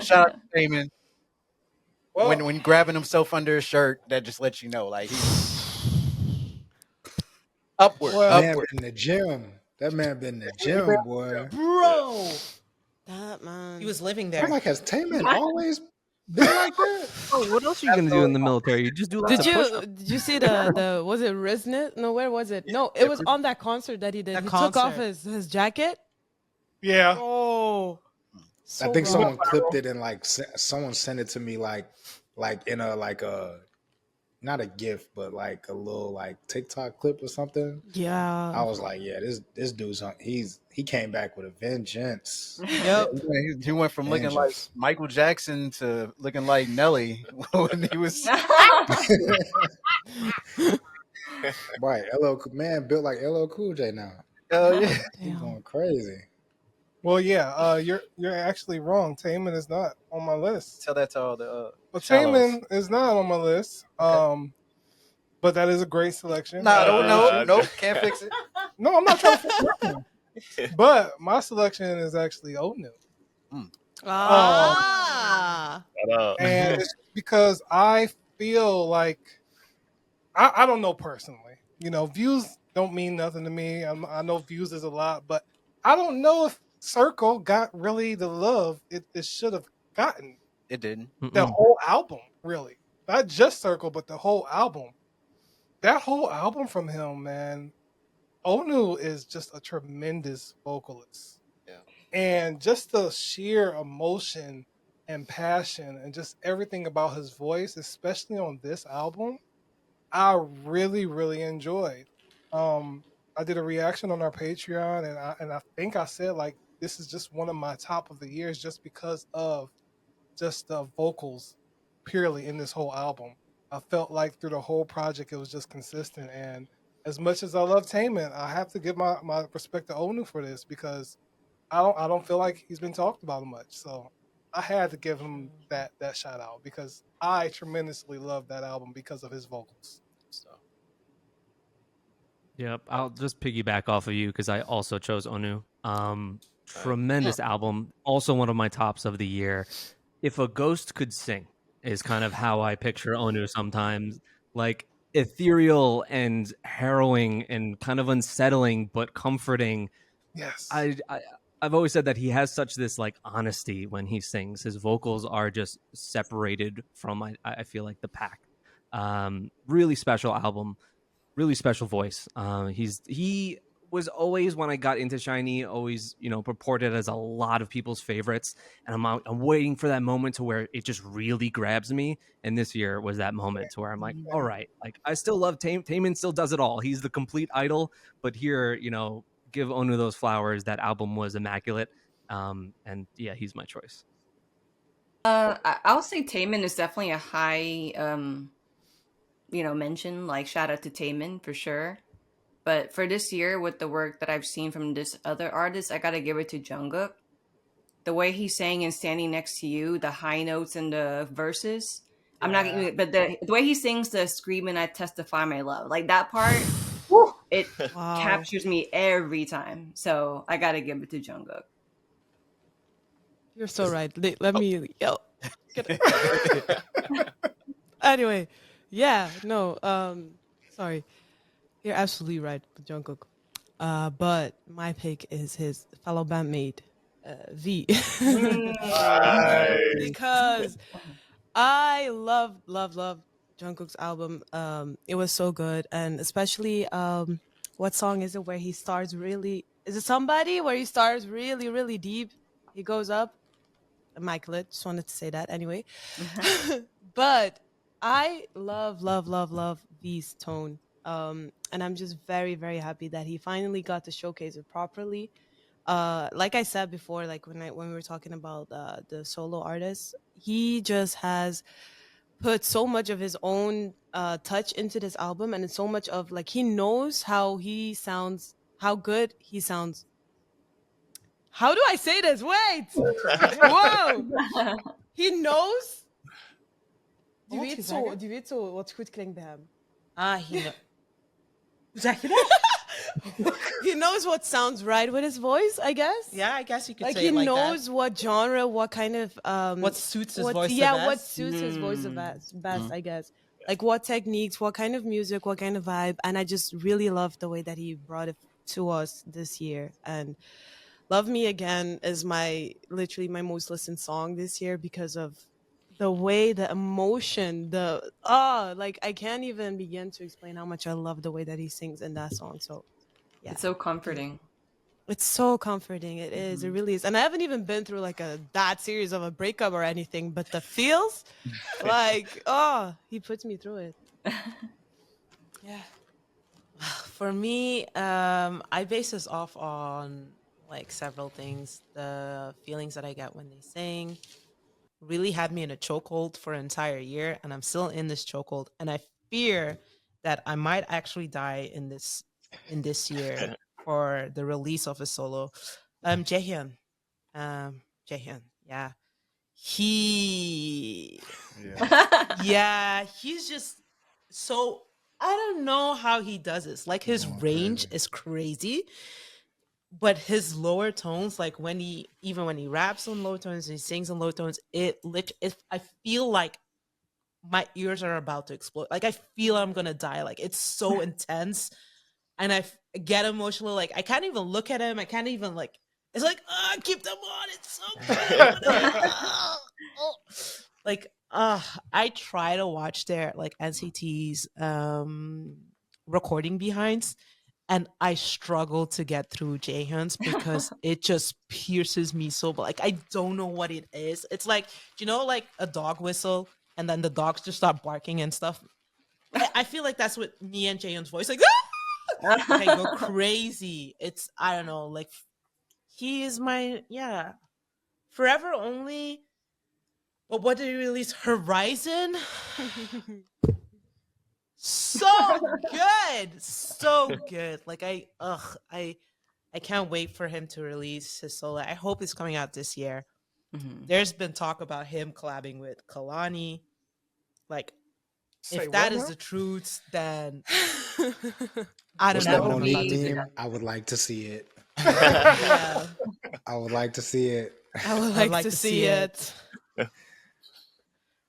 Shout out to Taemin. Well, When grabbing himself under his shirt, that just lets you know, like Upward. Well, Man Upward. been in the gym. That man been in the gym, boy. Bro, That man. he was living I'm there. like, has Taman always been like that? Oh, what else are you gonna do in the military? You just do lots Did of push-ups. you see the was it RIIZE? No, where was it? No, it was on that concert that he did. That He took off concert. his jacket. yeah. Oh, I think raw. someone clipped it and like someone sent it to me like in a like a not a GIF but like a little like TikTok clip or something. I Yeah. was like, yeah, this dude's on. He came back with a vengeance. Yep. He went from looking like Vengeance. Michael Jackson to looking like Nelly when he was. Right, LL man built like LL Cool J now. Yeah. He's Damn. going crazy. Well, yeah. You're actually wrong. Taman is not on my list. Tell that to all the. But Shallows. Taman is not on my list. But that is a great selection. No, can't fix it. No, I'm not trying to fix nothing. But my selection is actually Onu. Ah. And it's because I feel like I don't know personally. You know, views don't mean nothing to me. I know views is a lot, but I don't know if Circle got really the love it should have gotten. It didn't. The whole album, really. Not just Circle, but the whole album. That whole album from him, man. Onu is just a tremendous vocalist. Yeah. And just the sheer emotion and passion and just everything about his voice, especially on this album, I really, really enjoyed. I did a reaction on our Patreon, and I think I said like this is just one of my top of the years just because of just the vocals purely in this whole album. I felt like through the whole project it was just consistent, and as much as I love Taman, I have to give my respect to Onu for this because I don't feel like he's been talked about much. So I had to give him that shout out because I tremendously love that album because of his vocals. So Yep, I'll just piggyback off of you because I also chose Onu. Tremendous album, also one of my tops of the year. If a ghost could sing is kind of how I picture Onu sometimes, like ethereal and harrowing and kind of unsettling but comforting. yes, I've always said that he has such this like honesty when he sings. His vocals are just separated from I feel like the pack. Really special album. Really special voice. He was always, when I got into Shiny, always, purported as a lot of people's favorites. And I'm waiting for that moment to where it just really grabs me. And this year was that moment to where I'm like, all right, like I still love Taman still does it all. He's the complete idol. But here, give Onu those flowers. That album was immaculate. And yeah, he's my choice. I'll say Taman is definitely a high mention, like shout out to Taman for sure. But for this year, with the work that I've seen from this other artist, I gotta give it to Jungkook. The way he sang and Standing Next to You, the high notes and the verses. I'm not gonna, but the way he sings the Screaming I Testify My Love, like that part, it captures me every time. So I gotta give it to Jungkook. You're so right. Let me yell. Anyway, yeah, no, sorry. You're absolutely right with Jungkook. But my pick is his fellow bandmate, V. Because I love Jungkook's album. It was so good. And especially, what song is it where he starts really... Is it Somebody? Where he starts really, really deep. He goes up. Immaculate. Just wanted to say that anyway. But I love V's tone. And I'm just very, very happy that he finally got to showcase it properly. Like I said before, like when we were talking about the solo artists, he just has put so much of his own touch into this album, and it's so much of like he knows how he sounds, how good he sounds. How do I say this? Wait! Wow! He knows. Du weet zo wat goed klinkt bij hem. Hoe zeg je dat? He knows what sounds right with his voice, I guess. Yeah, I guess you could Like say he it like knows that. what genre, what kind of What suits his voice the yeah, best. what suits his voice the best, I guess. like what techniques, what kind of music, what kind of vibe. And I just really loved the way that he brought it to us this year. And Love Me Again is literally my most listened song this year because of the way, the emotion, like I can't even begin to explain how much I love the way that he sings in that song. So yeah. It's so comforting. It's so comforting. It is. It really is. And I haven't even been through like that series of a breakup or anything, but the feels, like, he puts me through it. Yeah. For me, I base this off on like several things. The feelings that I get when they sing really had me in a chokehold for an entire year, and I'm still in this chokehold. And I fear that I might actually die in this year for the release of a solo. Jaehyun. Jaehyun, yeah. He's just so, I don't know how he does this. Like his range is crazy, but his lower tones, like when he raps on low tones and he sings on low tones, I feel like my ears are about to explode. Like I feel I'm gonna die. Like it's so intense, and I get emotional. Like I can't even look at him. I can't even like. It's like, keep them on. It's so good. I try to watch their like NCT's recording behinds, and I struggle to get through Jaehyun's because it just pierces me so. But like I don't know what it is. It's like, like a dog whistle, and then the dogs just start barking and stuff. I feel like that's what me and Jaehyun's voice like. Like I go crazy. It's, I don't know, like he is my Forever Only. But what did he release? Horizon. So good. Like I can't wait for him to release his solo. I hope it's coming out this year. Mm-hmm. There's been talk about him collabing with Kalani. Like, if that is the truth, then I don't know. I would like to see it. Yeah. I would like to see it. I would like to see it.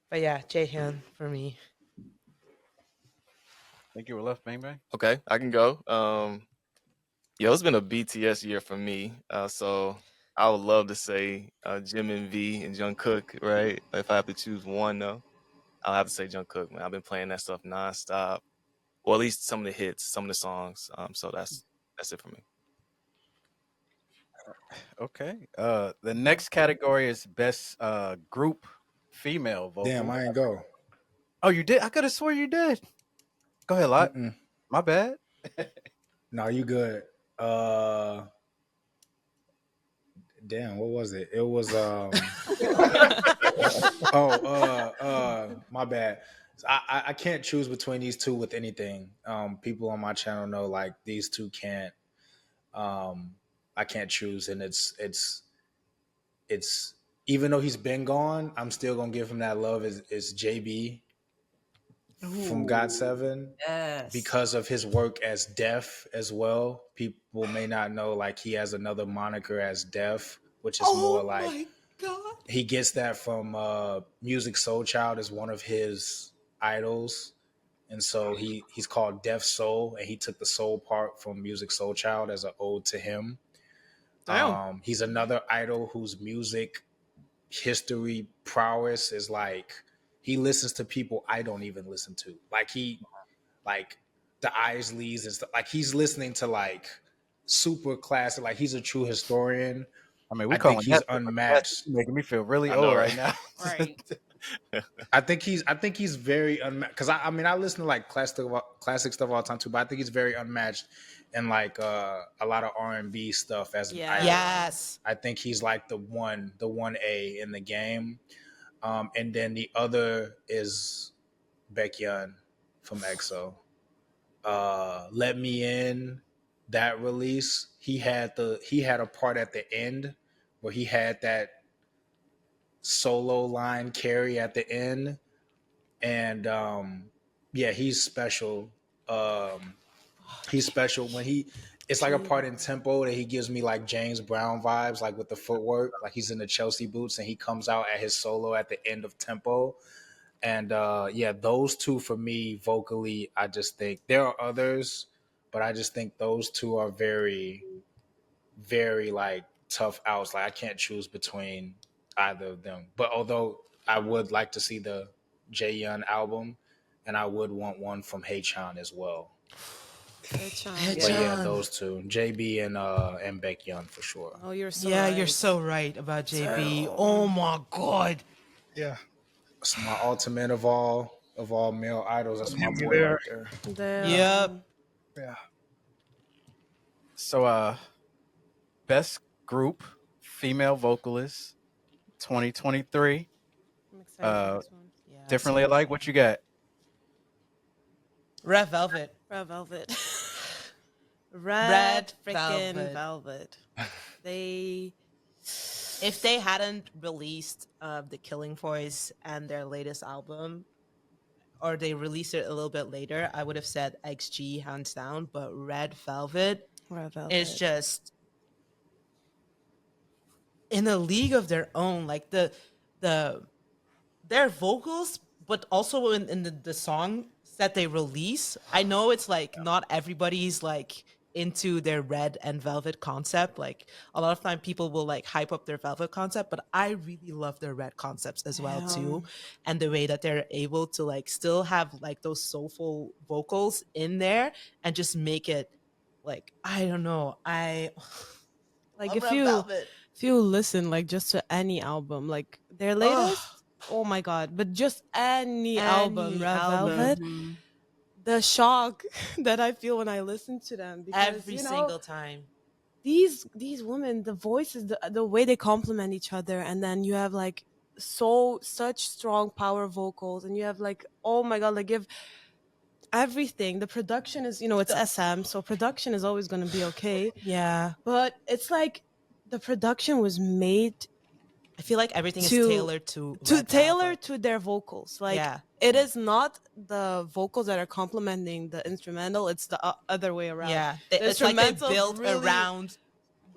But yeah, Jaehyun for me. I think you were left, Bang Bang. Okay, I can go. It's been a BTS year for me. So I would love to say Jimin V and Jungkook, right? If I have to choose one, though, I'll have to say Jungkook, man. I've been playing that stuff nonstop. Well, at least some of the hits, some of the songs. So that's it for me. Okay. The next category is best group female vocal. Damn, I ain't go. Oh, you did? I could have swore you did. Go ahead, Lot. My bad. No, you good. Damn, what was it? It was my bad. I can't choose between these two with anything. People on my channel know like these two can't. I can't choose, and it's even though he's been gone, I'm still gonna give him that love. Is JB from GOT7, yes, because of his work as Def as well. People may not know like he has another moniker as Def, which is more like he gets that from Music Soul Child is one of his idols, and so he's called Def Soul, and he took the soul part from Music Soul Child as an ode to him. He's another idol whose music history prowess is like he listens to people I don't even listen to. Like the RIIZE and stuff. Like he's listening to like super classic. Like he's a true historian. I mean, I think he's unmatched. Making me feel really old right now. Right. I think he's very unmatched. Because I mean, I listen to like classic stuff all the time too, but I think he's very unmatched in like a lot of R&B stuff as an idol. Yes. I think he's like the 1A in the game. And then the other is Baekhyun from EXO. Let Me In, that release, he had a part at the end where he had that solo line carry at the end, and he's special. He's special when it's like a part in tempo that he gives me like James Brown vibes, like with the footwork, like he's in the Chelsea boots and he comes out at his solo at the end of tempo. And yeah, those two for me vocally, I just think there are others, but I just think those two are very, very like tough outs. Like I can't choose between either of them. But although I would like to see the Jaehyun album, and I would want one from Haechan as well. But yeah, those two, JB and Baekhyun for sure. Oh, you're so Yeah, right. you're so right about JB. Oh my god. Yeah. It's my ultimate of all male idols. That's my boy there. right there. Damn. Yep. Yeah. So, best group female vocalist 2023. I'm excited for this one. Yeah, Differently so alike. What you got? Red Velvet. Red Velvet. Red Red freaking Velvet. velvet. They If they hadn't released the Killing Voice and their latest album, or they released it a little bit later, I would have said XG hands down. But Red Velvet Red Velvet is just in a league of their own. Like their vocals, but also in the song that they release. I know it's like not everybody's like into their Red and Velvet concept. Like a lot of time people will like hype up their Velvet concept, but I really love their Red concepts as well too. And the way that they're able to like still have like those soulful vocals in there and just make it like, I don't know. I like love if Red you Velvet. listen like just to any album, like their latest, oh my god, but just any album, Red album. Velvet, the shock that I feel when I listen to them, because Every you know, single time. these women, the voices, the way they complement each other, and then you have like such strong power vocals, and you have like, oh my god, like give everything. The production is, you know, it's SM, so production is always going to be okay, Yeah. but it's like the production was made I feel like everything is to- tailored to tailor Velvet. to their vocals. Like Yeah. it is not the vocals that are complementing the instrumental, it's the other way around. Yeah, The it's like they instrumentals built really- around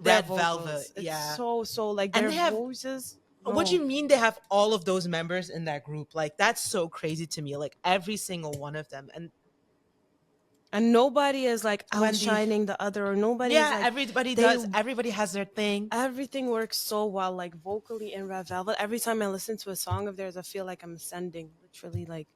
Their Red vocals. Velvet. It's Yeah. so like And their they have- voices. What do no. you mean they have all of those members in that group? Like that's so crazy to me. Like every single one of them. And nobody is like Wendy. outshining the other, or nobody Yeah, is like, everybody they- does. Everybody has their thing. everything works so well, like vocally in Red Velvet. Every time I listen to a song of theirs, I feel like I'm ascending, literally. Like,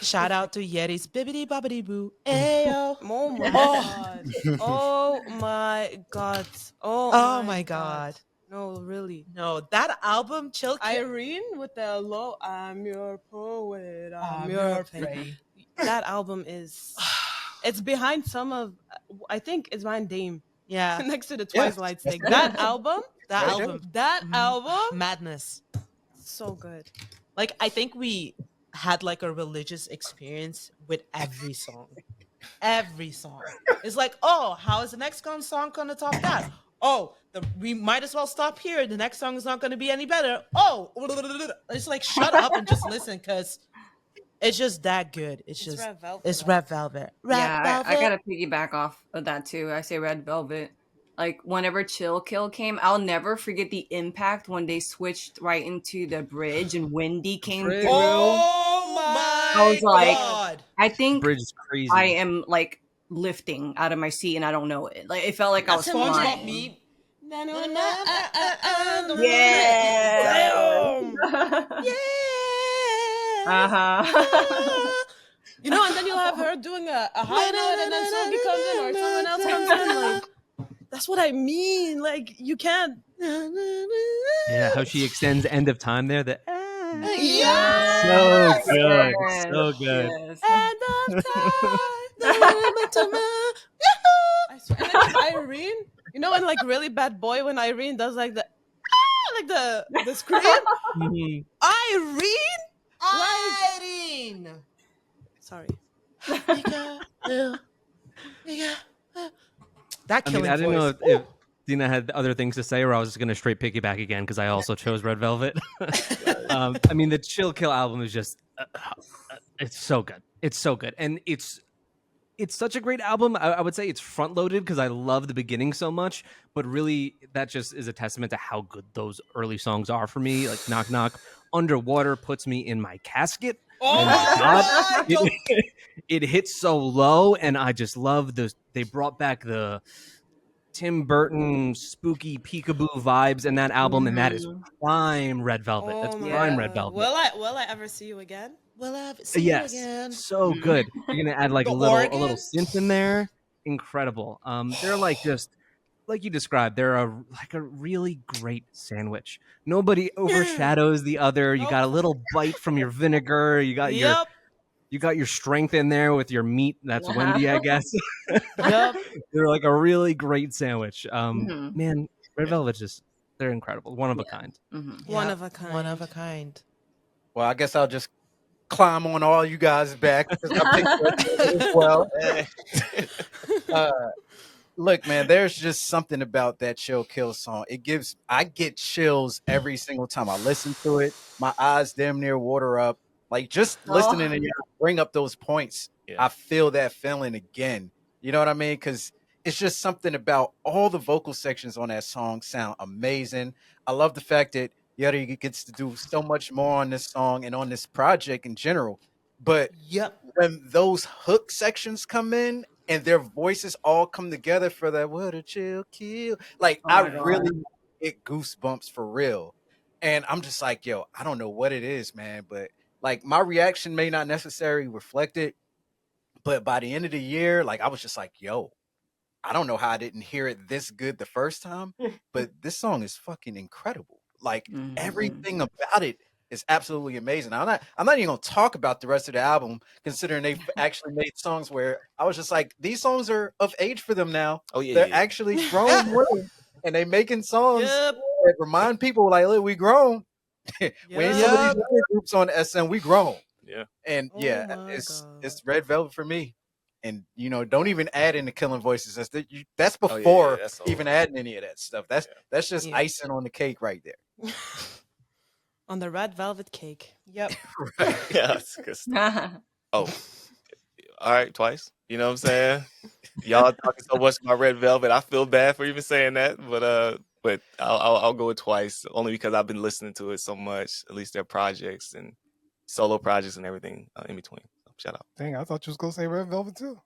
Shout out to Yeti's Bibbidi Bobbidi Boo. Ayo. oh my god, oh my god, Oh my god. no, really. No, that album, Chill Kill. Irene with the low, I'm your poet, I'm I'm your your pain. prey. That album is, it's behind some of, I think it's behind Dame, Yeah. next to the Yeah, Twice that's thing. That album, That Very album. that album, Madness. so good. Like I think we had like a religious experience with every song. Every song. It's like, oh, how is the next song gonna top that? Oh, we might as well stop here. The next song is not gonna be any better. Oh, it's like shut up and just listen, because it's just that good. It's just Red Velvet. it's Red Velvet. Red Yeah, Velvet. I gotta piggyback off of that too. I say Red Velvet. Like whenever Chill Kill came, I'll never forget the impact when they switched right into the bridge and Wendy came through. Oh my I was like- god. I think Bridge is crazy. I am like lifting out of my seat and I don't know it. Like it felt like I was SpongeBob flying. me. Yeah. Yeah. Uh-huh. You know, and then you'll have her doing a high note, and then somebody comes in or someone else comes in. Like, that's what I mean. Like, you can't. Yeah, how she extends End of Time there. The Yeah. so good, Yes, so good. yes. End of time. I swear. And then Irene, you know, when like Really Bad Boy, when Irene does like the like the scream. Mhm. Irene. Like- Irene. Sorry. That I killing mean, I didn't voice. know if Dina had other things to say, or I was just going to straight piggyback again because I also chose Red Velvet. I mean, the Chill Kill album is just, it's so good. It's so good. And it's such a great album. I would say it's front loaded because I love the beginning so much, but really that just is a testament to how good those early songs are for me. Like Knock Knock Underwater puts me in my casket. Oh my God! It hits so low, and I just love those. They brought back the Tim Burton spooky peekaboo vibes in that album, and that is prime Red Velvet. That's prime Red Velvet. Will I ever see you again? Will I ever see you again? So good. You're gonna add like a little synth in there. Incredible. They're like just like you described. They're like a really great sandwich. Nobody overshadows the other. You got a little bite from your vinegar. You got your strength in there with your meat. That's Wendy, I guess. Yep. They're like a really great sandwich. Man, Red Velvet they're incredible. One of a kind. One of a kind. One of a kind. Well, I guess I'll just climb on all you guys back because I picked it as well. Look, man, there's just something about that Chill Kill song. I get chills every single time I listen to it. My eyes damn near water up. Like just listening to you bring up those points, I feel that feeling again. You know what I mean? Because it's just something about all the vocal sections on that song sound amazing. I love the fact that Yuri gets to do so much more on this song and on this project in general. But when those hook sections come in and their voices all come together for that what a chill kill, like really get goosebumps for real. And I'm just like, yo, I don't know what it is, man, but like my reaction may not necessarily reflect it. But by the end of the year, like I was just like, yo, I don't know how I didn't hear it this good the first time, but this song is fucking incredible. Like everything about it is absolutely amazing. I'm not even gonna talk about the rest of the album, considering they've actually made songs where I was just like, these songs are of age for them now. Oh yeah, they're actually grown women, and they making songs that remind people like, look, we grown. We ain't some of these other groups on SM, we grown. Yeah. And it's Red Velvet for me. And you know, don't even add in the killing voices. That's before even adding any of that stuff. That's just icing on the cake right there. On the red velvet cake. Yep. Right. Yeah, that's good stuff. All right, twice. You know what I'm saying? Y'all talking so much about Red Velvet. I feel bad for even saying that, but I'll go with Twice only because I've been listening to it so much. At least their projects and solo projects and everything in between. So, shout out. Dang, I thought you was gonna say Red Velvet too.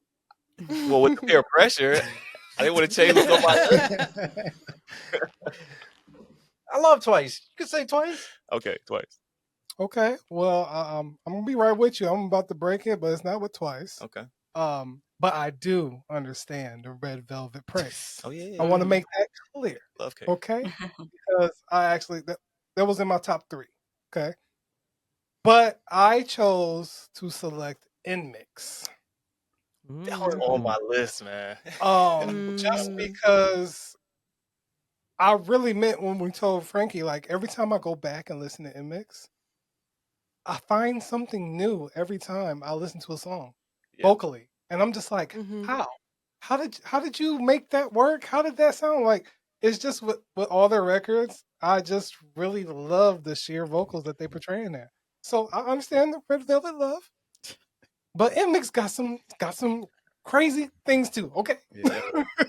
Well, with the peer pressure, I didn't want to change with nobody. I love Twice. You can say Twice. Okay, Twice. Okay. Well, I'm gonna be right with you. I'm about to break it, but it's not with Twice. Okay. But I do understand the Red Velvet praise. Oh yeah. I want to make that clear. Love cake. Okay. Because I actually that was in my top 3. Okay. But I chose to select InMix. That was on my list, man. Just because I really meant when we told Frankie, like every time I go back and listen to InMix, I find something new every time I listen to a song vocally. And I'm just like, how did you make that work? How did that sound? Like it's just with all their records, I just really love the sheer vocals that they portray in there. So I understand the Red Velvet love, but InMix got some crazy things too. Okay,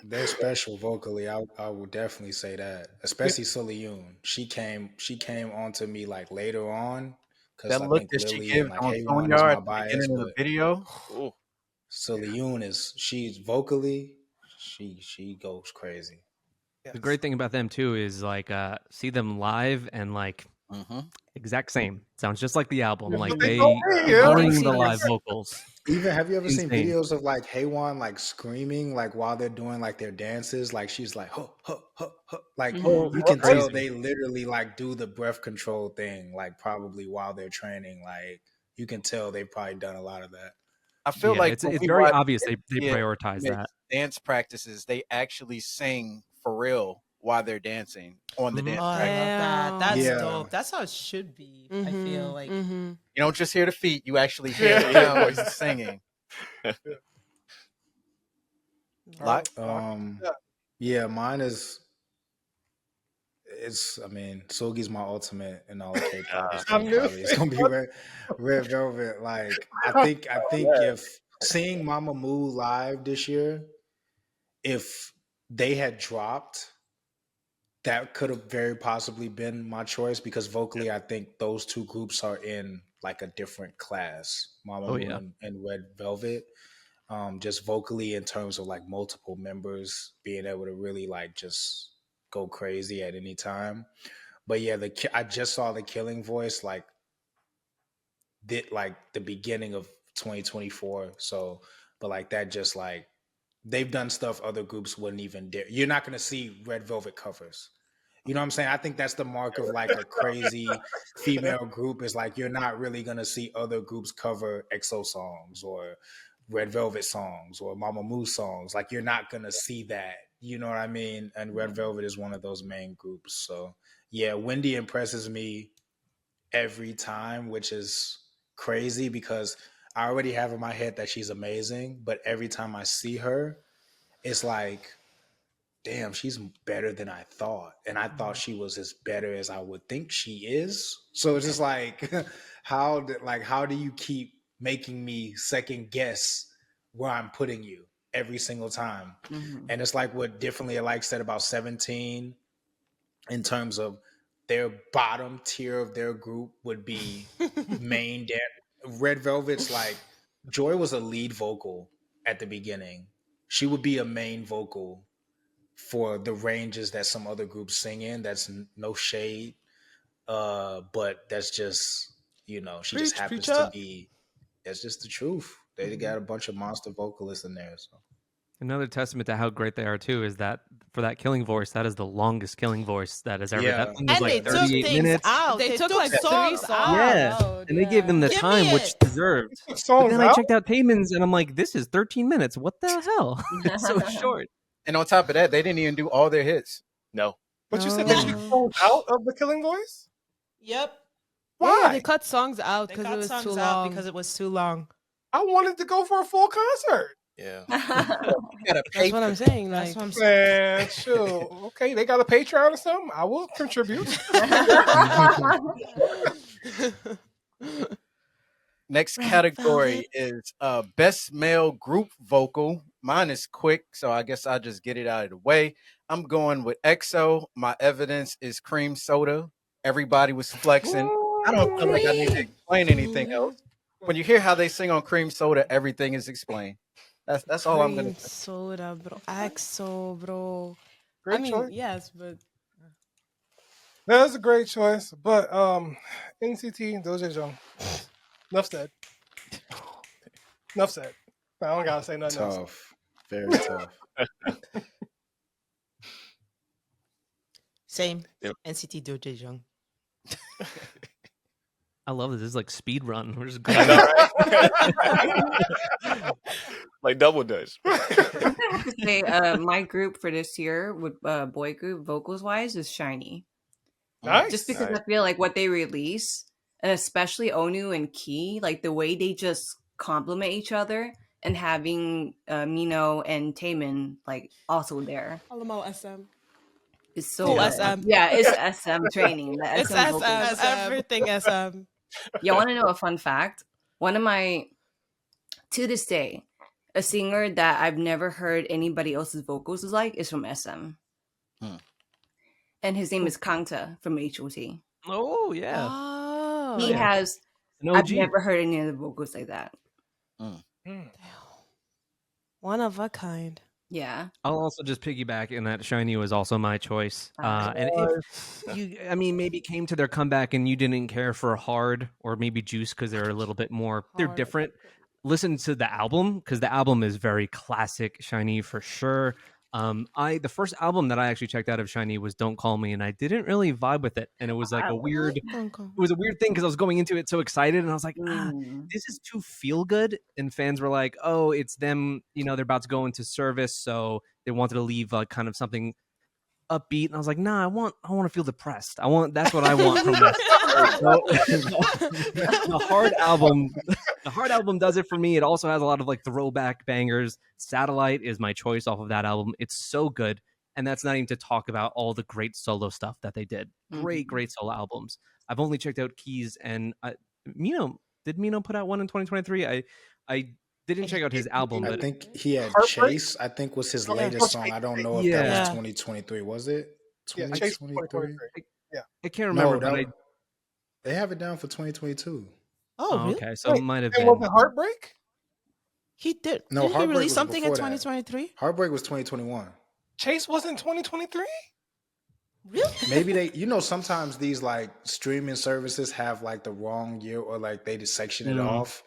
they're special vocally. I would definitely say that, especially Soleil. She came onto me like later on because that look that she gives on Boneyard in the video. Soleil she's vocally she goes crazy. The great thing about them too is like see them live and like exact same. Sounds just like the album. Like they bring the live vocals. Even have you ever seen videos of like Haywan like screaming like while they're doing like their dances? Like she's like huh, huh, huh, huh. Like you can tell they literally like do the breath control thing like probably while they're training. Like you can tell they've probably done a lot of that. I feel like it's very obvious they prioritize that. Dance practices, they actually sing for real while they're dancing on the dance practice. That's dope. That's how it should be. I feel like you don't just hear the feet, you actually hear the voices singing. Mine is Sogi's my ultimate in all of K-pop. It's gonna be Red Velvet. Like I think if seeing Mamamoo live this year, if they had dropped that could have very possibly been my choice because vocally, I think those two groups are in like a different class, Mama Moon and Red Velvet. Just vocally in terms of like multiple members being able to really like just go crazy at any time. But yeah, I just saw the Killing Voice like the beginning of 2024. So, but like that just like they've done stuff other groups wouldn't even dare. You're not going to see Red Velvet covers. You know what I'm saying? I think that's the mark of like a crazy female group is like you're not really going to see other groups cover EXO songs or Red Velvet songs or Mama Moo songs. Like you're not going to see that. You know what I mean? And Red Velvet is one of those main groups. So yeah, Wendy impresses me every time, which is crazy because I already have in my head that she's amazing. But every time I see her, it's like, damn, she's better than I thought. And I thought she was as better as I would think she is. So it's just like, how do you keep making me second guess where I'm putting you every single time? Mm-hmm. And it's like what Differently Alike said about 17 in terms of their bottom tier of their group would be main dance. Red Velvet's like, Joy was a lead vocal at the beginning. She would be a main vocal for the ranges that some other groups sing in. That's no shade. But that's just, you know, she just happens to be, that's just the truth. They got a bunch of monster vocalists in there. So another testament to how great they are too is that for that Killing Voice, that is the longest Killing Voice that has ever. Yeah. That thing was like 38 minutes. Out. They took like songs out. Yeah, and they gave them the time which deserved. But then I checked out Taemin's and I'm like, this is 13 minutes. What the hell? It's so short. And on top of that, they didn't even do all their hits. No. But you said that you pulled out of the Killing Voice? Yep. Why? Yeah, they cut songs out because it was too long. Because it was too long. I wanted to go for a full concert. Yeah. That's what I'm saying. Like, man, sure. Okay, they got a Patreon or something. I will contribute. Next category is best male group vocal. Mine is quick, so I guess I'll just get it out of the way. I'm going with EXO. My evidence is Cream Soda. Everybody was flexing. I don't feel like I need to explain anything else. When you hear how they sing on Cream Soda, everything is explained. That's all I'm gonna say. Soda, bro. EXO, bro. Great choice. Yes, but that was a great choice. But NCT and Doja Jung. Enough said. Enough said. I don't gotta say nothing else. Tough. Very tough. Same. Yep. NCT Doja Jung. I love this. This is like speed run. We're just going. Like double dutch. I have to say, my group for this year, with boy group vocals wise, is SHINee. Nice. Just because I feel like what they release, and especially Onu and Key, like the way they just complement each other, and having Mino and Taemin like also there. Allemaal SM. It's so Cool good. SM. Yeah, it's SM training. The It's SM SM. Everything SM. You want to know a fun fact? One of my, to this day, a singer that I've never heard anybody else's vocals is like is from SM. And his name is Kangta from HOT. Oh yeah. Oh. He has, An OG. I've never heard any of the vocals like that. One of a kind. Yeah. I'll also just piggyback in that SHINee was also my choice. And if you, I mean, maybe came to their comeback and you didn't care for Hard or maybe Juice because they're a little bit more, they're different. Listen to the album because the album is very classic SHINee for sure. The first album that I actually checked out of SHINee was Don't Call Me, and I didn't really vibe with it. And it was like it was a weird thing because I was going into it so excited, and I was like, this is too feel good. And fans were like, oh, it's them, you know, they're about to go into service, so they wanted to leave kind of something upbeat. And I was like, nah, I want to feel depressed. That's what I want from this. The Hard album does it for me. It also has a lot of like throwback bangers. Satellite is my choice off of that album. It's so good. And that's not even to talk about all the great solo stuff that they did. Great solo albums. I've only checked out Keys and Mino. Did Mino put out one in 2023? I didn't check out his album. I but think he had Chase, I think was his latest song. I don't know if that was 2023. Was it? Yeah, Chase 2023. 2023. Yeah. I can't remember, No, but they have it down for 2022. Oh, really? okay, so it might have It been. wasn't Heartbreak? He did. No, Did he Heartbreak release was something in before that. 2023? Heartbreak was 2021. Chase wasn't 2023? Really? Maybe they, sometimes these like streaming services have like the wrong year or like they just section it off.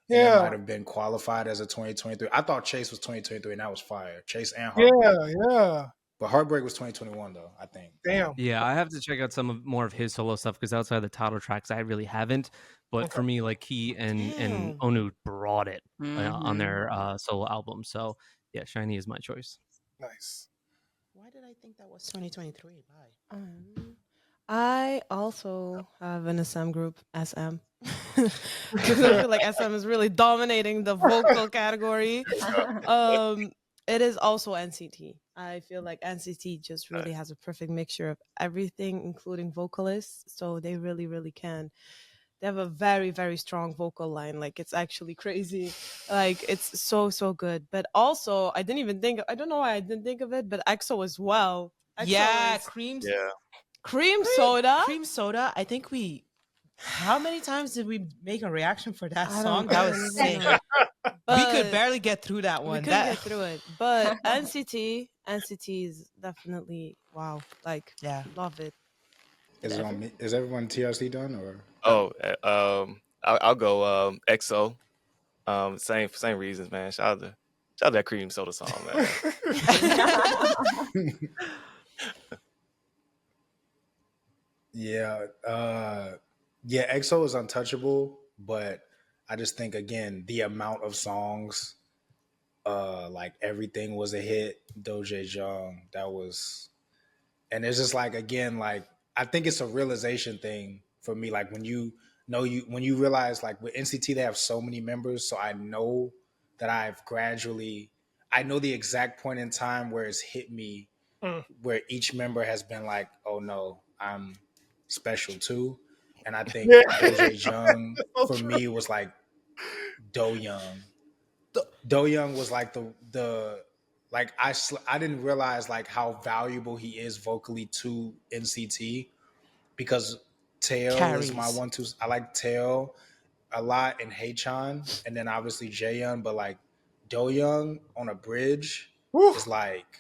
And it might have been qualified as a 2023. I thought Chase was 2023 and that was fire. Chase and Heartbreak. Yeah. But Heartbreak was 2021 though, I think. Damn. Yeah, I have to check out more of his solo stuff because outside the title tracks, I really haven't. But for me, like he and Onu brought it on their solo album. So yeah, Shiny is my choice. Nice. Why did I think that was 2023? Why? I also have an SM group, SM. Because I feel like SM is really dominating the vocal category. It is also NCT. I feel like NCT just really has a perfect mixture of everything, including vocalists. So they really, really can. They have a very, very strong vocal line. Like, it's actually crazy. Like, it's so, so good. But also, I don't know why I didn't think of it, but EXO as well. EXO Cream Soda. Cream Soda. I think how many times did we make a reaction for that song? That was sick. We could barely get through that one. We couldn't get through it. But NCT is definitely, wow. Like, love it. Is everyone TRC done or? I'll go EXO. Same reasons, man. Shout out to that Cream Soda song, man. Yeah, EXO is untouchable, but I just think again the amount of songs, like everything was a hit. Doja Jung, that was, and it's just like again, like I think it's a realization thing for me. Like when you realize like with NCT they have so many members, so I know that I know the exact point in time where it's hit me, where each member has been like, oh no, I'm special too. And I think Doja Jung for me was like Do Young. Do Young was like the like I didn't realize like how valuable he is vocally to NCT because Tail is my one two. I like Tail a lot and Haechan and then obviously Jaehyun, but like Do Young on a bridge is like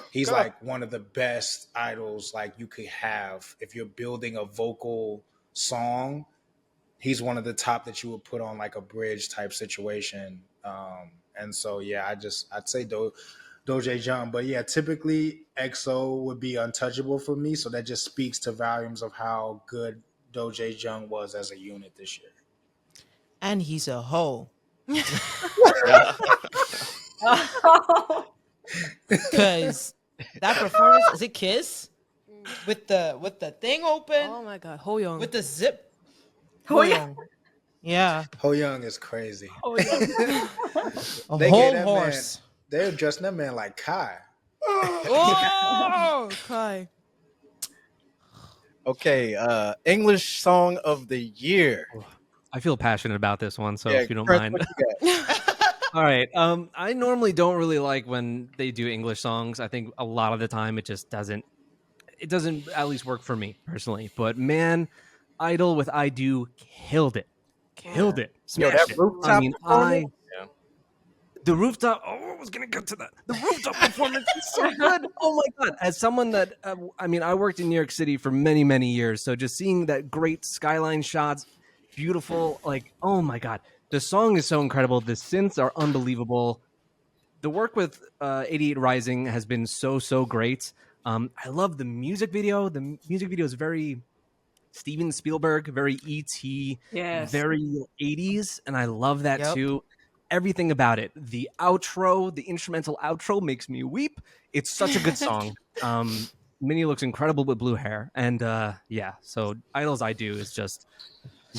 he's like one of the best idols like you could have if you're building a vocal song. He's one of the top that you would put on like a bridge type situation. And so yeah, I'd say Doja Jung, but yeah, typically EXO would be untouchable for me. So that just speaks to volumes of how good Doja Jung was as a unit this year. And he's a hoe. Because that performance, is it Kiss? With the thing open. Oh my god, Hoyoung. With the zip. Hoyoung. Yeah. Hoyoung is crazy. A They whole gave that horse. man, they're dressing that man like Kai. Oh, Kai. Okay, English song of the year. I feel passionate about this one, so Yeah, if you don't Chris, mind. what you got? All right. I normally don't really like when they do English songs. I think a lot of the time it just doesn't at least work for me personally. But man, Idol with I Do killed it. Killed it. Smashed it. I mean, the rooftop. Oh, I was gonna get to that. The rooftop performance is so good. Oh my god! As someone that, I worked in New York City for many, many years, so just seeing that great skyline shots, beautiful. Like, oh my god, the song is so incredible. The synths are unbelievable. The work with 88 Rising has been so great. I love the music video. The music video is very Steven Spielberg, very E.T., very 80s, and I love that too. Everything about it. The outro, the instrumental outro makes me weep. It's such a good song. Minnie looks incredible with blue hair. And so Idol's I Do is just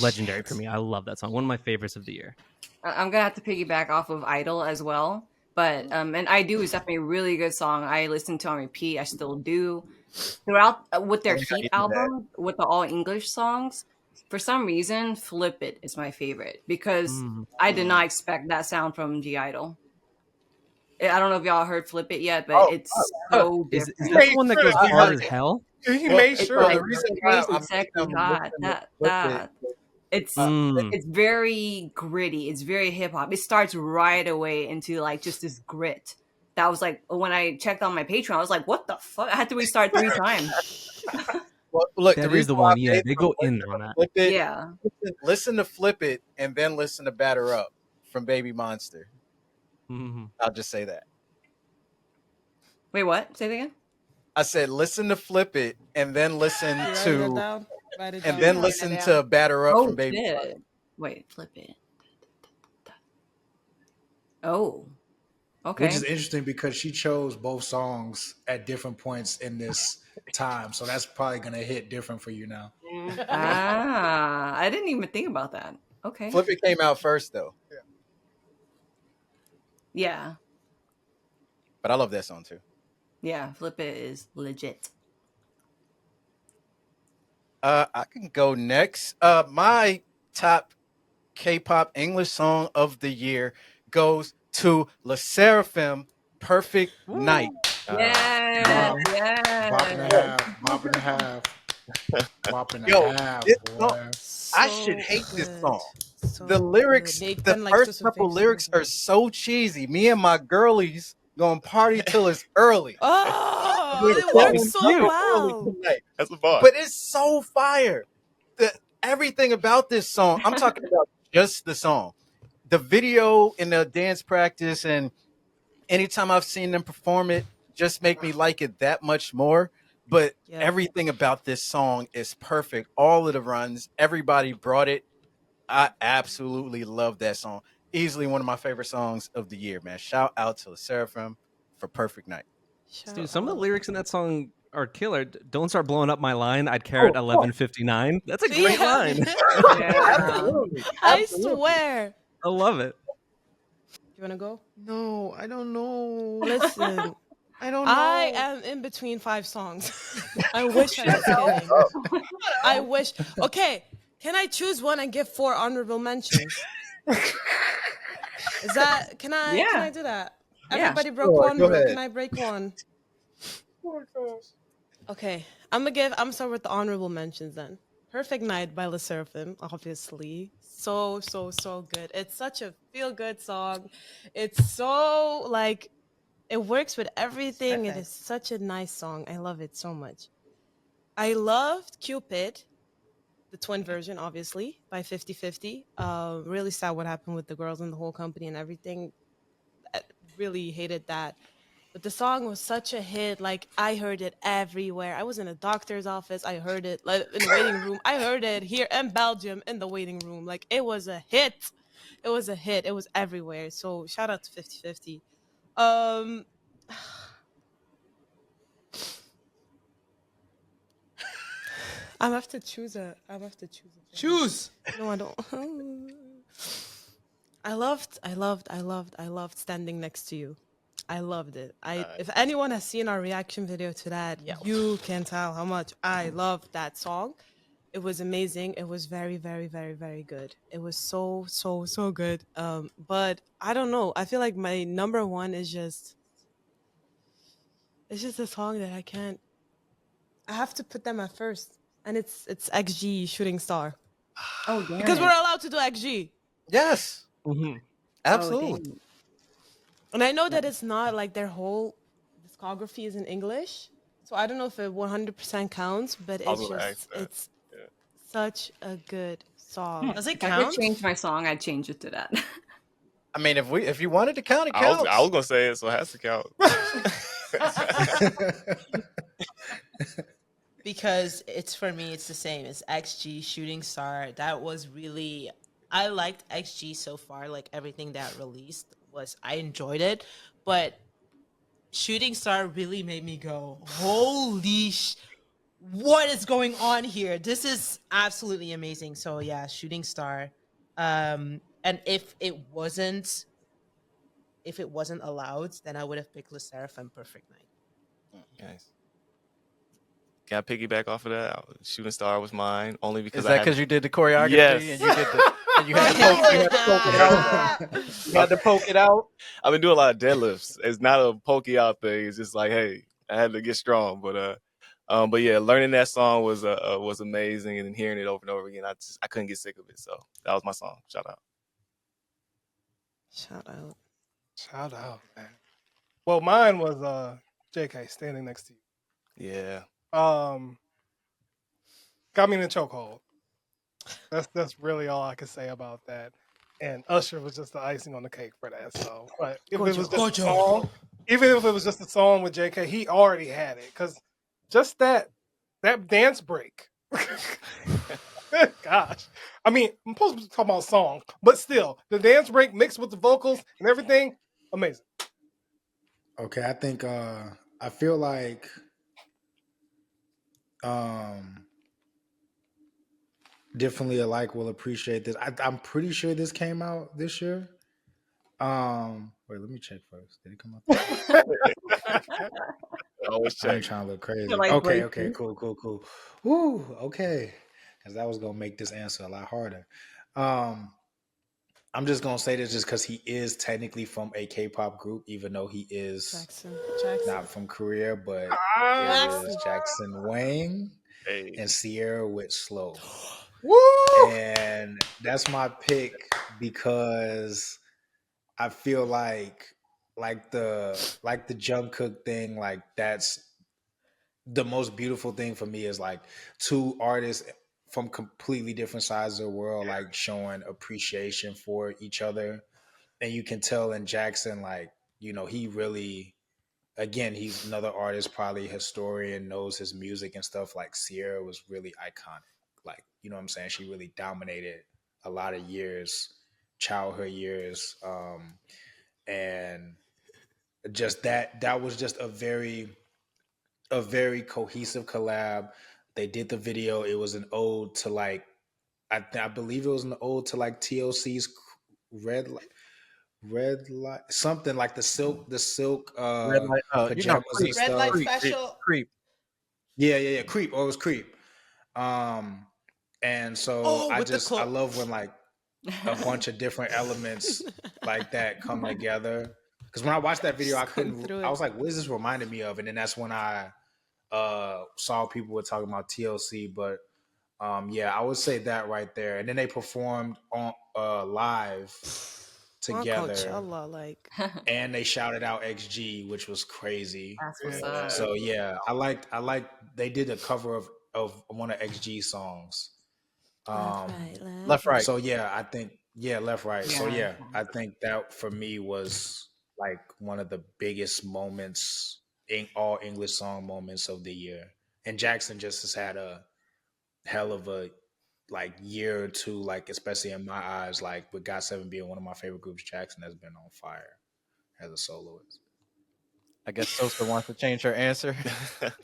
legendary for me. I love that song. One of my favorites of the year. I'm going to have to piggyback off of Idol as well. But, and I Do is definitely a really good song. I listen to on repeat. I still do. Throughout, with their Heat album, with the all English songs, for some reason, Flip It is my favorite because I did not expect that sound from G Idol. I don't know if y'all heard "Flip It" yet, but it's so Is different. this the one that goes hard as hell? He made It's sure. like the reason why crazy, I'm sexy, making them hot. listen to Flip It, It's very gritty. It's very hip hop. It starts right away into like just this grit. That was like when I checked on my Patreon, I was like, "What the fuck?" I had to restart 3 times. well, look, That the is the reason why I one. Yeah, made they them go in listen on to that. Flip It, Yeah. listen to Flip It, and then listen to Batter Up from BabyMonster. I'll just say that. Wait, what? Say it again. I said listen to Flip It, and then listen You write it to down? Write it and down. then Write it listen down. to Batter Up from Oh Baby. shit! Wait, Flip It. Oh, okay. Which is interesting because she chose both songs at different points in this time. So that's probably going to hit different for you now. I didn't even think about that. Okay. Flip It came out first though, Yeah. but I love that song too. Yeah. Flip It is legit. I can go next. My top K-pop English song of the year goes to Le Seraphim, "Perfect Night." Yeah. Bop and a Yeah. half. Bop and a half. Bop and Yo, a half, this boy. song, I should hate this good. song. So The lyrics, good. the Nathan likes first to couple fix lyrics it. are so cheesy. Me and my girlies gonna party till it's early. Oh, We're it going works so up early well. tonight. That's a bar. But it's so fire. Everything about this song, I'm talking about just the song. The video and the dance practice, and anytime I've seen them perform it, just make me like it that much more. But Yeah. everything about this song is perfect. All of the runs, everybody brought it. I absolutely love that song. Easily one of my favorite songs of the year, man. Shout out to the Seraphim for "Perfect Night." Dude, some of the lyrics in that song are killer. Don't start blowing up my line. I'd care at 11:59. That's a great Yeah. line. Absolutely. I swear. I love it. You wanna go? No, I don't know. Listen, I don't know. I am in between 5 songs. I wish I was kidding. I wish. Okay, can I choose one and give 4 honorable mentions? Is that? Can I? Yeah. Can I do that? Yeah, Everybody broke sure, one. go Bro. ahead. Can I break one? Oh my gosh. Okay, I'm start with the honorable mentions then. "Perfect Night" by Le Seraphim, obviously. So good. It's such a feel-good song. It's so like it works with everything. It is such a nice song. I love it so much. I loved "Cupid," the twin version, obviously, by 50/50. Really sad what happened with the girls in the whole company and everything. I really hated that. But the song was such a hit. Like, I heard it everywhere. I was in a doctor's office. I heard it like, in the waiting room. I heard it here in Belgium in the waiting room. Like, it was a hit. It was a hit. It was everywhere. So shout out to 50/50. I'm have to choose a. Choose. No, I don't. I loved "Standing Next to You." I loved it. If anyone has seen our reaction video to that, you can tell how much I loved that song. It was amazing. It was very, very, very, very good. It was so good. But I don't know. I feel like my number one is just. It's just a song that I can't. I have to put them at first, and it's XG "Shooting Star." Oh, damn. Because we're allowed to do XG. Yes, Oh, absolutely. damn. And I know that it's not like their whole discography is in English. So I don't know if it 100% counts, but I was it's gonna just, ask that. it's such a good song. Does it If I count? could change my song, I'd change it to that. I mean, if you wanted to count, it I counts. was gonna say it, so it has to count. Because it's for me, it's the same. It's XG, Shooting Star. That was really, I liked XG so far. Like everything that released I enjoyed it, but Shooting Star really made me go, holy what is going on here? This is absolutely amazing. So yeah, Shooting Star. And if it wasn't allowed, then I would have picked Le Seraphim Perfect Night. Nice. Can I piggyback off of that? Shooting Star was mine only because Is that because you did the choreography Yes. and you did the And you had to poke it out. You had to poke it out. I've been doing a lot of deadlifts. It's not a pokey out thing. It's just like, hey, I had to get strong. But yeah, learning that song was amazing, and then hearing it over and over again, I couldn't get sick of it. So that was my song. Shout out. Shout out. Shout out, man. Well, mine was JK standing next to you. Yeah. Got me in a chokehold. That's really all I can say about that. And Usher was just the icing on the cake for that. So, but if it was just a song, even if it was just a song with JK, he already had it. Because just that dance break. Gosh. I mean, I'm supposed to be talking about song, but still, the dance break mixed with the vocals and everything, amazing. Okay, I think I feel like definitely alike will appreciate this. I'm pretty sure this came out this year. Wait, let me check first. Did it come out? Always check. I'm trying to look crazy. Like Okay, cool. Woo, okay. Because that was gonna make this answer a lot harder. I'm just gonna say this just because he is technically from a K-pop group, even though he is Jackson. not from Korea, but it is Jackson Wang and Sierra with Slow. Woo! And that's my pick because I feel like the Jungkook thing, like that's the most beautiful thing for me is like two artists from completely different sides of the world, like showing appreciation for each other. And you can tell in Jackson, like, you know, he really, again, he's another artist, probably historian, knows his music and stuff. Like Sierra was really iconic. Like, you know what I'm saying? She really dominated a lot of years, childhood years. And just that was just a very cohesive collab. They did the video. It was an ode to like, I believe it was an ode to like TLC's red light, something like the silk Red light, pajamas and Red stuff. light special. Creep. Yeah, creep. Oh, it was creep. And so I love when like a bunch of different elements like that come together. Because when I watched that video, I was like, what is this reminding me of? And then that's when I saw people were talking about TLC. But yeah, I would say that right there. And then they performed on live together. Coachella, like. And they shouted out XG, which was crazy. That's what's up. So yeah, I like they did a cover of one of XG songs. Left, right. So yeah, I think left, right. Yeah. So yeah, I think that for me was like one of the biggest moments in all English song moments of the year. And Jackson just has had a hell of a like year or two, like especially in my eyes, like with GOT7 being one of my favorite groups, Jackson has been on fire as a soloist. I guess Sosa wants to change her answer.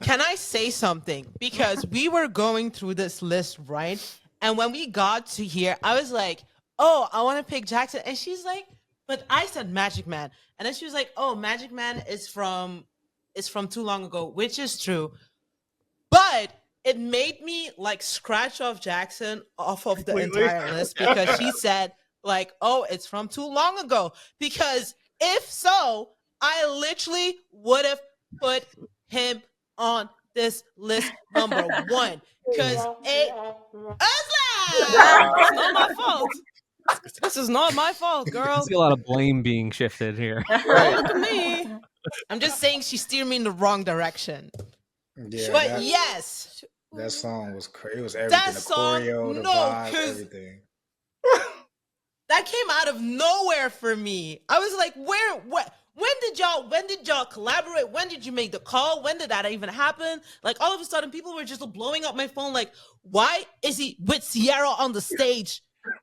Can I say something? Because we were going through this list, right? And when we got to here, I was like, oh, I want to pick Jackson. And she's like, but I said Magic Man. And then she was like, oh, Magic Man is from too long ago, which is true. But it made me like scratch off Jackson off of the entire list because she said like, oh, it's from too long ago. Because if so, I literally would have put him on this list number one. Because it's not my fault. This is not my fault, girl. I see a lot of blame being shifted here. Right. Look at me. I'm just saying she steered me in the wrong direction. Yeah, but yes. That song was crazy. It was everything. That the song, choreo, the vibe, everything. That came out of nowhere for me. I was like, when did y'all collaborate? When did you make the call? When did that even happen? Like all of a sudden people were just blowing up my phone like, why is he with Sierra on the stage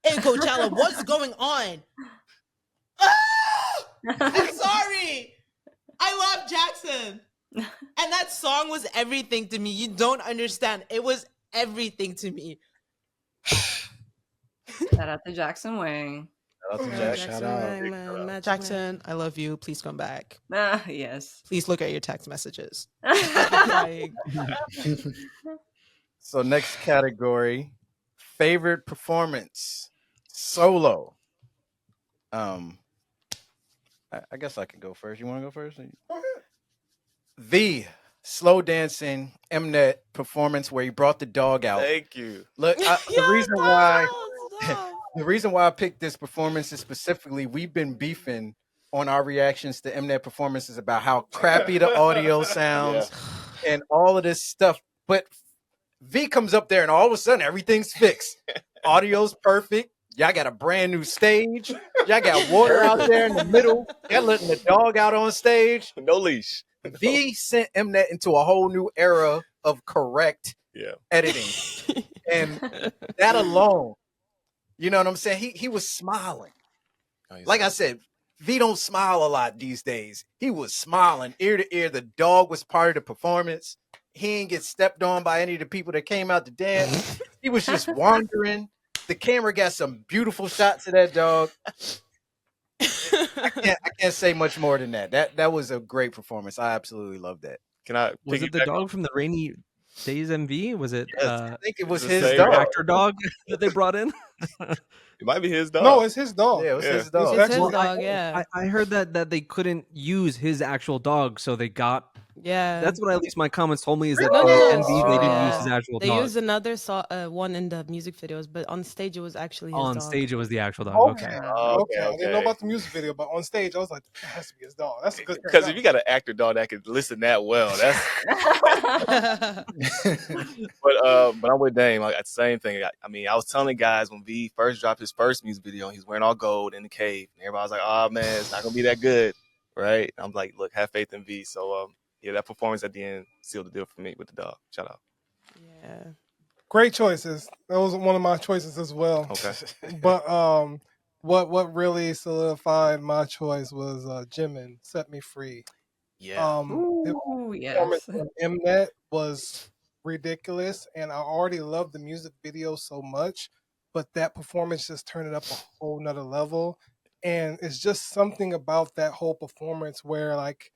in Coachella? What's going on? I'm sorry. I love Jackson. And that song was everything to me. You don't understand. It was everything to me. Shout out to Jackson Wang. Shout out. Jackson, I love you. Please come back. Yes. Please look at your text messages. So next category, favorite performance. solo. I guess I can go first. You want to go first? The slow dancing Mnet performance where he brought the dog out. Thank you. Look, the reason why I picked this performance is specifically we've been beefing on our reactions to Mnet performances about how crappy the audio sounds and all of this stuff. But V comes up there and all of a sudden everything's fixed. Audio's perfect. Y'all got a brand new stage. Y'all got water out there in the middle. Y'all letting the dog out on stage. No leash. V sent Mnet into a whole new era of correct editing. And that alone, you know what I'm saying? He was smiling. Like I said, V don't smile a lot these days. He was smiling ear to ear. The dog was part of the performance. He didn't get stepped on by any of the people that came out to dance. He was just wandering. The camera got some beautiful shots of that dog. I can't say much more than that. That was a great performance. I absolutely love that. Can I? Was it the dog from the Rainy Days MV? Was it? Yes, I think it was the his same dog. Reactor dog that they brought in? It might be his dog. No, it's his dog. Yeah, it was his dog. It's his Well, dog, yeah. I heard that they couldn't use his actual dog, so they got. Yeah. That's what at least my comments told me is that No, on no, the no, MV they didn't yeah. use his actual They dog. used another one in the music videos, but on stage it was actually his On dog. stage it was the actual dog. Okay. Okay. Okay. I didn't know about the music video, but on stage I was like, that has to be his dog. That's a good thing. Because if you got an actor dog that could listen that well, that's. But I'm with Dame. Like the same thing. I mean, I was telling guys when V first dropped his first music video, he's wearing all gold in the cave, and everybody was like, "Oh man, it's not gonna be that good, right?" I'm like, "Look, have faith in V." So yeah, that performance at the end sealed the deal for me with the dog. Shout out. Yeah. Great choices. That was one of my choices as well. Okay. But what really solidified my choice was Jimin, Set Me Free. Yeah. Ooh, The yes. performance of Mnet was ridiculous, and I already loved the music video so much, but that performance just turned it up a whole nother level. And it's just something about that whole performance where like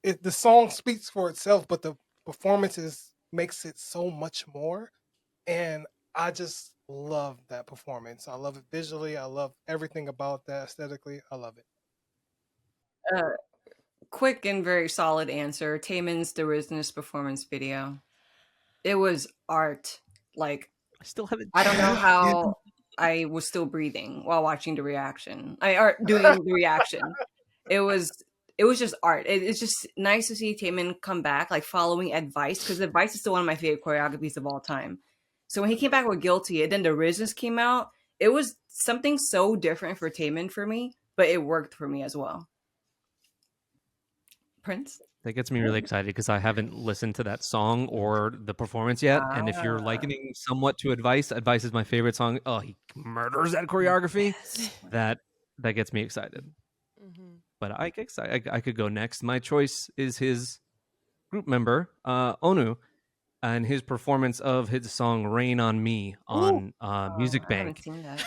the song speaks for itself, but the performances makes it so much more. And I just love that performance. I love it visually. I love everything about that aesthetically. I love it. Quick and very solid answer. Taemin's The RIIZE performance video. It was art. Like, I still haven't. I don't know how I was still breathing while watching the reaction. Or doing the reaction. It was just art. It's just nice to see Taemin come back, like following Advice, because Advice is still one of my favorite choreographies of all time. So when he came back with Guilty, and then the RIIZE came out, it was something so different for Taemin for me, but it worked for me as well. Prince? That gets me really excited because I haven't listened to that song or the performance yet. And if you're likening somewhat to Advice is my favorite song. Oh, he murders that choreography. That gets me excited. Mm-hmm. But I could go next. My choice is his group member, Onu, and his performance of his song "Rain on Me" on Music I haven't Bank. seen that.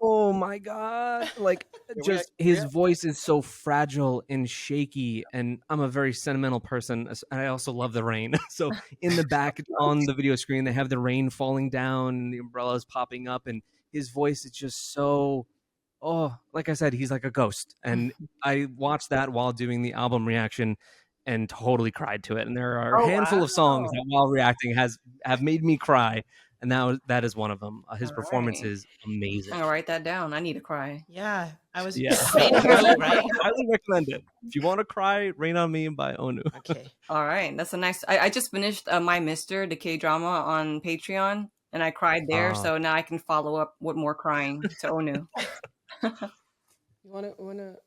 Oh my god! Like, just his voice is so fragile and shaky, and I'm a very sentimental person, and I also love the rain. So in the back on the video screen, they have the rain falling down, and the umbrellas popping up, and his voice is just so. Oh, like I said, he's like a ghost, and I watched that while doing the album reaction, and totally cried to it. And there are a handful of songs that, while reacting, have made me cry. And that is one of them. His performance is amazing. I'm gonna write that down. I need to cry. Yeah, I was Yeah. waiting for you, right? Highly recommend it. If you want to cry, Rain on Me by Onu. Okay. All right, that's a nice. I just finished My Mister, the K drama on Patreon, and I cried there. So now I can follow up with more crying to Onu. You wanna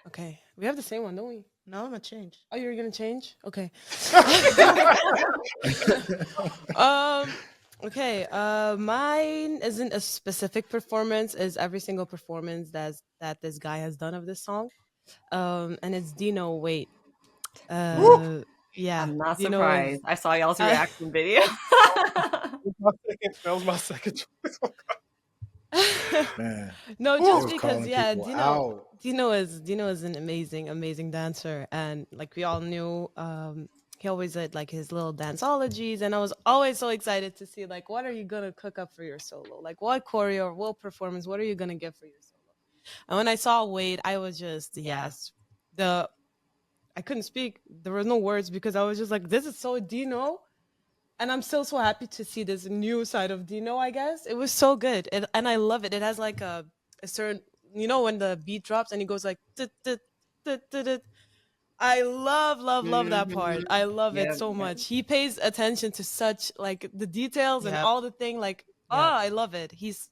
okay. We have the same one, don't we? No, I'm gonna change. Oh, you're gonna change? Okay. Okay. Mine isn't a specific performance, is every single performance that this guy has done of this song. And it's Dino Wait. Yeah. I'm not Dino surprised. I saw y'all's reaction video. That was my second choice. Man. No, They just was because calling people Dino is an amazing dancer, and like we all knew he always did like his little danceologies, and I was always so excited to see like what are you gonna cook up for your solo, like what choreo, what performance, what are you gonna give for your solo. And when I saw Wade, I was just I couldn't speak. There were no words because I was just like, this is so Dino. And I'm still so happy to see this new side of Dino, I guess. It was so good. And I love it. It has like a certain, when the beat drops and he goes like, "Tut, tut, tut, tut, tut." I love that part. I love it so much. He pays attention to such like the details and all the thing. Like, I love it. He's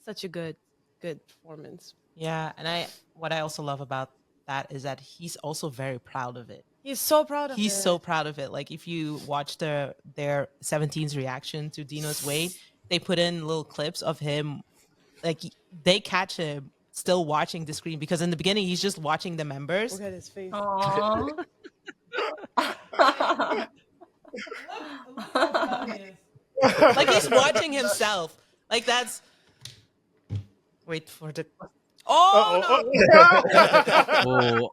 such a good performance. Yeah, and what I also love about that is that he's also very proud of it. He's so proud of it. He's so proud of it. Like if you watch their 17's reaction to Dino's Wade, they put in little clips of him. Like they catch him still watching the screen because in the beginning he's just watching the members. Look at his face. Aww. Like he's watching himself. Like that's. Wait for the. Oh no!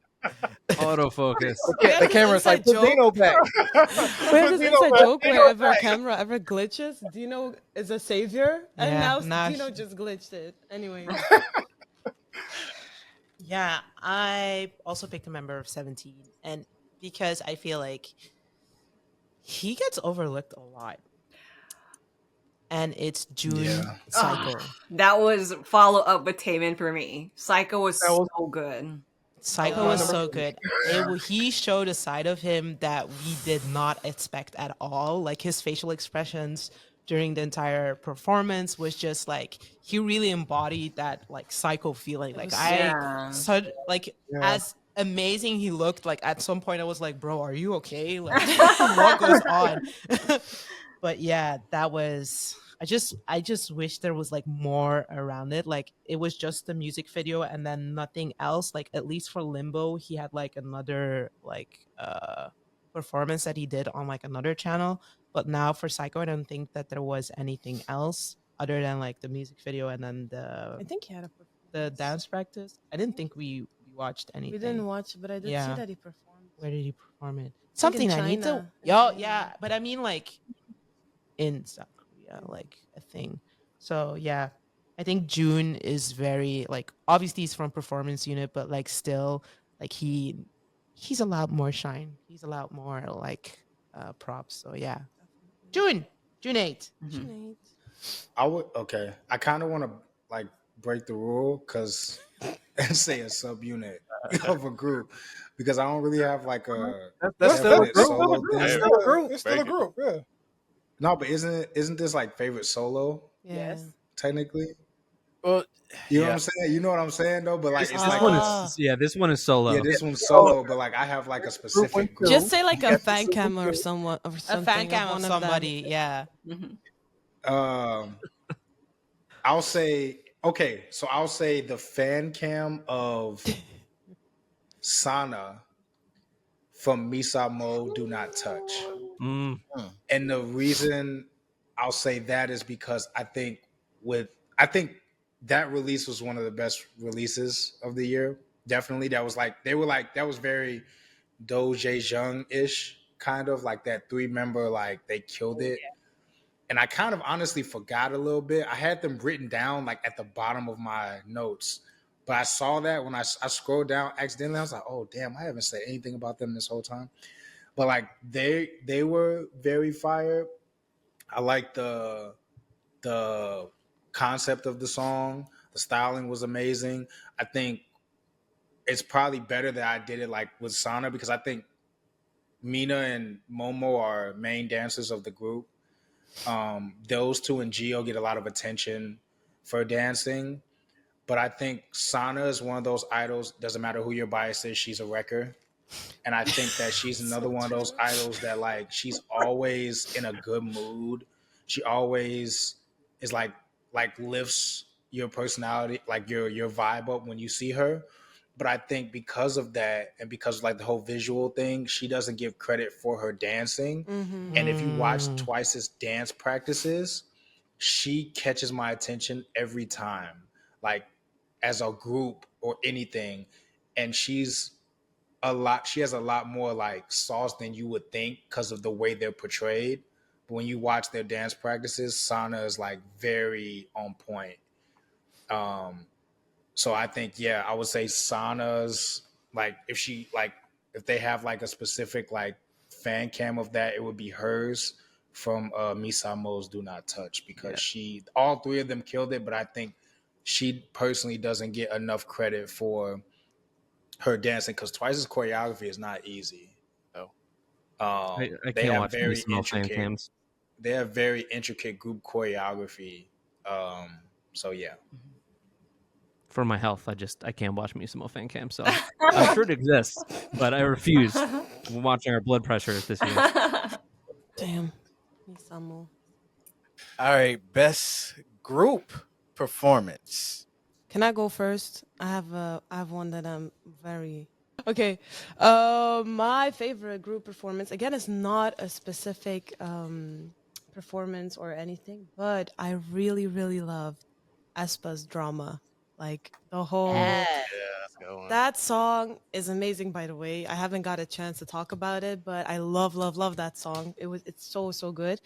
Autofocus. The camera's like, put Dino back. Where's this inside joke wherever a camera ever glitches? Dino is a savior, and now Dino just glitched it. Anyway. Yeah, I also picked a member of 17, and because I feel like he gets overlooked a lot. And it's June Psycho. That was follow-up with Taemin for me. Psycho was so good. Psycho was so good. He showed a side of him that we did not expect at all. Like his facial expressions during the entire performance was just like he really embodied that like Psycho feeling. Like as amazing he looked. Like at some point I was like, bro, are you okay? Like what goes on? But yeah, that was. I just wish there was like more around it. Like it was just the music video and then nothing else. Like at least for Limbo, he had like another like performance that he did on like another channel. But now for Psycho, I don't think that there was anything else other than like the music video and then I think he had the dance practice. I didn't think we watched anything. We didn't watch, but I did see that he performed. Where did he perform it? Something I need to. Yeah, but I mean like in South Korea, like a thing. So yeah, I think June is very like obviously he's from performance unit, but like still like he's allowed more shine. He's allowed more like props. So yeah, June 8th. June 8th. I kind of want to like break the rule because say a subunit of a group because I don't really have like a that's still a group. Solo thing. It's still a group. Yeah. No, but isn't this like favorite solo? Yes. Technically. Well, you know what I'm saying? You know what I'm saying though? But like this one is solo. Yeah, this one's solo, but like I have like a specific group. Just say like a fan cam or someone or something. A fan cam of somebody, yeah. I'll say the fan cam of Sana from Misamo Do Not Touch. And the reason I'll say that is because I think that release was one of the best releases of the year. Definitely. That was very Do Jae-jung-ish, kind of like that 3-member, like they killed it. And I kind of honestly forgot a little bit. I had them written down like at the bottom of my notes. But I saw that when I scrolled down accidentally, I was like, oh damn, I haven't said anything about them this whole time. But like they were very fire. I like the concept of the song. The styling was amazing. I think it's probably better that I did it like with Sana because I think Mina and Momo are main dancers of the group. Those two and Gio get a lot of attention for dancing. But I think Sana is one of those idols, doesn't matter who your bias is, she's a wrecker. And I think that she's another one of those idols that like she's always in a good mood. She always is like lifts your personality, like your vibe up when you see her. But I think because of that and because of like the whole visual thing, she doesn't give credit for her dancing. And if you watch Twice's dance practices, she catches my attention every time, like as a group or anything. And she's a lot. She has a lot more like sauce than you would think because of the way they're portrayed. But when you watch their dance practices, Sana is like very on point. So I think, yeah, I would say Sana's like if they have like a specific like fan cam of that, it would be hers from Misamo's Do Not Touch because all three of them killed it, but I think she personally doesn't get enough credit for her dancing because Twice's choreography is not easy. No. I They can't have watch very these small fan intricate. cams. They have very intricate group choreography. So yeah. For my health, I can't watch Misamo fan cam. So I'm sure it exists, but I refuse. We're watching our blood pressure this year. Damn. Misamo. All right, best group performance. Can I go first? I have one that I'm very okay. My favorite group performance again is not a specific performance or anything, but I really loved aespa's drama. Like the whole Yeah, that's a good one. that song is amazing, by the way. I haven't got a chance to talk about it, but I love that song. It's so good.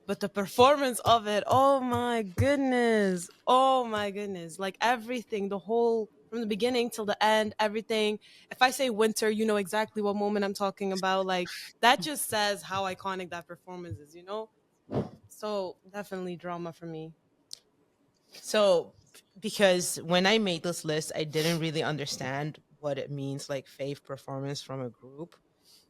But the performance of it, oh my goodness. Oh my goodness. Like everything, the whole from the beginning till the end, everything. If I say winter, you know exactly what moment I'm talking about. Like that just says how iconic that performance is, you know? So definitely drama for me. So, because when I made this list, I didn't really understand what it means, like fave performance from a group.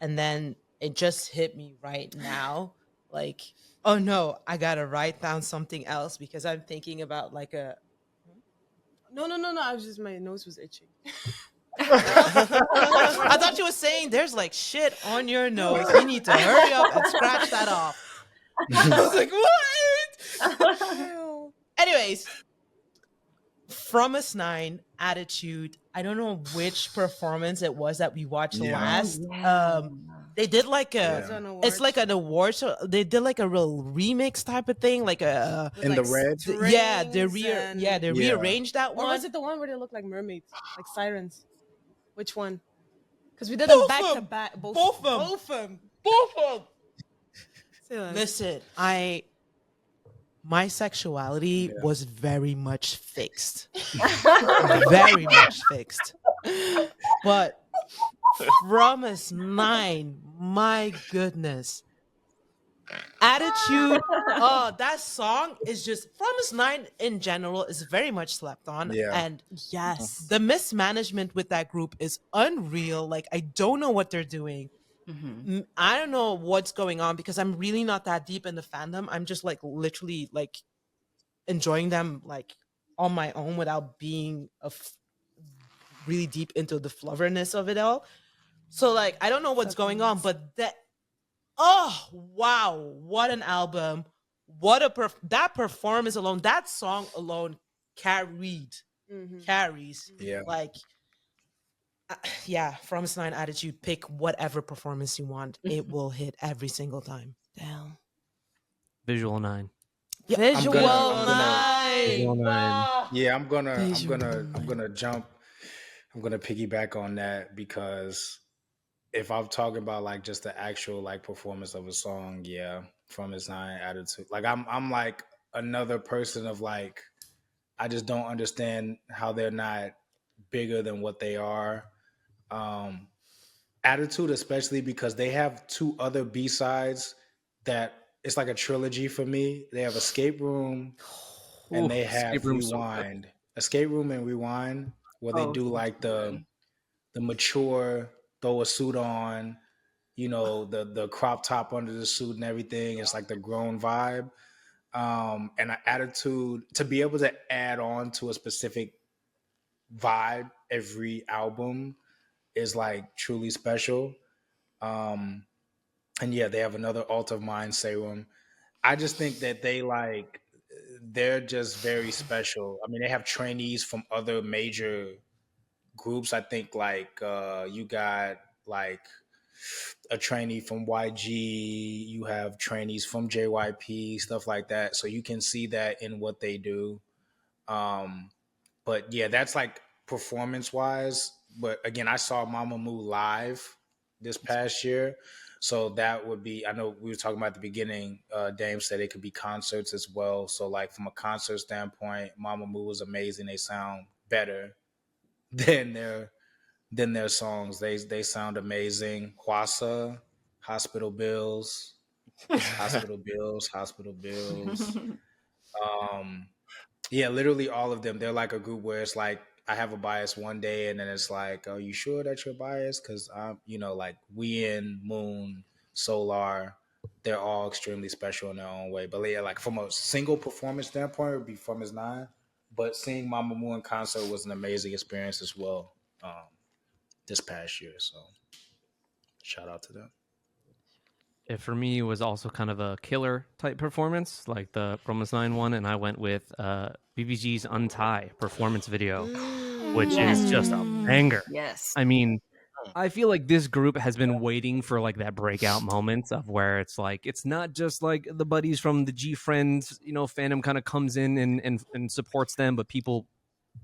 And then it just hit me right now. Like, oh no, I gotta write down something else because I'm thinking about like a. No. I was just, my nose was itching. I thought you were saying there's like shit on your nose. You need to hurry up and scratch that off. I was like, what? Anyways, From Us 9, Attitude. I don't know which performance it was that we watched last. They did like it's like an award show. They did like a real remix type of thing, like a In the red. they rearranged that Or one. was it the one where they look like mermaids, like sirens? Which one? Because we did them back to back. Both of them. Listen, my sexuality was very much fixed. Very much fixed. But From Us 9, my goodness. Attitude. Oh, that song is just From Us 9 in general is very much slept on. Yeah. And yes, the mismanagement with that group is unreal. Like, I don't know what they're doing. I don't know what's going on because I'm really not that deep in the fandom. I'm just like literally like enjoying them like on my own without being really deep into the flufferness of it all. So like I don't know what's going on, but oh wow, what an album! What a that performance alone, that song alone carries. Yeah. Like. Yeah, From Us 9 Attitude, pick whatever performance you want. It will hit every single time. Damn. Visual 9. Yeah, Visual 9. Wow. Yeah, I'm gonna jump. I'm gonna piggyback on that because if I'm talking about like just the actual like performance of a song, yeah, From Us 9 Attitude. Like I'm like another person of like I just don't understand how they're not bigger than what they are. Attitude, especially because they have two other B-sides that it's like a trilogy for me. They have Escape Room and they have Rewind. Escape Room and Rewind, where they do like the mature, throw a suit on, you know, the crop top under the suit and everything. It's like the grown vibe. And an Attitude to be able to add on to a specific vibe every album is like truly special. And yeah, they have another Alt of Mind Serum. I just think that they're just very special. I mean, they have trainees from other major groups. I think like you got like a trainee from YG, you have trainees from JYP, stuff like that. So you can see that in what they do. But yeah, that's like performance wise, but again, I saw Mamamoo live this past year. So that would be, I know we were talking about at the beginning, Dame said it could be concerts as well. So like from a concert standpoint, Mamamoo was amazing. They sound better than their songs. They sound amazing. Kwasa, Hospital Bills, Hospital Bills, Hospital Bills. Yeah, literally all of them. They're like a group where it's like I have a bias one day, and then it's like, are you sure that you're biased? Because I'm, like Wien, Moon, Solar, they're all extremely special in their own way. But yeah, like from a single performance standpoint, it would be From His Nine. But seeing Mamamoo in concert was an amazing experience as well this past year. So shout out to them. It for me was also kind of a killer type performance, like the Promise 9 one, and I went with BBG's Untie performance video, which is just a banger. Yes. I mean, I feel like this group has been waiting for like that breakout moment of where it's like it's not just like the buddies from the G Friends, fandom kind of comes in and supports them, but people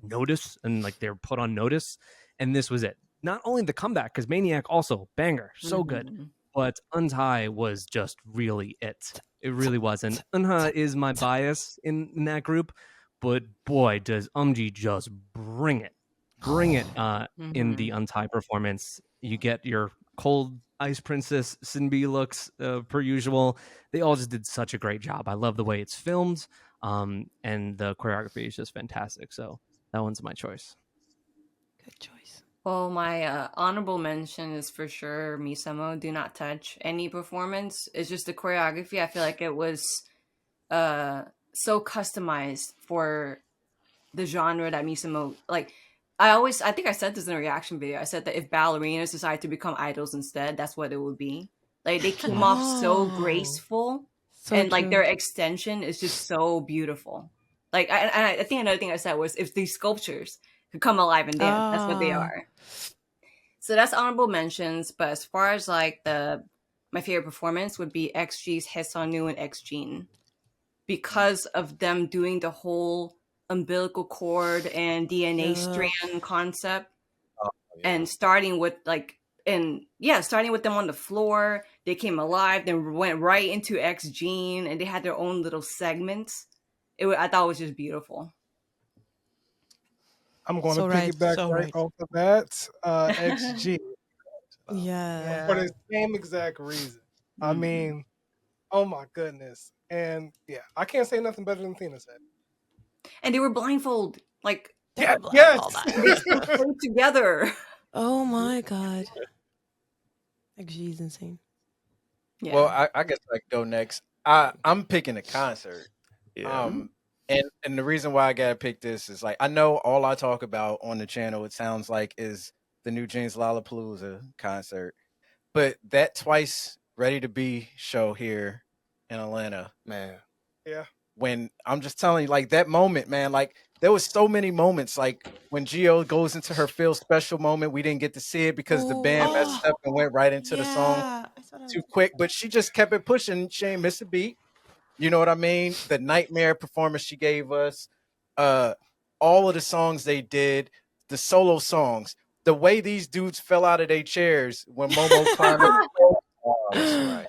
notice and like they're put on notice. And this was it. Not only the comeback, because Maniac also banger, so good. But Untie was just really it. It really wasn't. Unha is my bias in that group, but boy, does Umji just bring it. Bring it in the Untie performance. You get your cold Ice Princess Sinbi looks per usual. They all just did such a great job. I love the way it's filmed, and the choreography is just fantastic. So that one's my choice. Good choice. Well, my honorable mention is for sure Misamo, Do Not Touch. Any performance. It's just the choreography. I feel like it was so customized for the genre that Misamo, like, I think I said this in a reaction video. I said that if ballerinas decided to become idols instead, that's what it would be. Like, they came off so graceful, and like their extension is just so beautiful. Like, I think another thing I said was if these sculptures could come alive and dance, that's what they are. So that's honorable mentions. But as far as like my favorite performance would be XG's Haesonu and XGene, because of them doing the whole umbilical cord and DNA strand concept, and starting with starting with them on the floor, they came alive, then went right into XGene, and they had their own little segments. I thought it was just beautiful. I'm going to piggyback right off of that. XG. Yeah. For the same exact reason. I mean, oh my goodness. And yeah, I can't say nothing better than Tina said. And they were blindfold. Like, yes. They played together. Oh my God. XG is insane. Yeah. Well, I guess I go next. I'm picking a concert. Yeah. And the reason why I gotta pick this is like I know all I talk about on the channel, it sounds like, is the New Jeans Lollapalooza concert. But that Twice Ready to Be show here in Atlanta, man. Yeah. When I'm just telling you, like that moment, man, like there was so many moments, like when Gio goes into her Feel Special moment, we didn't get to see it because the band messed up and went right into the song too quick. But she just kept it pushing. She ain't missed a beat. You know what I mean? The Nightmare performance she gave us, all of the songs they did, the solo songs, the way these dudes fell out of their chairs when Momo climbed up. That's right.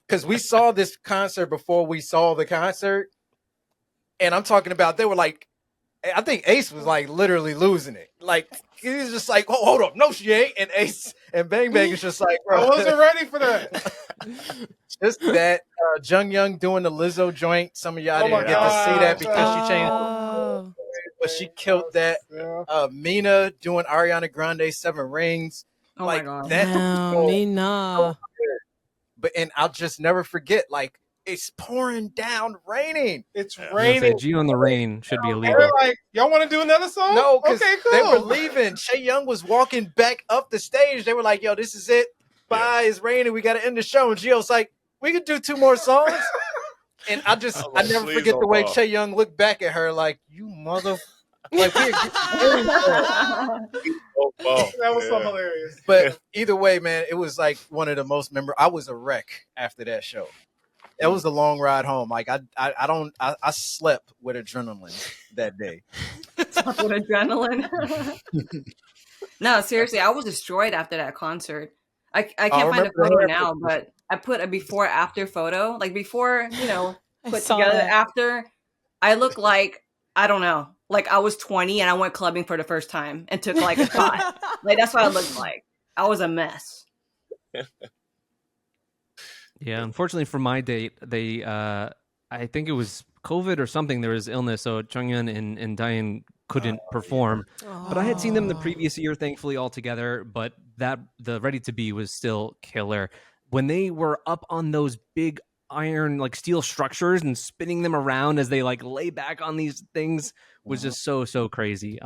Because we saw this concert before we saw the concert. And I'm talking about, they were like, I think Ace was like literally losing it. Like, he was just like, oh, hold up. No, she ain't. And Ace and Bang Bang is just like, bro. I wasn't ready for that. Just that Jung Young doing the Lizzo joint. Some of y'all didn't get to see that because she changed. But she killed that. Mina doing Ariana Grande 7 Rings. Oh like my God. That. Mina. And I'll just never forget, like, it's pouring down, raining. It's raining. G on the Rain should be illegal. They're like, y'all want to do another song? No, because okay, cool. They were leaving. Shay Young was walking back up the stage. They were like, yo, this is it. Bye, it's raining. We got to end the show. And Gio's like, we could do 2 more songs. And I never forget the way Shay Young looked back at her like, you mother. Like, that was so hilarious. But either way, man, it was like one of the most memorable. I was a wreck after that show. It was a long ride home. Like I slept with adrenaline that day. With adrenaline. No, seriously, I was destroyed after that concert. I can't find a remember the photo hair now, pictures. but I put a before after photo. Like before, I put saw together that. after. I look like I don't know, like I was 20 and I went clubbing for the first time and took like a shot. Like that's what I looked like. I was a mess. Yeah, unfortunately for my date, they I think it was COVID or something. There was illness, so Chongyun and Diane couldn't perform. But I had seen them the previous year, thankfully, all together. But the Ready to Be was still killer. When they were up on those big iron like steel structures and spinning them around as they like lay back on these things was just so crazy.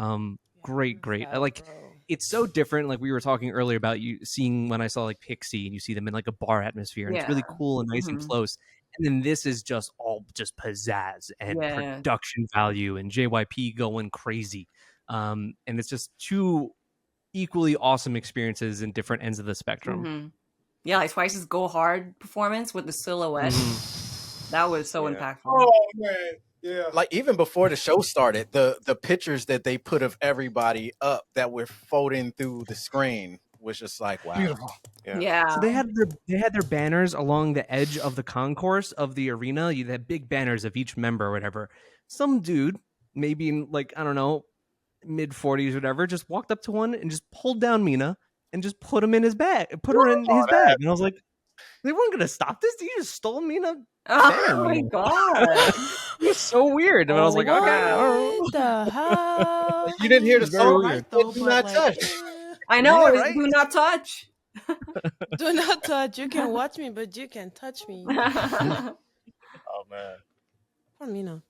Great. I like it's so different. Like we were talking earlier about you seeing when I saw like Pixie and you see them in like a bar atmosphere and it's really cool and nice and close. And then this is just all just pizzazz and production value and JYP going crazy. And it's just two equally awesome experiences in different ends of the spectrum. Yeah, like Twice's Go Hard performance with the silhouette. That was so impactful. Oh man. Yeah. Like even before the show started, the pictures that they put of everybody up that were folding through the screen was just like wow. Beautiful. Yeah. So they had their banners along the edge of the concourse of the arena. You had big banners of each member or whatever. Some dude, maybe in like, I don't know, mid-40s or whatever, just walked up to one and just pulled down Mina and just put him in his bag. Put her in his bag. And I was like, they weren't gonna stop this. You just stole Mina. Oh my god. It was so weird. And I was like, okay. What the hell? You didn't hear the Very song? weird. Though, Do but, not like, touch. I know, Yeah, it's right? do not touch. Do not touch. You can watch me, but you can touch me. Oh man. Poor Mina.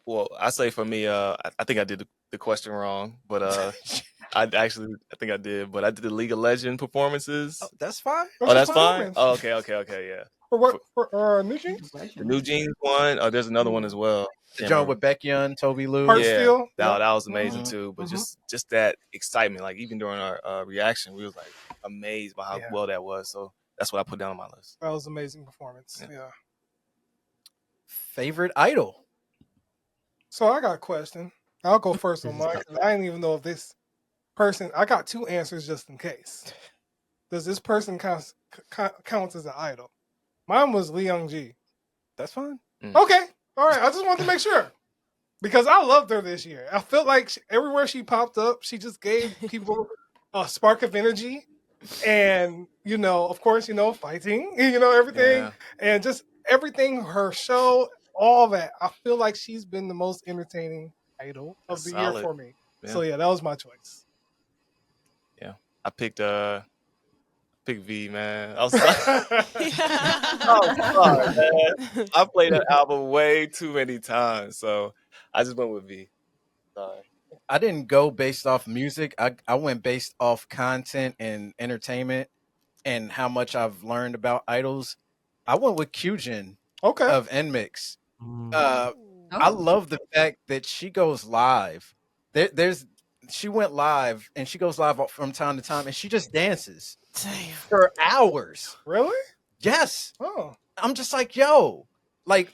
Well, I say for me, I think I did the question wrong, but I think I did, but I did the League of Legends performances. Oh, that's fine. That's fine. Oh, okay, yeah. For what? For New Jeans? The New Jeans one. Oh, there's another one as well. The joint with Baekhyun, Toby Lou. Heart Yeah, Steel? that was amazing Mhm. too. But just that excitement, like even during our reaction, we was like amazed by how well that was. So that's what I put down on my list. That was an amazing performance. Yeah. Favorite idol? So I got a question. I'll go first on mine. 'Cause I didn't even know if this person. I got two answers just in case. Does this person counts as an idol? Mine was Lee Young Ji. That's fine. Okay, all right. I just wanted to make sure because I loved her this year. I felt like everywhere she popped up, she just gave people a spark of energy, and of course, fighting, everything, and just everything. Her show, all that. I feel like she's been the most entertaining idol of the year for me. Yeah. So yeah, that was my choice. Yeah, I picked V, man. I was sorry, man. I played that album way too many times, so I just went with V. Sorry. I didn't go based off music. I went based off content and entertainment and how much I've learned about idols. I went with Kyujin of NMIX. I love the fact that she goes live. She went live and she goes live from time to time and she just dances for hours. Really? Yes. Oh. I'm just like, yo, go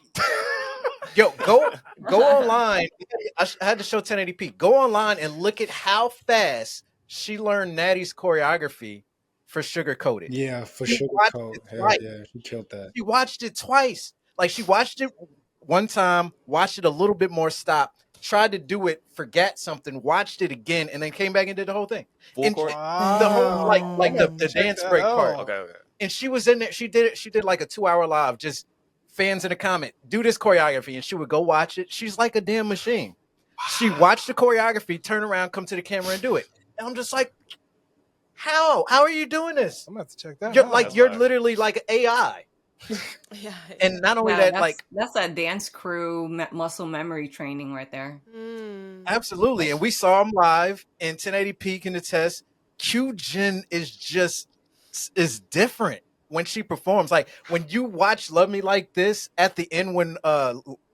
online. I had to show 1080p. Go online and look at how fast she learned Natty's choreography for Sugar Coated. Yeah, for Sugar Coat. Hell yeah, she killed that. She watched it twice. Like she watched it one time, watched it a little bit more, stopped, tried to do it, forgot something, watched it again, and then came back and did the whole thing. And the whole like the dance break part. Okay. And she was in there. She did like a 2-hour live. Just fans in the comment, do this choreography, and she would go watch it. She's like a damn machine. She watched the choreography, turn around, come to the camera, and do it. And I'm just like, how are you doing this? I'm gonna have to check that. You're literally like AI. Yeah. And not only that, that's that dance crew muscle memory training right there. Absolutely. And we saw him live, and 1080p can attest. Kyujin is different when she performs. Like when you watch Love Me Like This at the end when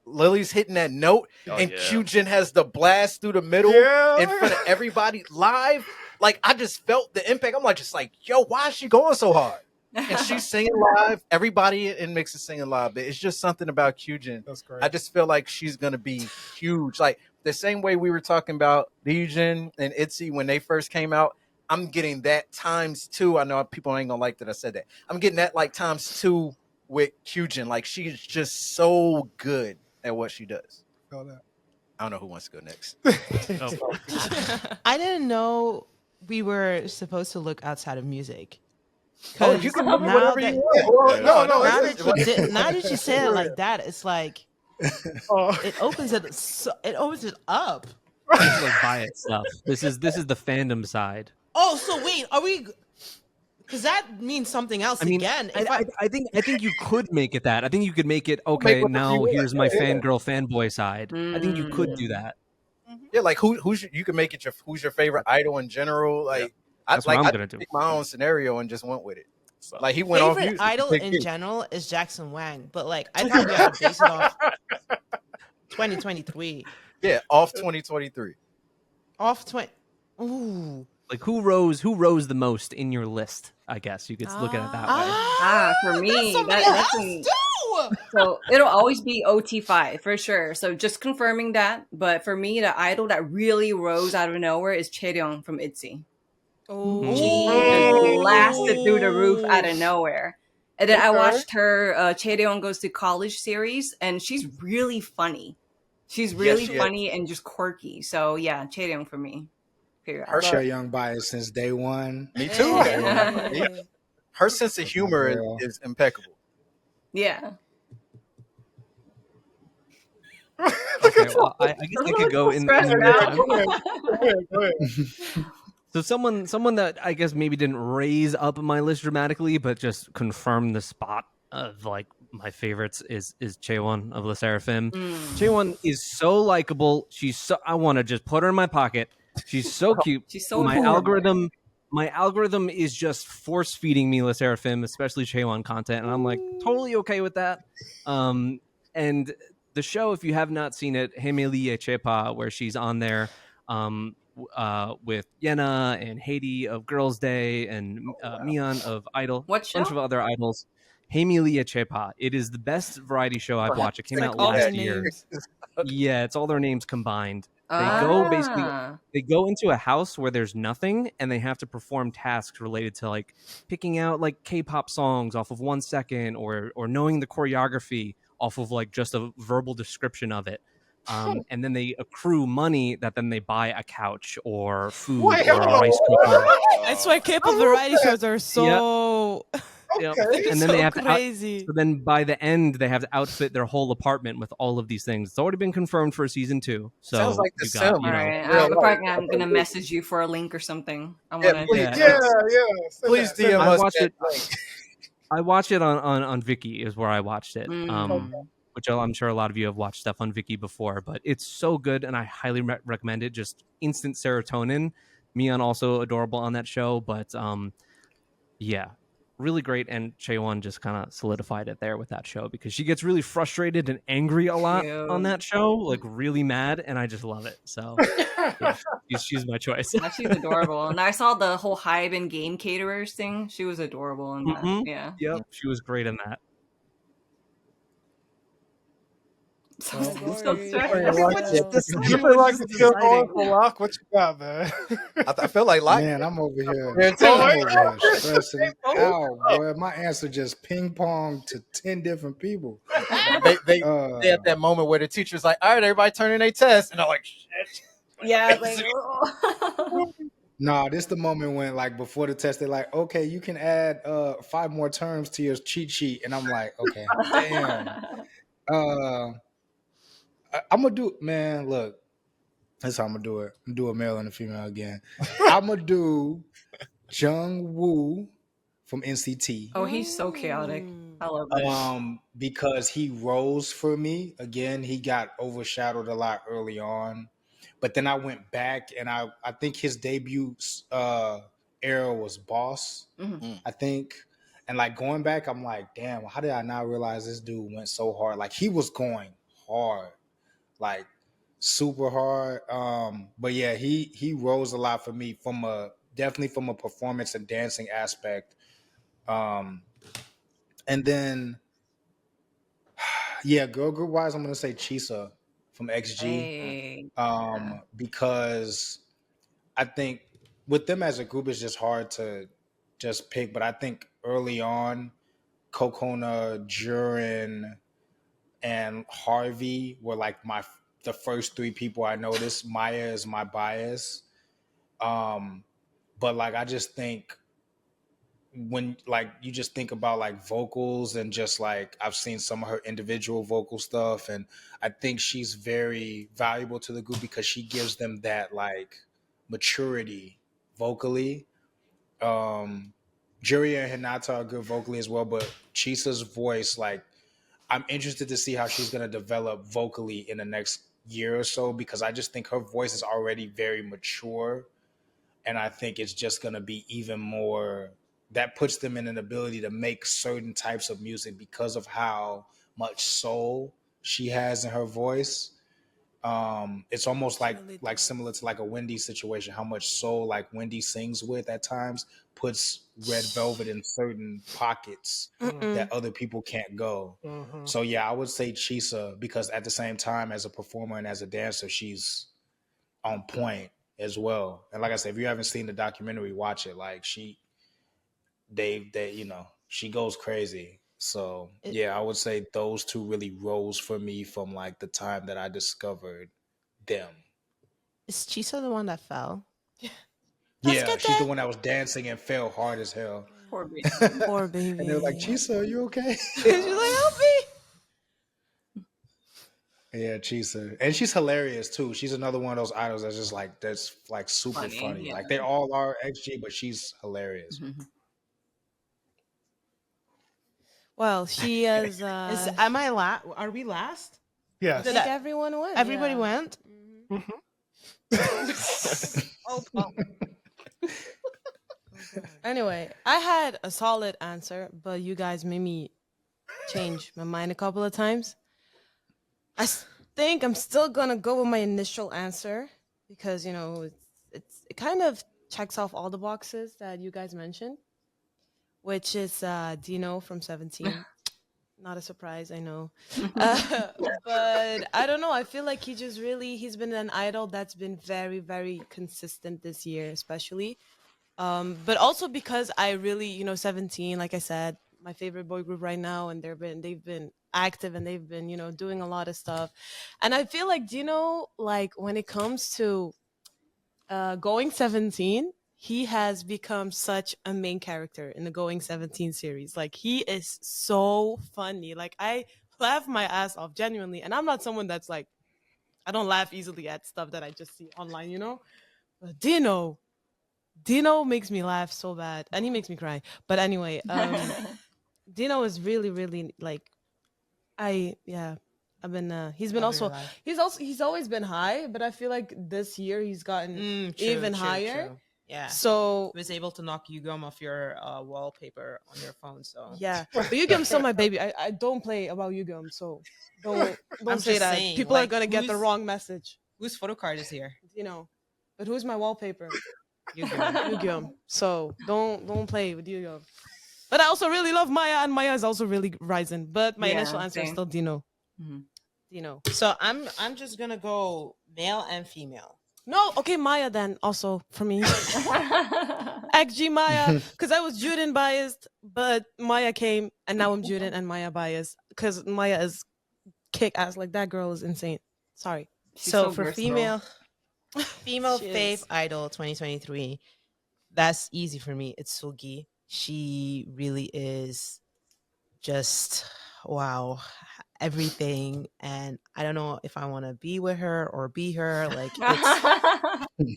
Lily's hitting that note Kyujin has the blast through the middle in front of everybody live. Like I just felt the impact. I'm like, yo, why is she going so hard? And she's singing live. Everybody in Mix is singing live. But it's just something about Kyujin. That's great. I just feel like she's gonna be huge. Like the same way we were talking about Legion and ITZY when they first came out. I'm getting that times 2. I know people ain't gonna like that I said that. I'm getting that like times 2 with Kyujin. Like she's just so good at what she does. Feel that. I don't know who wants to go next. I didn't know we were supposed to look outside of music. Oh, you can look now whatever that, you want. No, now that you say it like that, it's like it opens it. It opens it up. This is like by itself. This is the fandom side. Oh, so wait, are we? Because that means something else again. I think you could make it that. I think you could make it okay. Now here's my fangirl fanboy side. I think you could do that. Yeah, like you can make it who's your favorite idol in general. Like That's what I'm gonna do. Pick my own scenario and just went with it. So, like he went off favorite music. idol in general is Jackson Wang, but like I thought we had to base it off 2023. Yeah, off 2023. Off 20. Ooh. Like who rose the most in your list? I guess you could look at it that way. For me, that's so it'll always be OT5 for sure. So just confirming that. But for me, the idol that really rose out of nowhere is Chaeryeong from ITZY. She just blasted through the roof out of nowhere. And then I watched her Chaeryeong Goes to College series, and she's really funny. She's really funny and just quirky. So yeah, Chaeryeong for me. Period. Her Chaeryeong bias since day one. Me too. Her sense of humor is impeccable. Yeah. Okay, well, I guess I could go in. Go ahead. So someone that I guess maybe didn't raise up my list dramatically, but just confirmed the spot of like my favorites is Chaewon of Le Sserafim. Chaewon is so likable. I want to just put her in my pocket. She's so cute. She's so my algorithm is just force feeding me Le Sserafim, especially Chaewon content, and I'm like totally okay with that. And the show, if you have not seen it, Hemeliye Chepa, where she's on there with Yena and Haiti of Girls' Day and Mian of Idol, What a bunch show? of other idols. Hemeliye Chepa. It is the best variety show I've watched. It came out last year. Yeah, it's all their names combined. They go into a house where there's nothing, and they have to perform tasks related to like picking out like K-pop songs off of 1 second, or knowing the choreography off of like just a verbal description of it. And then they accrue money that then they buy a couch or food or a rice cooker. That's why K-pop variety shows are so. Yep. It's And then so they have crazy. so then by the end they have to outfit their whole apartment with all of these things. It's already been confirmed for season 2. So Sounds like The you got, Sim. you know, All right, I'm gonna message you for a link or something. I want to. Please DM I us. watched it. I watched it on Viki is where I watched it. Which I'm sure a lot of you have watched stuff on Viki before, but it's so good and I highly recommend it. Just instant serotonin. Mian also adorable on that show, but yeah, really great. And Chaewon just kind of solidified it there with that show because she gets really frustrated and angry a lot on that show, like really mad, and I just love it. So yeah, she's my choice. She's adorable. And I saw the whole Hybe and Game Caterers thing. She was adorable in that. Yeah. Yep, she was great in that. So What you got, man? I feel like Man, I'm over here. Stressing out, boy. My answer just ping pong to 10 different people. they at that moment where the teacher's like, all right, everybody turn in their test. And I'm like, shit. Yeah, like, Nah, this the moment when, like, before the test, they're like, okay, you can add 5 more terms to your cheat sheet. And I'm like, okay, damn. I'm going to do, man, look. That's how I'm going to do it. I'm going to do a male and a female again. I'm going to do Jung Woo from NCT. oh, he's so chaotic. I love it. Because he rose for me. Again, he got overshadowed a lot early on. But then I went back, and I think his debut era was Boss, I think. And, like, going back, I'm like, damn, how did I not realize this dude went so hard? Like, he was going hard, like, super hard. But, yeah, he rose a lot for me definitely from a performance and dancing aspect. And then, yeah, girl group-wise, I'm going to say Chisa from XG. Hey. Because I think with them as a group, it's just hard to just pick. But I think early on, Kokona, Jurin, and Harvey were like the first three people I noticed. Maya is my bias. But like I just think when like you just think about like vocals and just like I've seen some of her individual vocal stuff, and I think she's very valuable to the group because she gives them that like maturity vocally. Juria and Hinata are good vocally as well, but Chisa's voice, like I'm interested to see how she's gonna develop vocally in the next year or so, because I just think her voice is already very mature, and I think it's just gonna be even more. That puts them in an ability to make certain types of music because of how much soul she has in her voice. It's almost like similar to like a Wendy situation, how much soul like Wendy sings with at times puts Red Velvet in certain pockets that other people can't go. So yeah, I would say Chisa, because at the same time as a performer and as a dancer, she's on point as well. And like I said, if you haven't seen the documentary, watch it. Like they you know, she goes crazy. So yeah, I would say those two really rose for me from like the time that I discovered them. Is Chisa the one that fell? Yeah, she's the one that was dancing and fell hard as hell. Poor baby. Poor baby. And they were like, Chisa, are you okay? She's like, help me. Yeah, Chisa. And she's hilarious too. She's another one of those idols that's super funny. Yeah. Like they all are XG, but she's hilarious. Well, she is. Am I Are we last? Yes. Did everyone went? Everybody went. Anyway, I had a solid answer, but you guys made me change my mind a couple of times. I think I'm still gonna go with my initial answer because you know it kind of checks off all the boxes that you guys mentioned, which is Dino from 17. Not a surprise, I know. But I don't know. I feel like he's been an idol that's been very, very consistent this year, especially. But also because I really, 17, like I said, my favorite boy group right now, and they've been active and they've been, doing a lot of stuff. And I feel like Dino, like when it comes to Going 17, he has become such a main character in the Going 17 series. Like he is so funny. Like I laugh my ass off genuinely. And I'm not someone that's like, I don't laugh easily at stuff that I just see online, But Dino makes me laugh so bad, and he makes me cry. But anyway, Dino is really, really like, he's always been high, but I feel like this year he's gotten even higher. True. Yeah. So he was able to knock Yugam off your wallpaper on your phone. So yeah, but Yugam's still my baby. I don't play about Yugam, so don't say that. Saying, People are gonna get the wrong message. Whose photo card is here? But who's my wallpaper? Yugam. Yugam. So don't play with Yugam. But I also really love Maya, and Maya is also really rising. But my initial answer is still Dino. Mm-hmm. Dino. So I'm just gonna go male and female. No, okay, Maya then also for me. XG Maya, because I was Juden biased, but Maya came, and now I'm Juden and Maya biased because Maya is kick ass. Like that girl is insane. Sorry. She's So so for versatile. female She fave is. idol 2023, that's easy for me. It's Sugi. She really is just wow, everything, and I don't know if I want to be with her or be her. Like it's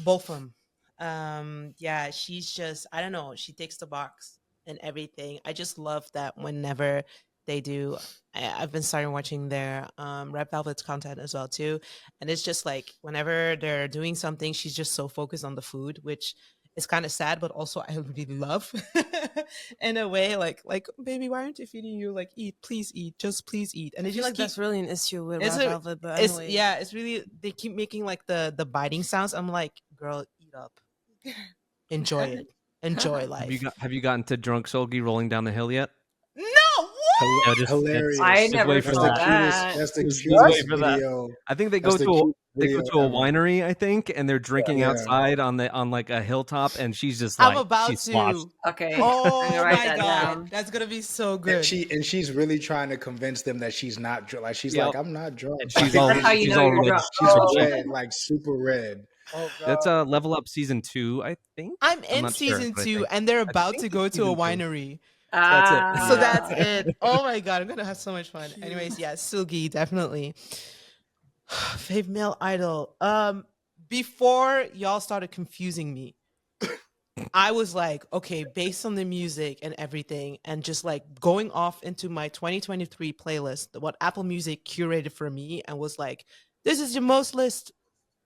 both of them. Yeah, she's just, I don't know, she takes the box and everything. I just love that whenever they do, I've been starting watching their Red Velvet's content as well too, and it's just like whenever they're doing something, she's just so focused on the food, which is kind of sad, but also I really love in a way. Like baby, why aren't you feeding you? Like eat, please eat, just please eat. And I it feel just like that's really an issue with Red Velvet. But it's anyway. yeah, it's really, they keep making like the biting sounds. I'm like, girl, eat up, enjoy it, enjoy life. Have you gotten to drunk Solgi rolling down the hill yet? No, Yeah, just hilarious. I just never wait for saw that. that. That's the Just cutest wait for that. video. I think they That's go the to cutest they go video to a ever. winery, I think, and they're drinking Yeah. outside on like a hilltop, and she's just I'm like about she's sloshed. to. Okay, I'm Oh gonna write my that god, down. that's gonna be so And good. she's really trying to convince them that she's not drunk. Like she's Yep. like, I'm not drunk. And she's all That's how you she's know all you're red. drunk. She's Oh, red, like super red. Oh That's god. Level Up season 2, I think. I'm I'm in not sure, season but I 2, think and they're I about think to it's go to a season 2. winery. That's it. So that's ah, it. Oh my god, I'm gonna have so much fun. Anyways, yeah, Sugi, definitely. Fave male idol. Before y'all started confusing me, I was like, okay, based on the music and everything, and just like going off into my 2023 playlist, what Apple Music curated for me, and was like, this is your most list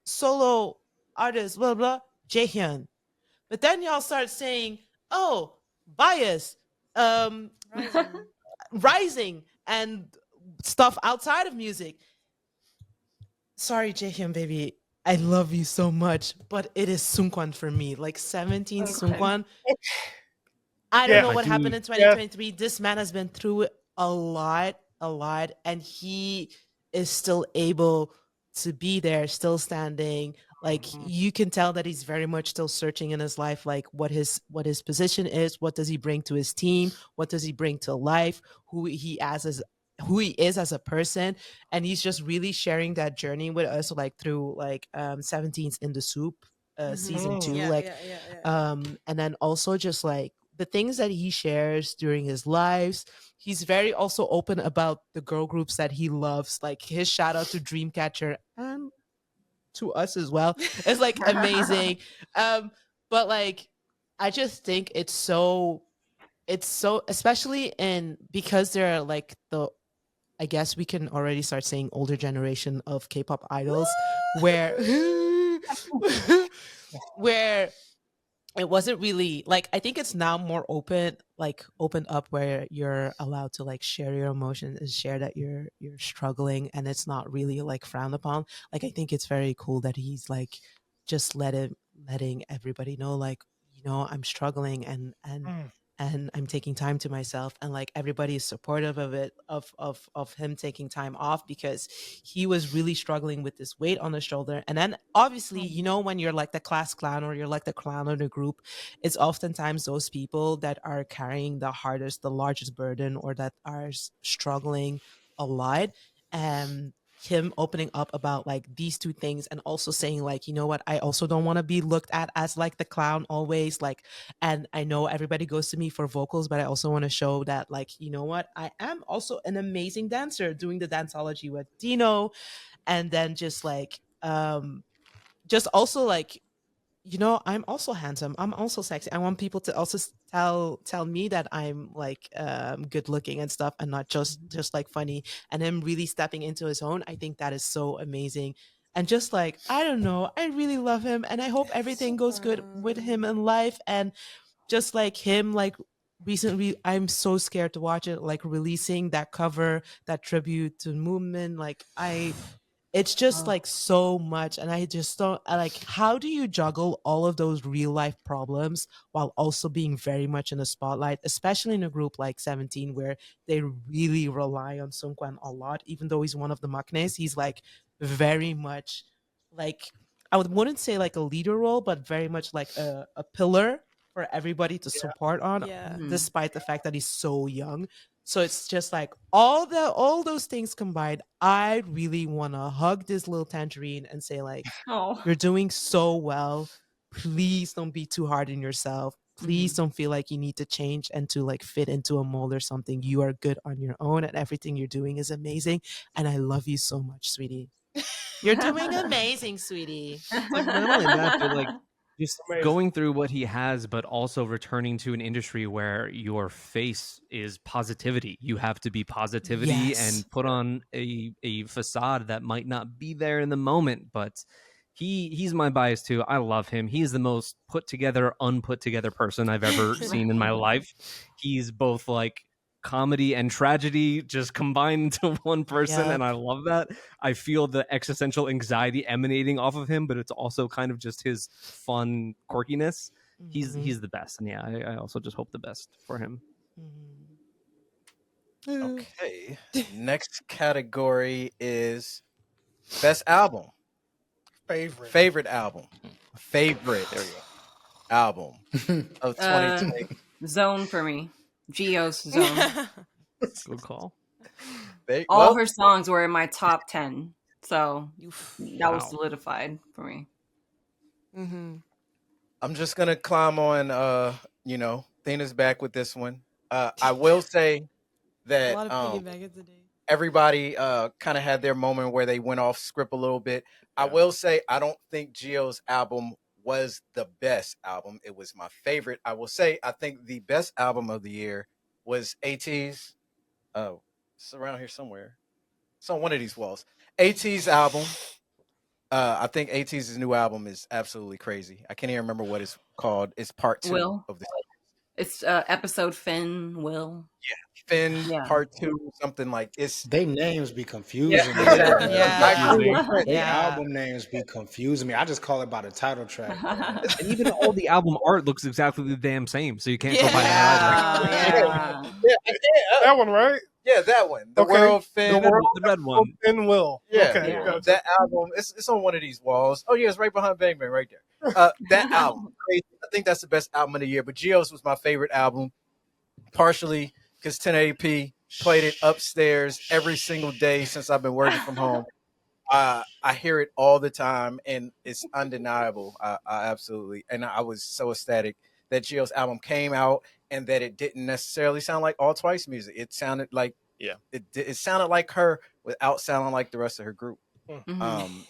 solo artist, blah blah, Jaehyun. But then y'all start saying, oh, bias, um, rising, and stuff outside of music. Sorry, Jaehyun, baby. I love you so much, but it is Sungkwan for me. Like 17 Okay. Sungkwan. I don't Yeah. know My what happened dude. in 2023. This man has been through a lot, and he is still able to be there, still standing. Like you can tell that he's very much still searching in his life, like what his position is, what does he bring to his team, what does he bring to life, who he is as a person, and he's just really sharing that journey with us, like through like 17's in the soup season 2, Mm. like and then also just like the things that he shares during his lives. He's very also open about the girl groups that he loves, like his shout out to Dreamcatcher and to us as well. It's like amazing. But like I just think it's so especially in because they're like the I guess we can already start saying older generation of K-pop idols where where it wasn't really like I think it's now more opened up where you're allowed to like share your emotions and share that you're struggling, and it's not really like frowned upon. Like I think it's very cool that he's like just letting everybody know, like, I'm struggling, and I'm taking time to myself, and like everybody is supportive of it, of him taking time off, because he was really struggling with this weight on his shoulder. And then obviously, when you're like the class clown or you're like the clown of the group, it's oftentimes those people that are carrying the largest burden, or that are struggling a lot. And him opening up about like these two things, and also saying like, what, I also don't want to be looked at as like the clown always, like, and I know everybody goes to me for vocals, but I also want to show that, like, what, I am also an amazing dancer, doing the danceology with Dino. And then just like just also like, I'm also handsome, I'm also sexy. I want people to also tell me that I'm like good looking and stuff, and not just like funny. And him really stepping into his own, I think that is so amazing. And just like, I don't know, I really love him, and I hope everything goes good with him in life. And just like him, like recently, I'm so scared to watch it, like releasing that cover, that tribute to movement. Like it's just like so much, and I just don't like, how do you juggle all of those real life problems while also being very much in the spotlight, especially in a group like 17, where they really rely on Sungkwan a lot. Even though he's one of the maknaes, he's like very much like, wouldn't say like a leader role, but very much like a pillar for everybody to support on, Yeah. despite the fact that he's so young. So it's just like all those things combined. I really want to hug this little tangerine and say like, oh, you're doing so well. Please don't be too hard on yourself. Please don't feel like you need to change and to like fit into a mold or something. You are good on your own, and everything you're doing is amazing. And I love you so much, sweetie. You're doing amazing, sweetie. Like not only that, but like just Amazing. going through what he has, but also returning to an industry where your face is positivity. You have to be positivity Yes. and put on a facade that might not be there in the moment, but he's my bias too. I love him. He's the most put together, unput together person I've ever seen in my life. He's both like comedy and tragedy just combined into one person, Yeah. and I love that. I feel the existential anxiety emanating off of him, but it's also kind of just his fun quirkiness. Mhm. He's the best, and yeah, I also just hope the best for him. Mhm. Okay. Next category is best album. Favorite album. Favorite album of 2020. Zone for me. Geo's Zone. Good call. All her songs were in my top 10. So that was Wow. solidified for me. Mm-hmm. I'm just gonna climb on Thena's back with this one. I will say A that lot of piggyback today. everybody kind of had their moment where they went off script a little bit. I will say I don't think Gio's album was the best album. It was my favorite. I will say I think the best album of the year was AT's. Oh, it's around here somewhere. It's on one of these walls. AT's album. I think AT's new album is absolutely crazy. I can't even remember what it's called. It's part 2 Will. of the. It's episode Finn, Will. Finn part 2, something like it's. They names be confusing. Yeah. They album names be confusing me. I just call it by the title track. And even all the album art looks exactly the damn same, so you can't go by that either. That one, right? Yeah, that one. The World Finn. The red one. Finn Will. Yeah, Okay. that album. It's on one of these walls. Oh yeah, it's right behind Bang Bang, right there. That album, crazy. I think that's the best album of the year. But Geo's was my favorite album, partially because 1080p played it upstairs every single day since I've been working from home. I hear it all the time, and it's undeniable. I absolutely, and I was so ecstatic that Geo's album came out, and that it didn't necessarily sound like All Twice music. It sounded like it sounded like her without sounding like the rest of her group. Mm-hmm.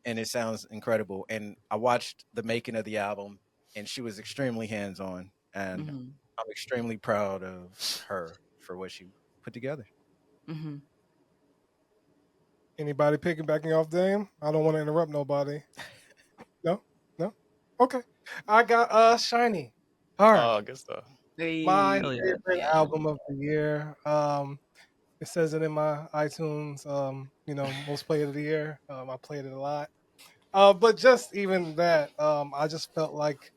And it sounds incredible. And I watched the making of the album, and she was extremely hands-on, and I'm extremely proud of her for what she put together. Mm-hmm. Anybody piggybacking off Dame? I don't want to interrupt nobody. No? Okay. I got Shiny. All right. Good stuff. My favorite album of the year. It says it in my iTunes, most played of the year. I played it a lot. But just even that, I just felt like,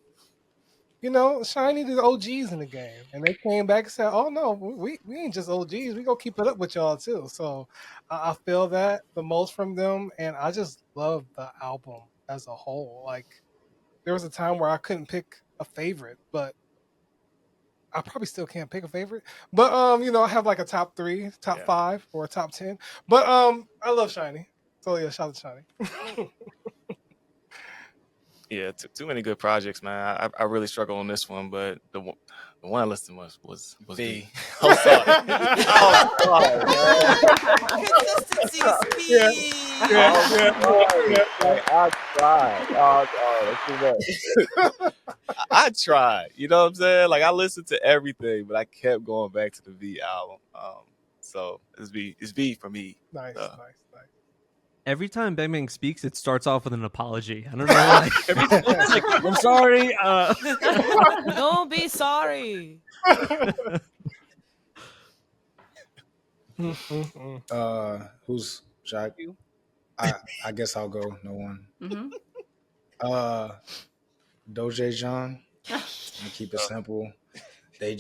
Shiny the OGs in the game. And they came back and said, oh, no, we ain't just OGs. We gonna keep it up with y'all, too. So I feel that the most from them. And I just love the album as a whole. Like, there was a time where I couldn't pick a favorite, but I probably still can't pick a favorite. But, I have like a top 3, top 5, or a top 10. But I love Shiny. So, yeah, shout out to Shiny. Yeah, too many good projects, man. I really struggle on this one, but the one I listed was B. I'm sorry. Consistency speed. I tried. That's too much. I tried. You know what I'm saying? Like, I listened to everything, but I kept going back to the V album. So it's B for me. Nice. Every time Bang Bang speaks, it starts off with an apology. I don't know why. It's like, I'm sorry. Don't be sorry. Who's Jack? I guess I'll go. No one. Mm-hmm. Doja Jang. And keep it simple. I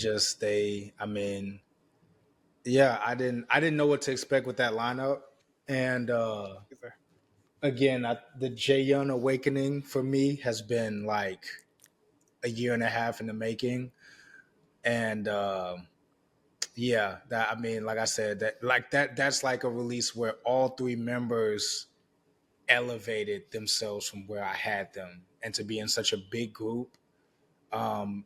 didn't know what to expect with that lineup. And again, the Jaehyun awakening for me has been like a year and a half in the making. And like I said, that's like a release where all 3 members elevated themselves from where I had them, and to be in such a big group, and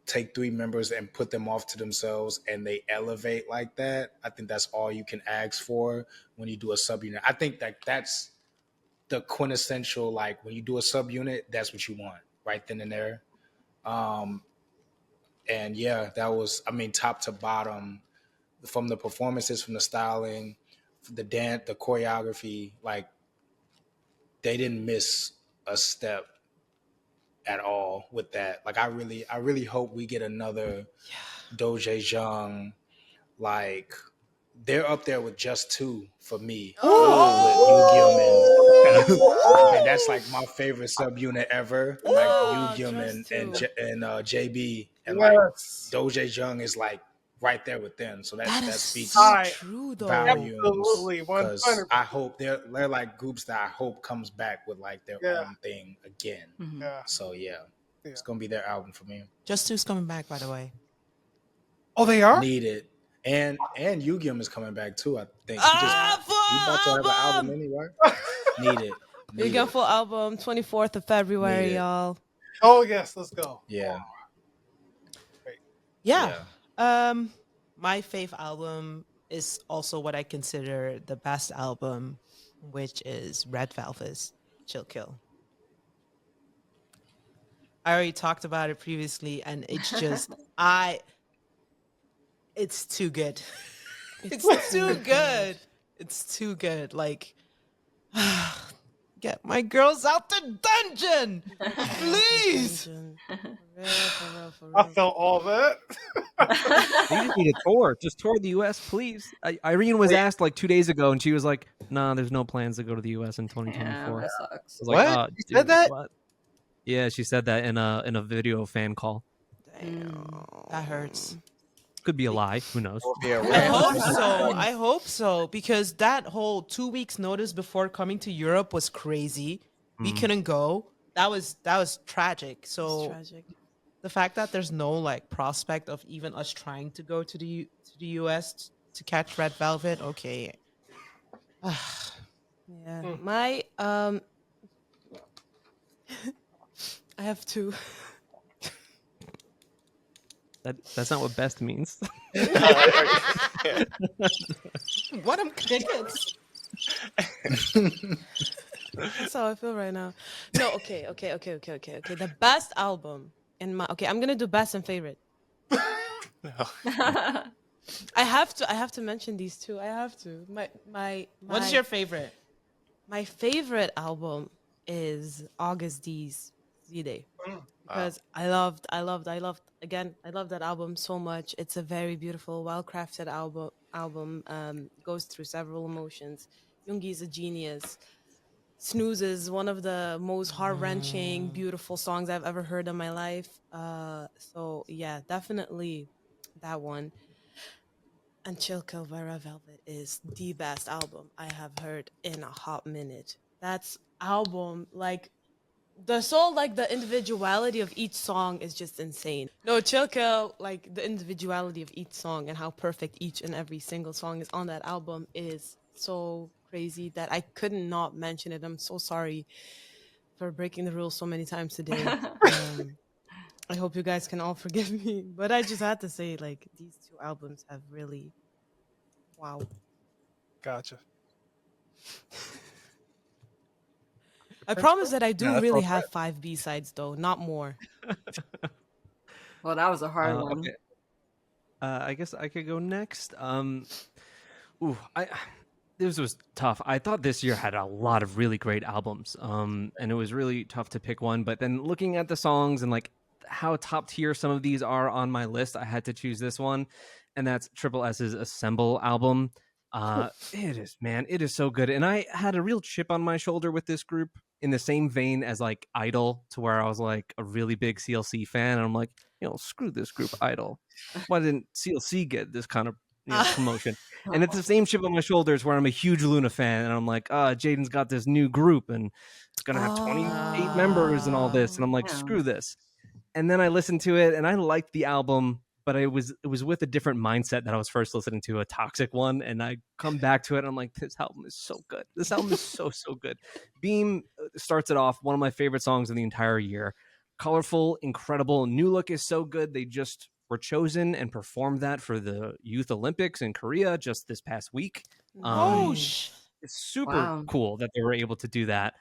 take 3 members and put them off to themselves and they elevate like that. I think that's all you can ask for when you do a subunit. I think that's the quintessential, like when you do a subunit, that's what you want right then and there. And yeah, that was, top to bottom, from the performances, from the styling, the dance, the choreography, like they didn't miss a step at all with that. Like I really hope we get another Doja Jang. Like they're up there with Just Two for me. With Yu Gilman. And that's like my favorite subunit ever. Like Yu Gilman and JB. And like Doja Jang is like right there within. So That that is speaks so true, though. volumes. Absolutely, Because 100%. I hope they're like groups that I hope comes back with like their Yeah. own thing again. Yeah. So it's gonna be their album for me. Just Two's coming back, by the way. Oh, they are? Need it. And Yu-Gi-Oh is coming back too, I think. He about to have an album anyway. Need it. Yu-Gi-Oh full album, 24th of February, y'all. Oh yes, let's go. Yeah. Yeah. My fave album is also what I consider the best album, which is Red Velvet's Chill Kill. I already talked about it previously, and it's just it's too good. It's too good. It's too good. Like, get my girls out the dungeon, please. I felt all that. They just need a tour. Just tour the U.S., please. Irene was asked like 2 days ago, and she was like, "Nah, there's no plans to go to the U.S. in 2024." that sucks. I was like, What? "Oh, You dude, said that? what?" Yeah, she said that in a video fan call. Damn, that hurts. Could be a lie. Who knows? I hope so, because that whole 2 weeks notice before coming to Europe was crazy. We couldn't go. That was tragic. So Tragic. the fact that there's no like prospect of even us trying to go to the US to catch Red Velvet, okay. Yeah. My I have two. That's not what best means. What am crickets? That's how I feel right now. No, okay. The best album in my I'm gonna do best and favorite. I have to mention these two. I have to. What's your favorite? My favorite album is August D's Z-Day. Because I loved that album so much. It's a very beautiful, well-crafted album. Goes through several emotions. Yoongi is a genius. Snooze is one of the most heart-wrenching, beautiful songs I've ever heard in my life. So yeah, definitely that one. And Chill Kill by Red Velvet is the best album I have heard in a hot minute. That's album, like, the individuality of each song is just insane. No, Chill Kill, like, the individuality of each song and how perfect each and every single song is on that album is so crazy that I could not mention it. I'm so sorry for breaking the rules so many times today. I hope you guys can all forgive me, but I just had to say, like, these two albums have really, wow. Gotcha. I promise that I do that's really all have 5 B-sides, though, not more. Well, that was a hard one. Okay. I guess I could go next. This was tough. I thought this year had a lot of really great albums. And it was really tough to pick one. But then looking at the songs and like how top tier some of these are on my list, I had to choose this one, and that's Triple S's Assemble album. It is so good. And I had a real chip on my shoulder with this group in the same vein as like Idol, to where I was like a really big CLC fan, and I'm like, screw this group Idol. Why didn't CLC get this kind of promotion? And it's the same chip on my shoulders where I'm a huge Luna fan, and I'm like, Jaden's got this new group and it's gonna have 28 members and all this, and I'm like, screw this. And then I listened to it and I liked the album, but it was with a different mindset that I was first listening to, a Toxic one, and I come back to it and I'm like, this album is so good. This album is so good. Beam starts it off, one of my favorite songs of the entire year. Colorful, incredible. New Look is so good. They just were chosen and performed that for the Youth Olympics in Korea just this past week. It's super cool that they were able to do that.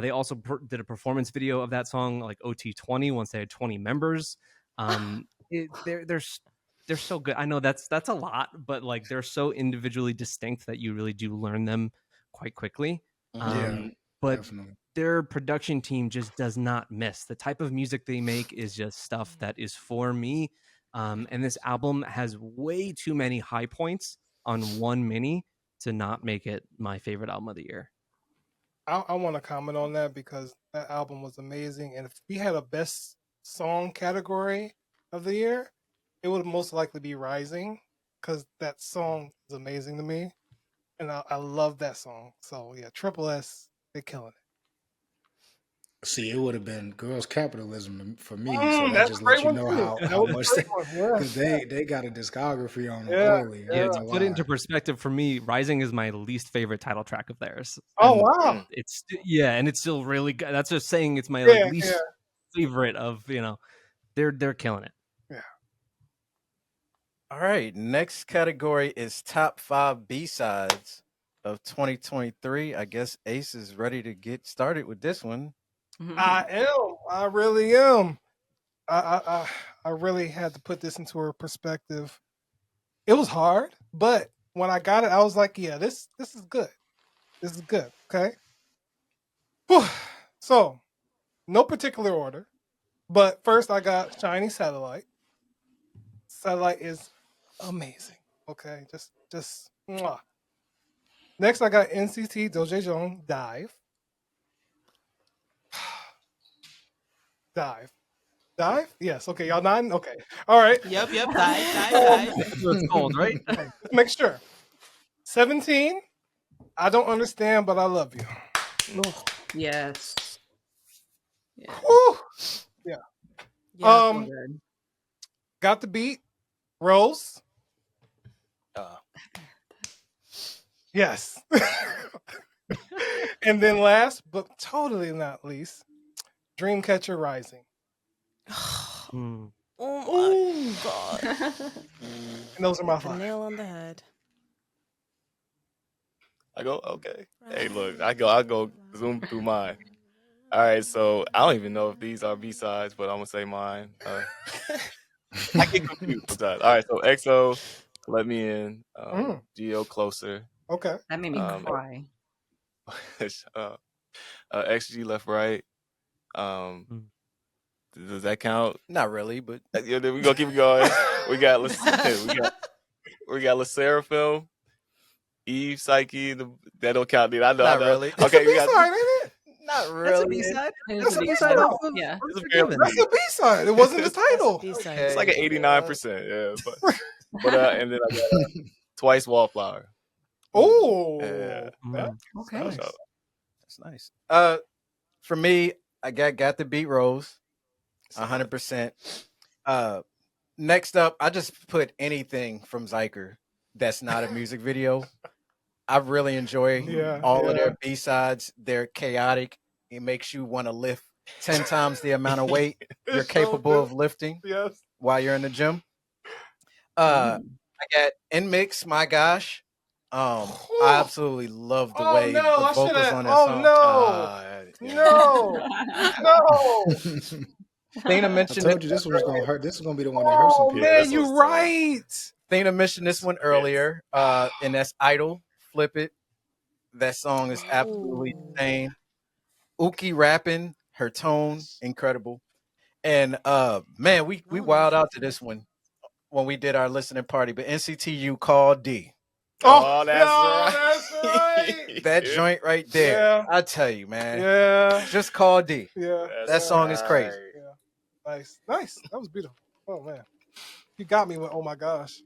They also did a performance video of that song, like OT20, once they had 20 members. They're so good. I know that's a lot, but like they're so individually distinct that you really do learn them quite quickly. But definitely. Their production team just does not miss. The type of music they make is just stuff that is for me. And this album has way too many high points on one mini to not make it my favorite album of the year. I want to comment on that because that album was amazing. And if we had a best song category of the year, it would most likely be Rising. because that song is amazing to me, and I love that song. So yeah, Triple S, they're killing See, it would have been girls capitalism for it. me. So that That's just a let great you one know too. That how was much a great one. because they got a discography on them Yeah, early. yeah. Yeah, I to ain't put gonna it into lie. perspective, for me, Rising is my least favorite title track of theirs. Oh And wow. it's and it's still really good. That's just saying it's my Yeah, least favorite of they're killing it. yeah. All right, next category is top 5 B-sides of 2023. I guess Ace is ready to get started with this one. I am. I really am. I really had to put this into a perspective. It was hard, but when I got it, I was like, yeah, this is good. This is good. Okay. Whew. So, no particular order, but first I got Shiny Satellite. Satellite is amazing. Okay, just mwah. Next I got NCT Dojejong Dive. Dive. Dive? Yes. Okay, y'all nodding? Okay. All right. Yep. Dive. That's what it's called, right? Make sure. 17. I don't understand, but I love you. Yes. Yeah. Whew. Yeah. Yeah. So good. Got the beat. Rose. Yes. And then last, but totally not least, Dreamcatcher Rising. Mm. Oh my god. And those are my The 5. nail on the head. I go, okay. Hey, look, I go zoom through mine. All right, so I don't even know if these are B-sides, but I'm gonna say mine. I get confused sometimes. All right, so EXO, Let Me In, Geo Closer. Okay. That made me cry. XG Left Right. Does that count? Not really, but Yeah, then we gonna keep it going. we got La Seraphim, Eve, Psyche. That don't count, dude. I know. not really. Okay, we B-side, got. ain't it? Not That's a really. B-side. It's a B-side off of Yeah. Unforgiven. That's a B-side. It wasn't the title. B-side. It's like an 89%. Yeah, but and then I got Twice Wallflower. Oh. Yeah. Okay. That's nice. For me, I got the beat Rose, 100%. Next up, I just put anything from Zyker that's not a music video. I really enjoy all of their B-sides. They're chaotic. It makes you want to lift 10 times the amount of weight you're capable of lifting while you're in the gym. I got In Mix, My Gosh. I absolutely love the way the vocals on that song. No. Thina I mentioned told you this one was gonna hurt. This is gonna be the one that hurts some people. Man, you're right. Thina mentioned this one earlier, and that's Idol. Flip It. That song is absolutely insane. Uki rapping, her tone, incredible. And man, we wild out to this one when we did our listening party. But NCTU Call D. Oh, that's right. That joint right there. Yeah. I tell you, man. Yeah. Just Call D. Yeah. That song is crazy. Yeah. Nice. That was beautiful. Oh man. You got me with oh my gosh.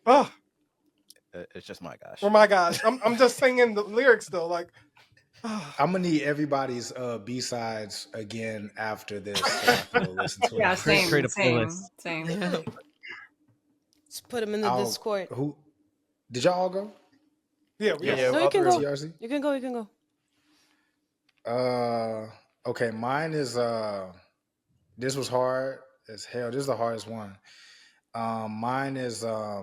Oh, It's just my gosh. oh my gosh. I'm just singing the lyrics though. Like I'm gonna need everybody's B-sides again after this. So I can go listen to Yeah, it. same. Create a playlist. Same. Just put them in the Discord. Who did y'all all go? Yeah, No, you can go. TRC? You can go. Okay, mine is this was hard as hell. This is the hardest one. Mine is I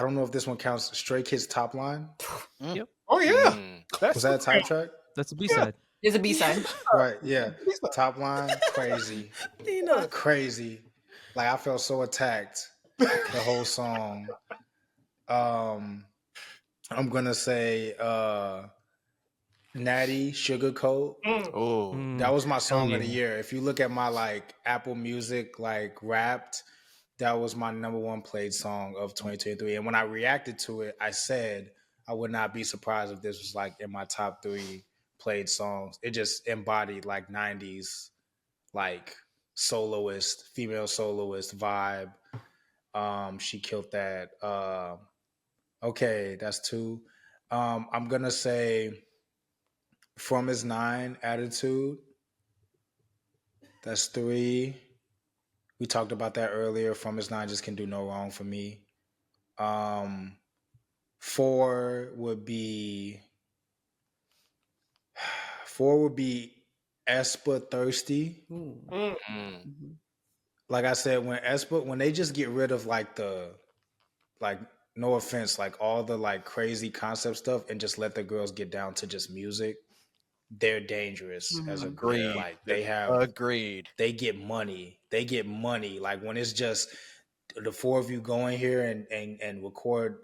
don't know if this one counts. Stray Kids Top Line. Yep. Oh yeah. Was that a title track? That's a B-side. There's a B-side. Right, yeah. Top Line, crazy. Crazy. Like I felt so attacked the whole song. I'm gonna say Natty Sugarcoat. Oh, That was my song of the yeah. year. If you look at my like Apple Music like Wrapped, that was my number one played song of 2023. And when I reacted to it, I said I would not be surprised if this was like in my top 3 played songs. It just embodied like 90s like soloist, female soloist vibe. She killed that. Okay, that's 2. I'm gonna say From His 9 Attitude. That's 3. We talked about that earlier. From His 9 just can do no wrong for me. 4 would be Espa Thirsty. Like I said, when they just get rid of like no offense, like all the like crazy concept stuff and just let the girls get down to just music, they're dangerous as a group. Agreed. Like they get money. They get money. Like when it's just the 4 of you going here and record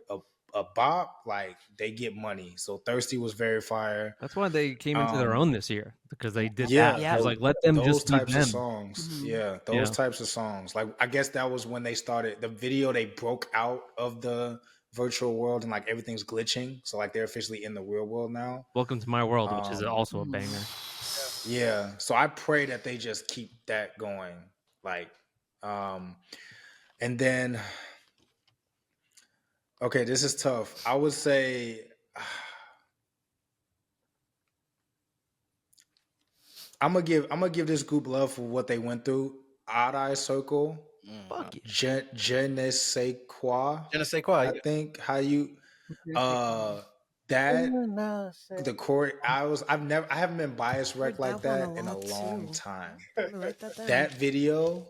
a bop, like they get money. So Thirsty was very fire. That's why they came into their own this year, because they did Yeah, that. I was like, let them those just be types them. of songs. Yeah, those types of songs. Like I guess that was when they started the video. They broke out of the virtual world and like everything's glitching. So like they're officially in the real world now. Welcome to My World, which is also a banger. Yeah. So I pray that they just keep that going. Like, and then, okay, this is tough. I would say, I'm gonna give this group love for what they went through. Odd Eye Circle. Fuck yeah. Je ne sais quoi. Je ne sais quoi. I think how you that the chore. I haven't been bias wreck like that in a long time. That video,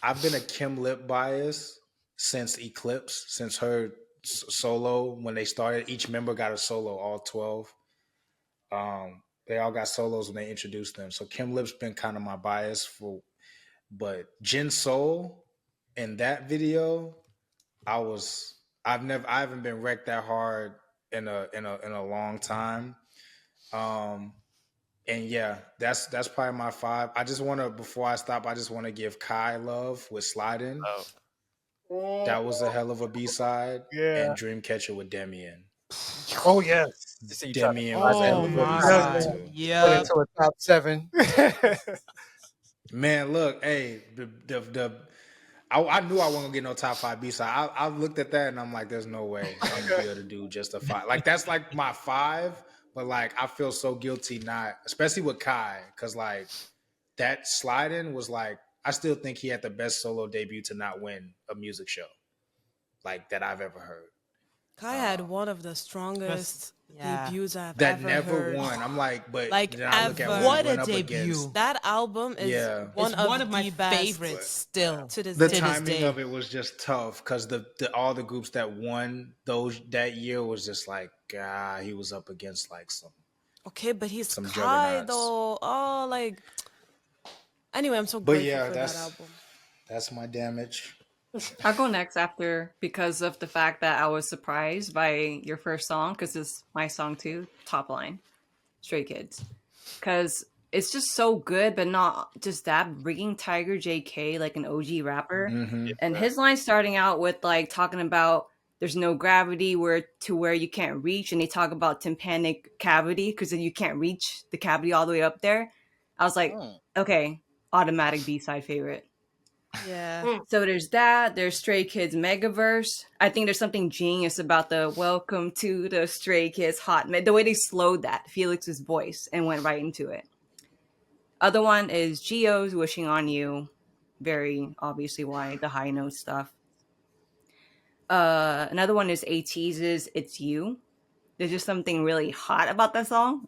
I've been a Kim Lip bias since Eclipse, since her solo when they started. Each member got a solo, all 12. They all got solos when they introduced them. So Kim Lip's been kind of my bias but Jin Soul in that video, I haven't been wrecked that hard in a long time. And yeah, that's probably my 5. Before I stop, I just want to give Kai love with Sliding. That was a hell of a B-side. Yeah. And Dreamcatcher with Demian. Oh yes. Demian was a hell of a B-side. Yeah. Into a top 7. Man, look, hey, I knew I wasn't gonna get no top 5 B-side. I looked at that and I'm like, there's no way I'm gonna be able to do just a 5. Like that's like my 5, but like I feel so guilty not, especially with Kai, because like that Sliding was like, I still think he had the best solo debut to not win a music show like that I've ever heard. Kai had one of the strongest debuts I've that ever never heard. won. I'm like, but like then I look at ever. what What a debut! That album is one of my favorites still to this the day. timing of it was just tough because all the groups that won that year was just like, God, he was up against like some. Okay, but he's some Kai though. Oh, like. Anyway, I'm so grateful for that album. That's my damage. I'll go next after because of the fact that I was surprised by your first song, because it's my song too, Top Line, Stray Kids. Because it's just so good, but not just that. Bringing Tiger JK, like an OG rapper. Mm-hmm. And his line starting out with like talking about there's no gravity where you can't reach. And they talk about tympanic cavity because then you can't reach the cavity all the way up there. I was like, okay, automatic B-side favorite. Yeah. So there's that. There's Stray Kids Megaverse. I think there's something genius about the welcome to the Stray Kids hot the way they slowed that Felix's voice and went right into it. Other one is Geo's Wishing on You. Very obviously why the high note stuff. Another one is ATEEZ's It's You. There's just something really hot about that song.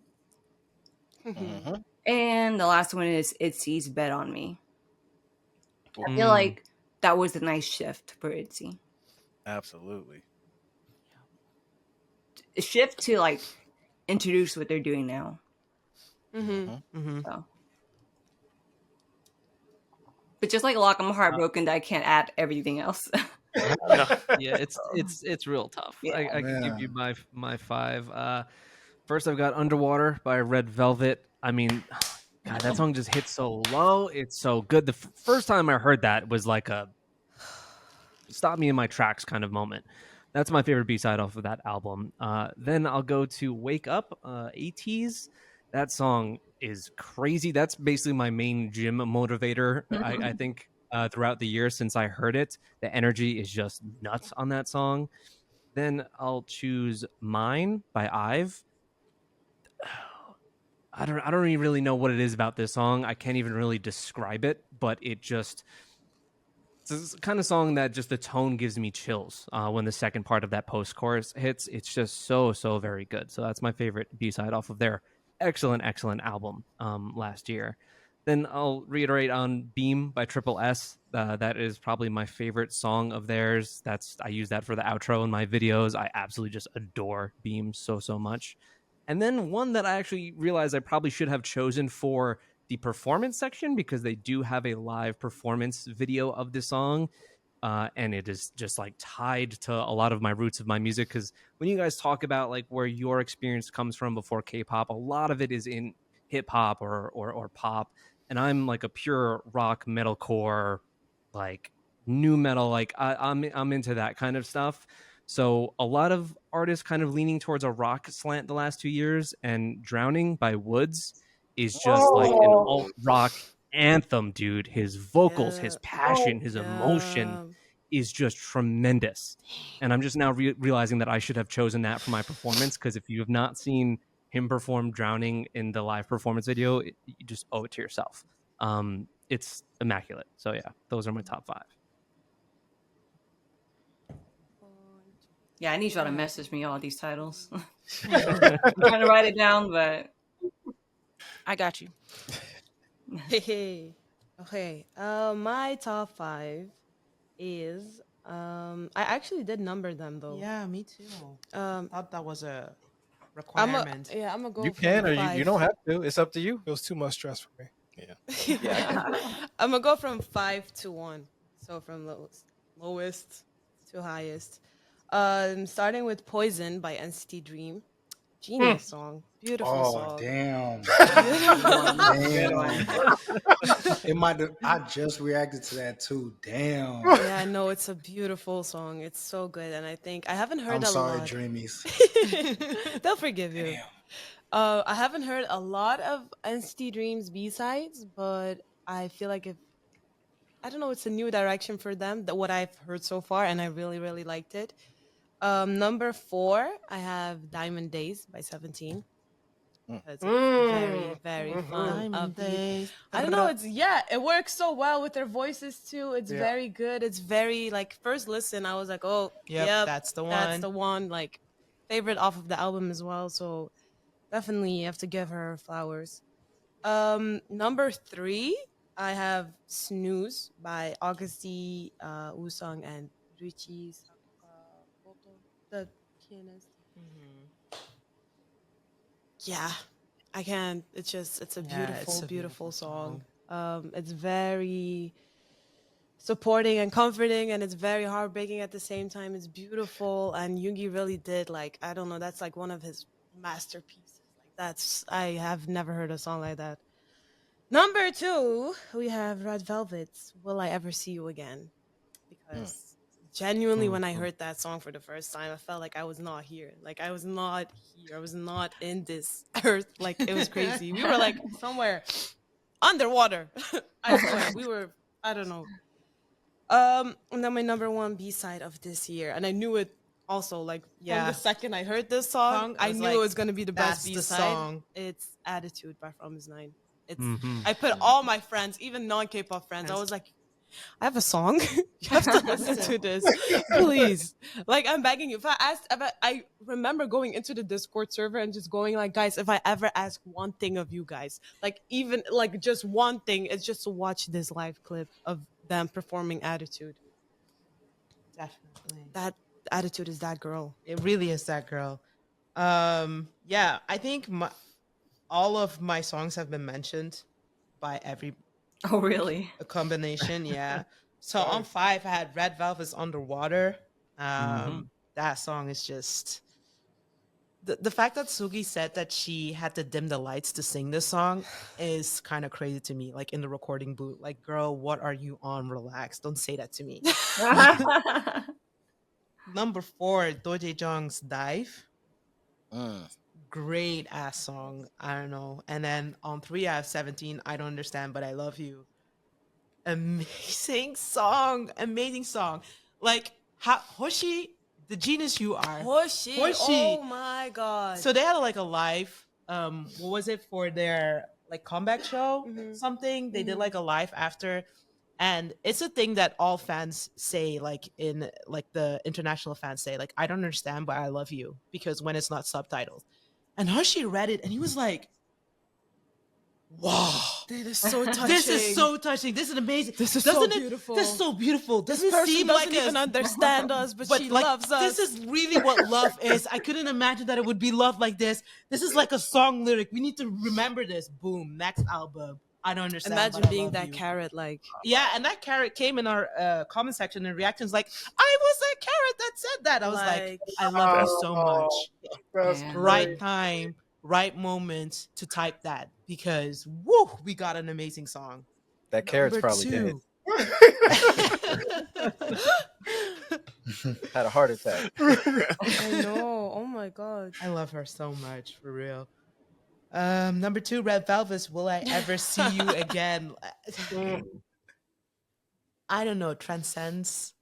Mm-hmm. And the last one is ITZY's Bet on Me. I feel like that was a nice shift for ITZY. Absolutely. A shift to like introduce what they're doing now. So. But just like Lock, I'm heartbroken that I can't add everything else. Yeah, it's real tough. Yeah. I can give you my 5. First, I've got Underwater by Red Velvet. I mean, God, that song just hits so low. It's so good. The first time I heard that was like a stop me in my tracks kind of moment. That's my favorite B-side off of that album. Then I'll go to Wake Up, ATEEZ. That song is crazy. That's basically my main gym motivator. I think throughout the year since I heard it. The energy is just nuts on that song. Then I'll choose Mine by IVE. I don't even really know what it is about this song. I can't even really describe it, but it's a kind of song that just the tone gives me chills when the second part of that post chorus hits. It's just so very good. So that's my favorite B-side off of their excellent album last year. Then I'll reiterate on Beam by Triple S. That is probably my favorite song of theirs. I use that for the outro in my videos. I absolutely just adore Beam so much. And then one that I actually realized I probably should have chosen for the performance section, because they do have a live performance video of the song. And it is just like tied to a lot of my roots of my music. Because when you guys talk about like where your experience comes from before K-pop, a lot of it is in hip hop or pop. And I'm like a pure rock, metalcore, like new metal. Like I'm into that kind of stuff. So a lot of artists kind of leaning towards a rock slant the last 2 years, and Drowning by Woods is just like an alt rock anthem, dude. His vocals, his passion, his emotion is just tremendous. And I'm just now realizing that I should have chosen that for my performance, because if you have not seen him perform Drowning in the live performance video, you just owe it to yourself. It's immaculate. So yeah, those are my top 5. Yeah, I need y'all to message me all these titles. I'm trying to write it down, but I got you. Hey. Okay. My top 5 is I actually did number them though. Yeah, me too. I thought that was a requirement. I'm gonna go. You from can, or 5. you don't have to. It's up to you. It was too much stress for me. Yeah. I'm gonna go from 5 to 1. So from lowest to highest. Starting with Poison by NCT Dream. Genius song. Beautiful song. Damn. I just reacted to that too. Damn. Yeah, I know, it's a beautiful song. It's so good, and I think I haven't heard I'm a sorry, lot. Dreamies. They'll forgive you. I haven't heard a lot of NCT Dream's B-sides, but I feel like I don't know, it's a new direction for them, what I've heard so far, and I really liked it. Number 4, I have Diamond Days by 17. It's very fun. Diamond Days. I don't know. It works so well with their voices too. It's very good. It's very like first listen, I was like, oh, yep, that's the one. That's the one. Like favorite off of the album as well. So definitely you have to give her flowers. Number 3, I have Snooze by Augusty Woo-sung and Ruichi Sakamoto, the pianist. Yeah, I can't. It's a beautiful song. It's very supporting and comforting, and it's very heartbreaking at the same time. It's beautiful, and Yoongi really did I don't know. That's like one of his masterpieces. I have never heard a song like that. Number 2, we have Red Velvet's "Will I Ever See You Again," because. Genuinely, when I heard that song for the first time, I felt like I was not here. Like I was not here. I was not in this earth. Like it was crazy. We were like somewhere underwater. I swear. We were, I don't know. And then my number 1 B-side of this year, and I knew it also. Like from the second I heard this song, I knew it was gonna be the best B-side. It's "Attitude" by From Is 9. It's I put all my friends, even non-K-pop friends, I was like, I have a song. You have to listen to this, please. Like, I'm begging you. I remember going into the Discord server and just going like, guys, if I ever ask one thing of you guys, like even like just one thing, it's just to watch this live clip of them performing "Attitude." Definitely. That Attitude is that girl. It really is that girl. Yeah, I think all of my songs have been mentioned by every. Oh, really? A combination, yeah. So on 5, I had Red Velvet's "Underwater." That song is just the fact that Sugi said that she had to dim the lights to sing this song is kind of crazy to me. Like in the recording booth, like, girl, what are you on? Relax, don't say that to me. Number 4, Do Jae-jung's "Dive." Great ass song. I don't know. And then on 3, I have 17, "I Don't Understand But I Love You." amazing song. Amazing song. Like Hoshi, the genius you are. Hoshi. Oh my god. So they had like a live, what was it for their like comeback show? Something. They did like a live after. And it's a thing that all fans say, like in like the international fans say, like, I don't understand, but I love you, because when it's not subtitled. And Hoshi read it and he was like, wow. This is so touching. This is so touching. This is amazing. This is so beautiful. This is so beautiful. This Doesn't person seem doesn't like even understand us, but she like, loves us. This is really what love is. I couldn't imagine that it would be love like this. This is like a song lyric. We need to remember this. Boom. Next album. I don't understand. Imagine being that carrot, like. Yeah, and that carrot came in our comment section and reactions like, I was that carrot that said that. I was like I love her so much. That's Right time, right moment to type that, because woo, we got an amazing song. That carrot's probably dead. Had a heart attack. I know. Oh my god. I love her so much, for real. Number 2, Red Velvet's Will I Ever See You Again? I don't know, transcends.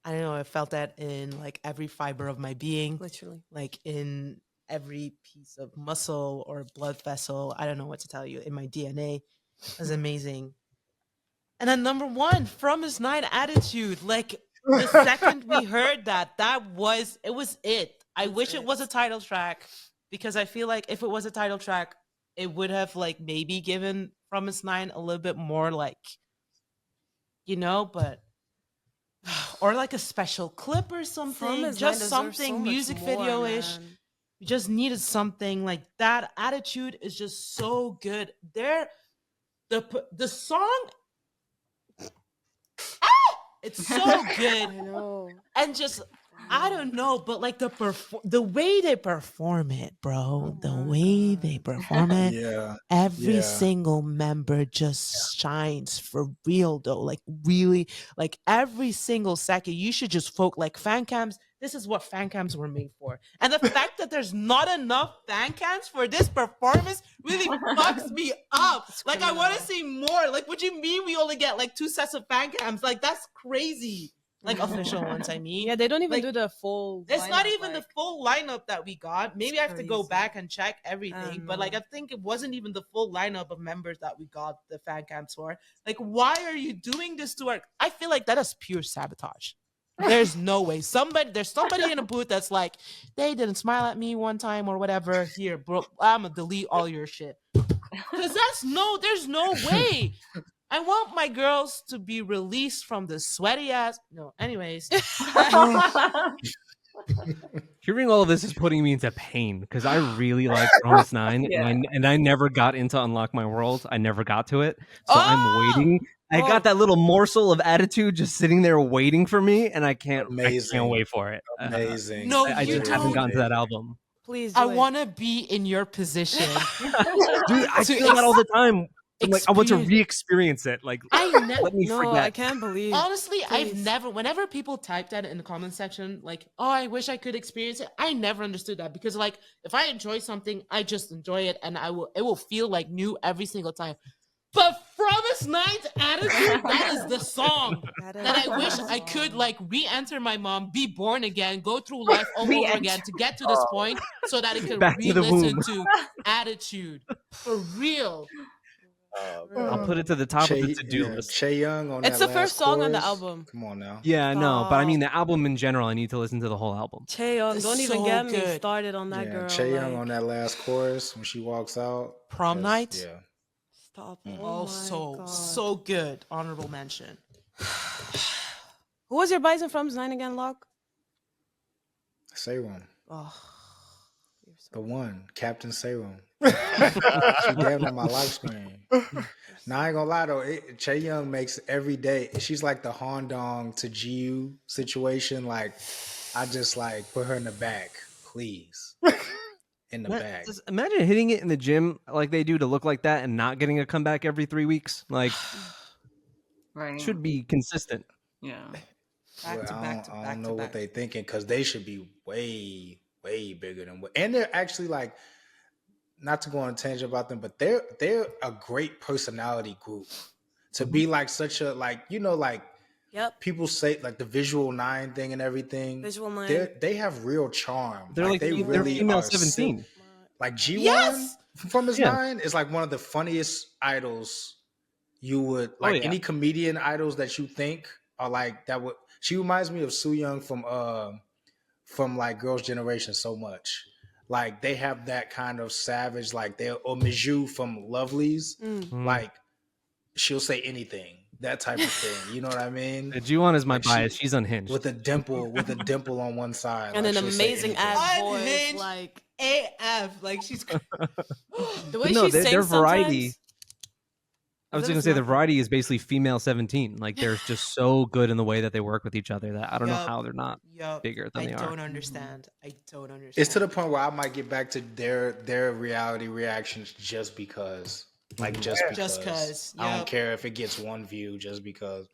I don't know, I felt that in like every fiber of my being. Literally. Like in every piece of muscle or blood vessel. I don't know what to tell you. In my DNA. It was amazing. And then number 1, From His 9 Attitude. Like the second we heard that, it was it. I wish it was a title track, because I feel like if it was a title track, it would have like maybe given From His 9 a little bit more like, but or like a special clip or something, just something music video-ish. We just needed something like that. Attitude is just so good. The song, it's so good. I know. And just, I don't know, but like the way they perform it, bro, the way they perform it, every single member just shines for real though. Like really, like every single second, you should just like fan cams. This is what fan cams were made for. And the fact that there's not enough fan cams for this performance really fucks me up. Like I want to see more. Like, what do you mean we only get like 2 sets of fan cams? Like that's crazy. Like official ones, I mean. Yeah, they don't even do the full. It's not even the full lineup that we got. Maybe I have to go back and check everything. But like, I think it wasn't even the full lineup of members that we got the fan cams for. Like, why are you doing this to our? I feel like that is pure sabotage. There's no way. There's somebody in a booth that's like, they didn't smile at me one time or whatever. Here, bro, I'm gonna delete all your shit. Because there's no way. I want my girls to be released from the sweaty ass. No, anyways. Hearing all of this is putting me into pain, because I really like Promise 9, and I never got into Unlock My World. I never got to it. So I'm waiting. I got that little morsel of attitude just sitting there waiting for me, and I can't wait for it. Amazing. No, I just haven't gotten to that album. Please, I want to be in your position. Dude, I feel that all the time. Like, I want to re-experience it. Like, let me forget. I can't believe. Honestly, whenever people type that in the comment section, like, oh, I wish I could experience it. I never understood that, because like, if I enjoy something, I just enjoy it, and it will feel like new every single time. But Promise 9's Attitude, that is the song that I wish I could like re-enter my mom, be born again, go through life all over again to get to this point, so that it could re-listen to Attitude. For real. I'll put it to the top of the to-do list. Che Young on that. It's the first song chorus. on the album. Come on now. Yeah, I know, but I mean the album in general. I need to listen to the whole album. Che Young, don't even get me started on that girl. Che Young on that last chorus when she walks out. Prom night. Yeah. Stop. Oh, so good. Honorable mention. Who was your Bison From 9 again, Locke? Serum. Oh, the one, Captain Serum. She gave me my life screen. Now I ain't gonna lie though, Che Young makes every day. She's like the Han Dong to Jiu situation. Like, I just like put her in the back, please. In the back. Just imagine hitting it in the gym like they do to look like that and not getting a comeback every 3 weeks. Like, right? Should be consistent. Yeah. I don't know what they thinking, because they should be way bigger than what. And they're actually like, not to go on a tangent about them, but they're a great personality group. to be like such a like like Yep. people say like the visual 9 thing and everything. Visual 9. They have real charm. They're like they they're really female are 17. like G1 Yes! from his Yeah. 9 is like one of the funniest idols you would like. yeah. Any comedian idols that you think are like that would. She reminds me of Soo Young from like Girls' Generation so much. Like they have that kind of savage, like they or Mijou from Lovelies. Like she'll say anything, that type of thing. You know what I mean? Ju-won is my Like, bias. She's unhinged. with a dimple on one side, And like, an she'll say amazing anything. ass voice. Unhinged. Like, AF. Like she's the way no, she sings their variety. sometimes. I was That going to is say the not- variety is basically female 17. Like they're just so good in the way that they work with each other that I don't know Yup. how they're not Yup. bigger than I they don't are. understand. I don't understand. It's to the point where I might get back to their reality reactions just because. Like just because. Just 'cause, I don't yep. care if it gets one view just because.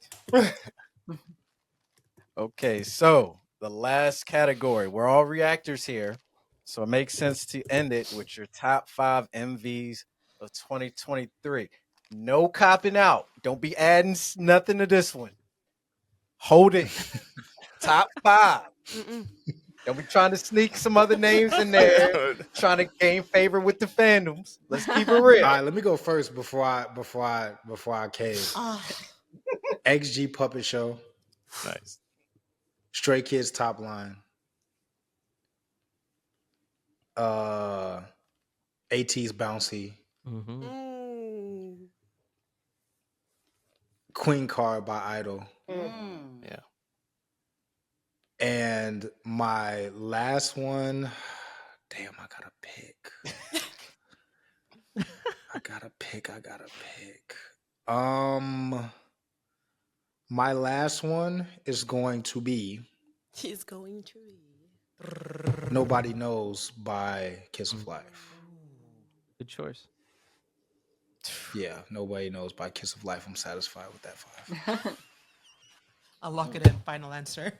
Okay, so the last category. We're all reactors here, so it makes sense to end it with your top 5 MVs of 2023. No copping out. Don't be adding nothing to this one. Hold it. Top 5. Don't be trying to sneak some other names in there, trying to gain favor with the fandoms. Let's keep it real. All right, let me go first before I cave. XG Puppet Show. Nice. Stray Kids Top Line. AT's Bouncy. Queen Card by Idol. Yeah. And my last one, damn, I gotta pick. I gotta pick. My last one is going to be He's going to be. Nobody Knows by Kiss of Life. Good choice. Yeah, Nobody Knows by Kiss of Life. I'm satisfied with that 5. I'll lock it in. Final answer.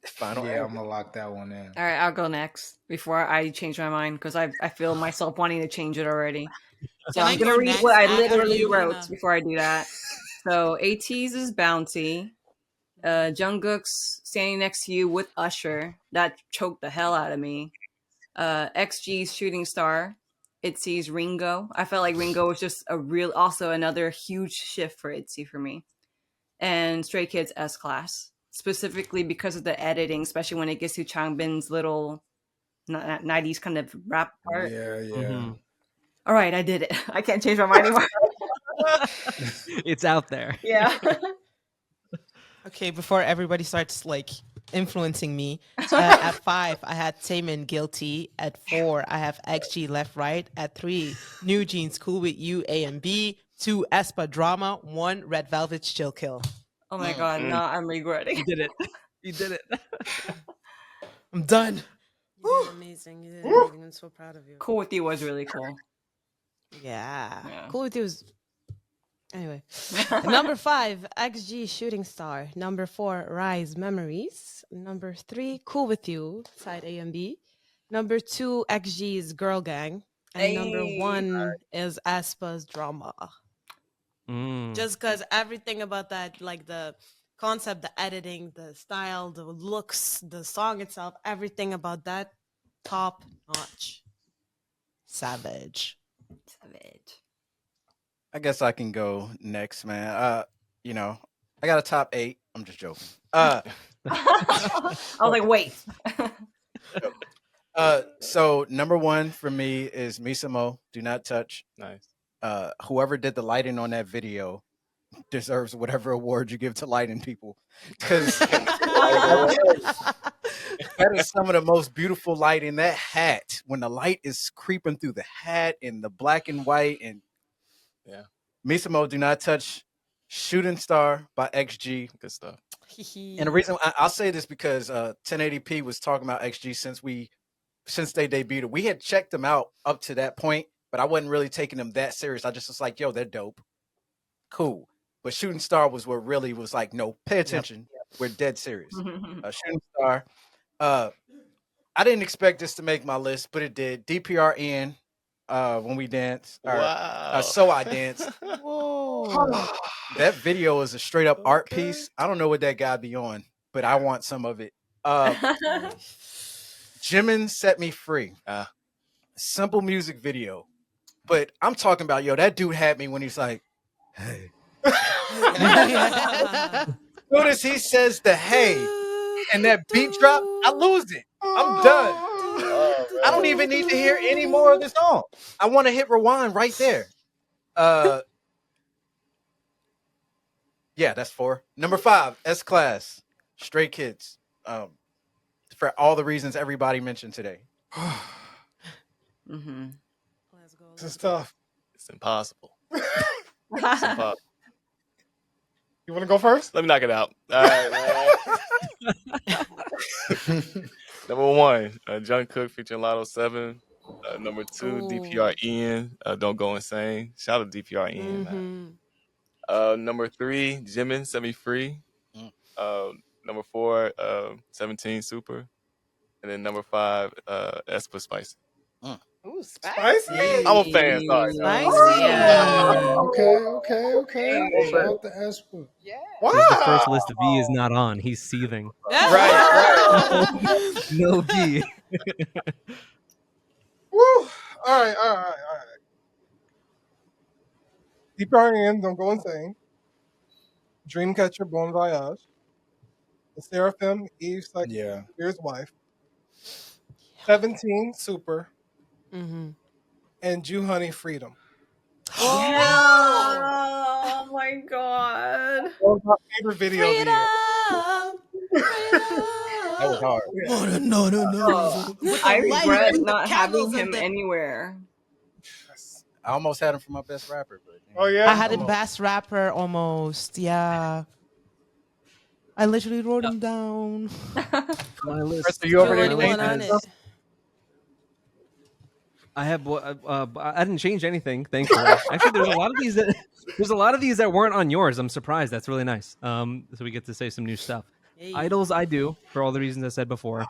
Final Yeah, answer. I'm gonna lock that one in. All right, I'll go next before I change my mind because I feel myself wanting to change it already. So Can I I'm gonna go read next what I after literally you, wrote Anna? before I do that. So AT's is Bounty. Jungkook's Standing Next to You with Usher. That choked the hell out of me. XG's Shooting Star. ITZY's Ringo. I felt like Ringo was just also another huge shift for ITZY for me. And Stray Kids S-Class. Specifically because of the editing, especially when it gets to Changbin's little 90s kind of rap part. Yeah. All right, I did it. I can't change my mind anymore. It's out there. Yeah. Okay, before everybody starts like influencing me, at 5 I had Taemin Guilty. At 4 I have XG Left Right. At 3 New Jeans Cool With You A and B. 2 aespa Drama. 1 Red Velvet's Chill Kill. Oh my god, no, I'm regretting. You did it. You did it. I'm done. You did amazing. You did amazing. I'm so proud of you. Cool With You was really cool. Yeah. Yeah. Cool With You was. Anyway. Number 5, XG Shooting Star. Number 4, RIIZE Memories. Number 3, Cool With You, side A and B. Number 2, XG's Girl Gang. And number 1 is aespa's Drama. Just because everything about that, like the concept, the editing, the style, the looks, the song itself, everything about that, top notch. Savage. I guess I can go next, man. I got a top 8. I'm just joking. I was like, wait. So number 1 for me is Misamo, Do Not Touch. Nice. Whoever did the lighting on that video deserves whatever award you give to lighting people, because that is some of the most beautiful lighting. That hat, when the light is creeping through the hat and the black and white, and Yeah. Misamo, Do Not Touch, Shooting Star by XG. Good stuff. And the reason I'll say this because 1080p was talking about XG since they debuted. We had checked them out up to that point, but I wasn't really taking them that serious. I just was like, yo, they're dope. Cool. But Shooting Star was what really was like, no, pay attention. Yep. We're dead serious. Shooting Star. I didn't expect this to make my list, but it did. DPRN when we danced. Wow. So I danced. Whoa. That video is a straight up art piece. I don't know what that guy be on, but I want some of it. Jimin Set Me Free. Simple music video. But I'm talking about, that dude had me when he's like, hey. Soon as he says the hey and that beat drop, I lose it. I'm done. I don't even need to hear any more of the song. I want to hit rewind right there. Yeah, that's 4. Number 5, S-Class, Stray Kids. For all the reasons everybody mentioned today. Mm-hmm. This is tough. It's impossible. It's impossible. You want to go first? Let me knock it out. All right, man. Number 1, Jungkook featuring Lotto 7. Number 2, DPR Ian, Don't Go Insane. Shout out to DPR Ian, man. Number 3, Jimin, Set Me Free. Number 4, 17 Super. And then number 5, Espa Spicy. Ooh, spicy. I'm a fan, sorry. Spicy. Okay. Shout out to Espa. Yeah. Wow. This is the first list V is not on. He's seething. Right. No V. Woo. All right. DPRN, Don't Go Insane. Dreamcatcher, Bon Voyage. The Seraphim, Eve's like Spears' wife. 17, Super. Mm-hmm. And Jew Honey, Freedom. Oh my god. One of my favorite video of the year. That was hard. No. I regret not having him anywhere. I almost had him for my best rapper. But, Oh, yeah? I had a best rapper almost. Yeah. I literally wrote him down. My list. Chris, are you over there? Anyone on it? I have. I didn't change anything, thankfully. Actually, there's a lot of these that weren't on yours. I'm surprised. That's really nice. So we get to say some new stuff. Hey. Idols, I do for all the reasons I said before.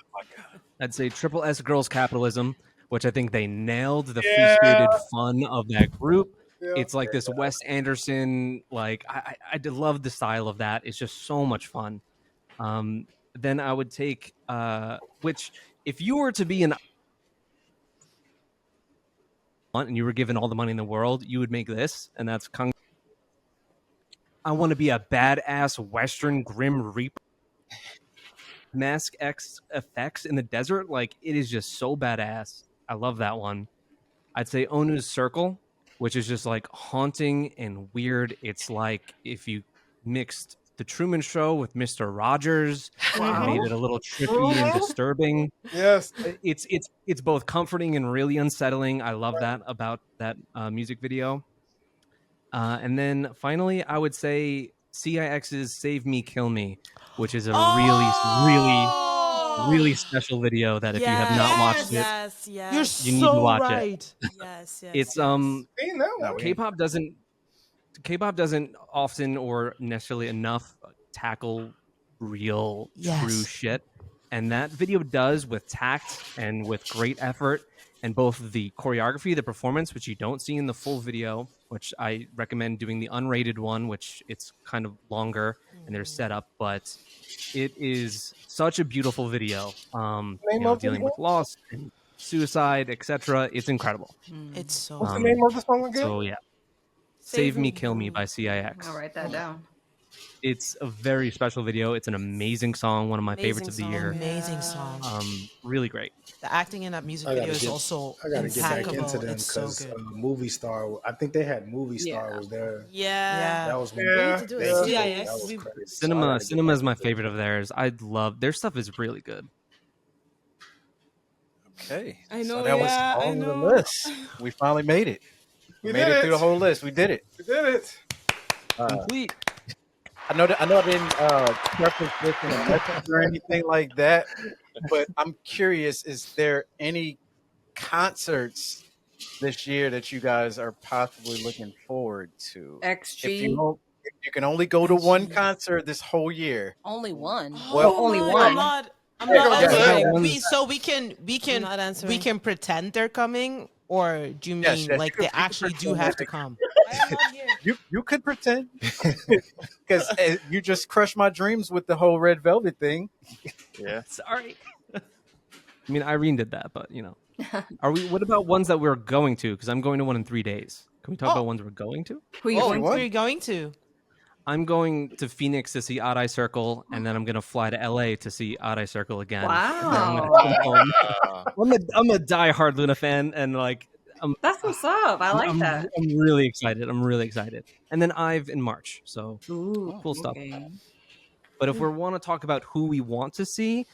I'd say Triple S Girls Capitalism, which I think they nailed the free-spirited fun of that group. Yeah. It's like this Wes Anderson. Like I did love the style of that. It's just so much fun. Then I would take which if you were to be an and you were given all the money in the world, you would make this, and that's Kung. I want to be a badass Western Grim Reaper. Mask X effects in the desert, like it is just so badass. I love that one. I'd say Onu's Circle, which is just like haunting and weird. It's like if you mixed The Truman Show with Mr. Rogers and made it a little trippy and disturbing. Yes. It's both comforting and really unsettling. I love that about that music video. And then finally, I would say CIX's Save Me, Kill Me, which is a really special video that if you have not watched it, you need to watch it. Yes. It's K-pop doesn't often or necessarily enough tackle real true shit, and that video does with tact and with great effort, and both the choreography, the performance, which you don't see in the full video, which I recommend doing the unrated one, which it's kind of longer and there's setup, but it is such a beautiful video. Dealing with loss and suicide, etc. It's incredible. It's so. What's the name of the song again? So yeah, Save Me, Kill Me by CIX. I'll write that down. It's a very special video. It's an amazing song, one of my favorites of the year. Amazing song. Really great. The acting in that music video is also I gotta get back impeccable. into them It's so because good. Movie Star. I think they had Movie Star was there. Yeah. That was We need to do it. CIX. That was crazy. Cinema is my favorite of theirs. I love their stuff is really good. Okay. I know, So that was yeah, I on the know. list. We finally made it. We made it through the whole list. We did it. We did it. Complete. I know I didn't preference this in a message or anything like that, but I'm curious, is there any concerts this year that you guys are possibly looking forward to? XG. If you can only go to one concert this whole year. Only one. Well, only one. I'm not answering. Yeah. We can pretend they're coming, or do you mean Yes, like you they can actually do pretend have that to they come? You could pretend because you just crushed my dreams with the whole Red Velvet thing. Yeah. Sorry. I mean, Irene did that, but are we? What about ones that we're going to? Because I'm going to one in 3 days. Can we talk about ones we're going to? Who you going Where are to? you going to? I'm going to Phoenix to see Odd Eye Circle, and then I'm gonna fly to LA to see Odd Eye Circle again. And then I'm gonna come home. I'm a diehard Luna fan, and like, That's what's up. I like that. I'm really excited. I'm really excited. And then I've in March, so cool stuff. Okay. But if we want to talk about who we want to see,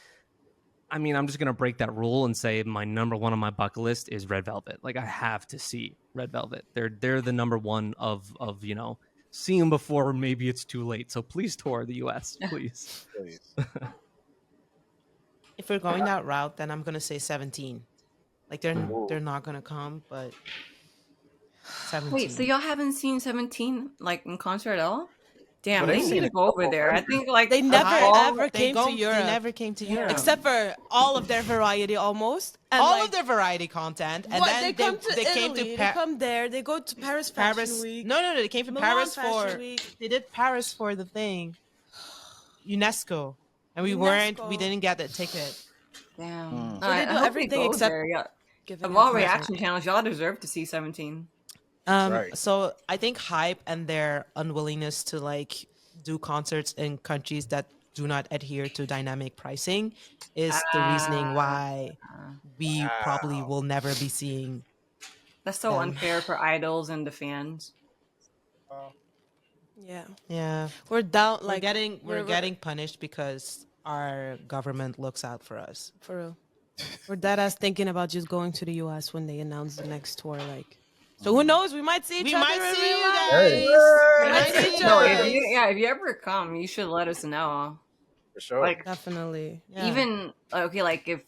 I mean, I'm just gonna break that rule and say my number one on my bucket list is Red Velvet. Like, I have to see Red Velvet. They're the number one of seeing them before maybe it's too late. So please tour the US, please. If we're going that route, then I'm gonna say 17. Like they're not gonna come, but 17. Wait, so y'all haven't seen 17 like in concert at all? Damn, Well, they they've need seen to it go over there. I think like They never ever They came to Europe. They never came to Europe. Except for all of their variety almost. And all like, of their variety content, and what, then they come to they came Italy, to they come there, they go to Paris Fashion Week. No, they came from Milan Paris Fashion for Week. they did Paris for the thing, UNESCO, and we didn't get the ticket. damn. So they do everything except giving of all us reaction channels, y'all deserve to see 17. Right. So I think hype and their unwillingness to like do concerts in countries that do not adhere to dynamic pricing is the reasoning why we probably will never be seeing. That's so unfair for idols and the fans. Yeah. We're down We're like getting punished because our government looks out for us. for real. We're dead ass thinking about just going to the US when they announce the next tour. Like, so who knows? We might see each We other. might in see real you life. guys. We might see each No, other. if you ever come, you should let us know. For sure. Like Definitely. even okay, like if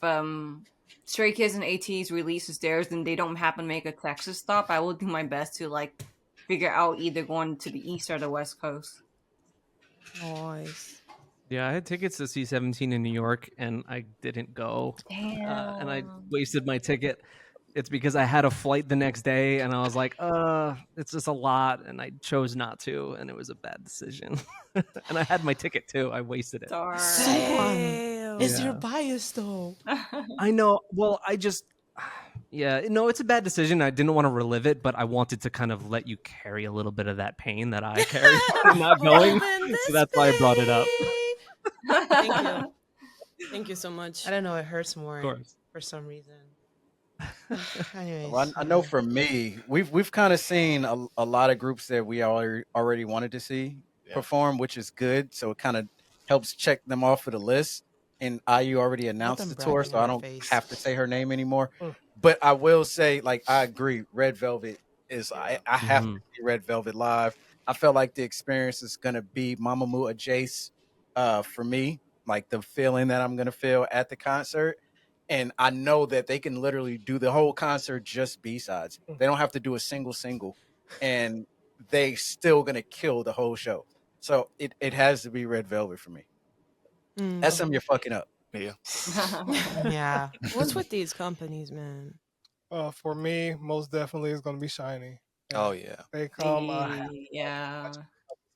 Stray Kids and ATEEZ releases theirs, then they don't happen to make a Texas stop, I will do my best to like figure out either going to the East or the West Coast. Nice. Yeah, I had tickets to see 17 in New York, and I didn't go. Damn. And I wasted my ticket. It's because I had a flight the next day, and I was like, it's just a lot, and I chose not to, and it was a bad decision. And I had my ticket, too. I wasted it. Darn. Damn. It's your bias, though. I know. Well, it's a bad decision. I didn't want to relive it, but I wanted to kind of let you carry a little bit of that pain that I carried from not going. So that's why I brought it up. Thank you. Thank you so much. I don't know. It hurts more Of course. for some reason. Anyways, Well, I know for me, we've kind of seen a lot of groups that we already wanted to see perform, which is good. So it kind of helps check them off of the list. And IU already announced them the tour, bragging so in I our don't face. have to say her name anymore. But I will say, like, I agree. Red Velvet is I have to see Red Velvet live. I felt like the experience is gonna be Mamamoo Jace for me, like the feeling that I'm gonna feel at the concert. And I know that they can literally do the whole concert just B-sides. They don't have to do a single, and they still gonna kill the whole show. So it has to be Red Velvet for me. SM, you're fucking up. Yeah. yeah. What's with these companies, man? For me, most definitely is going to be Shiny. Oh yeah. They come. Yeah.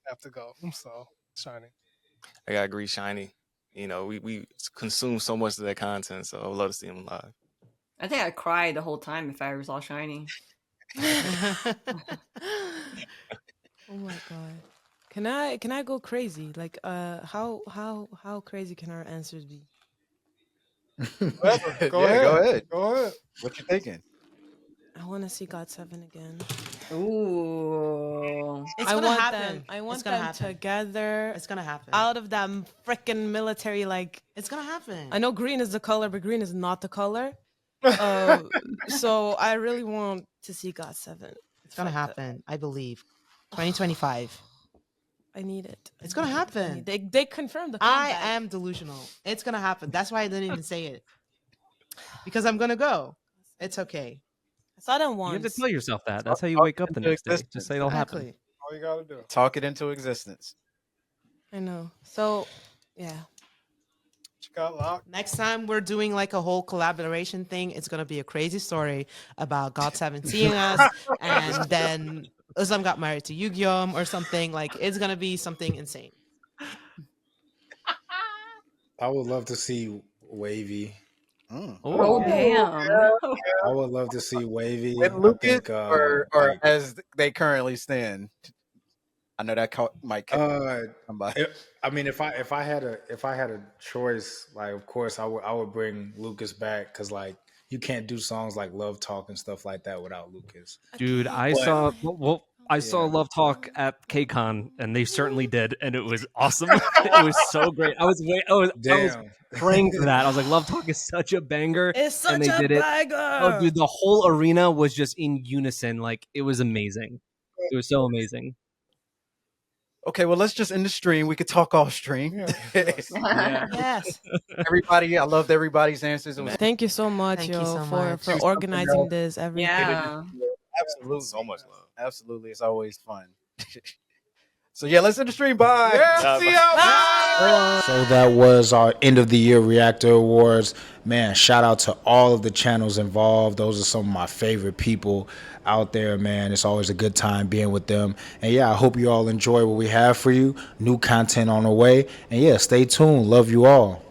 Have to go. So Shiny. I gotta agree, Shiny. You know, we consume so much of that content, so I would love to see him live. I think I'd cry the whole time if I ever saw Shiny. Oh my god. Can I go crazy? Like how crazy can our answers be? Go ahead. What you thinking? I want to see God7 again. Ooh. It's I gonna want happen. them. I want It's gonna them happen. together. It's gonna happen. Out of that freaking military, like It's gonna happen. I know green is the color, but green is not the color. So I really want to see God7. It's gonna happen. I believe. 2025. I need it. It's gonna happen. They confirmed the I comeback. am delusional. It's gonna happen. That's why I didn't even say it. Because I'm gonna go. It's okay. I saw them You once. have to tell yourself that. That's how you wake up the next day. Just say it'll happen. Exactly. All you gotta do. Talk it into existence. I know. So yeah. You got locked. Next time we're doing like a whole collaboration thing, it's gonna be a crazy story about God7 seeing us, and then Islam got married to Yugyom or something. Like it's gonna be something insane. I would love to see Wavy. Oh, damn. I would love to see Wavy. With I Lucas, think, or like, as they currently stand. I know that might somebody. I mean, if I had a choice, like, of course I would bring Lucas back, because like you can't do songs like Love Talk and stuff like that without Lucas. Dude, I saw Love Talk at KCON, and they certainly did, and it was awesome. It was so great. I was praying for that. I was like, Love Talk is such a banger. It's such and they a did it. banger. Oh, dude, the whole arena was just in unison. Like, it was amazing. It was so amazing. Okay, well, let's just end the stream. We could talk off stream. Yeah. Yes. Everybody, I loved everybody's answers. It was Thank you so much, Thank you so for much. organizing this. Everything. Yeah. absolutely So much love. Absolutely, it's always fun. So yeah, let's end the stream. Bye. Yeah, see y'all. So that was our end of the year Reactor Awards. Man, shout out to all of the channels involved. Those are some of my favorite people out there, man. It's always a good time being with them. And yeah, I hope you all enjoy what we have for you. New content on the way. And yeah, stay tuned. Love you all.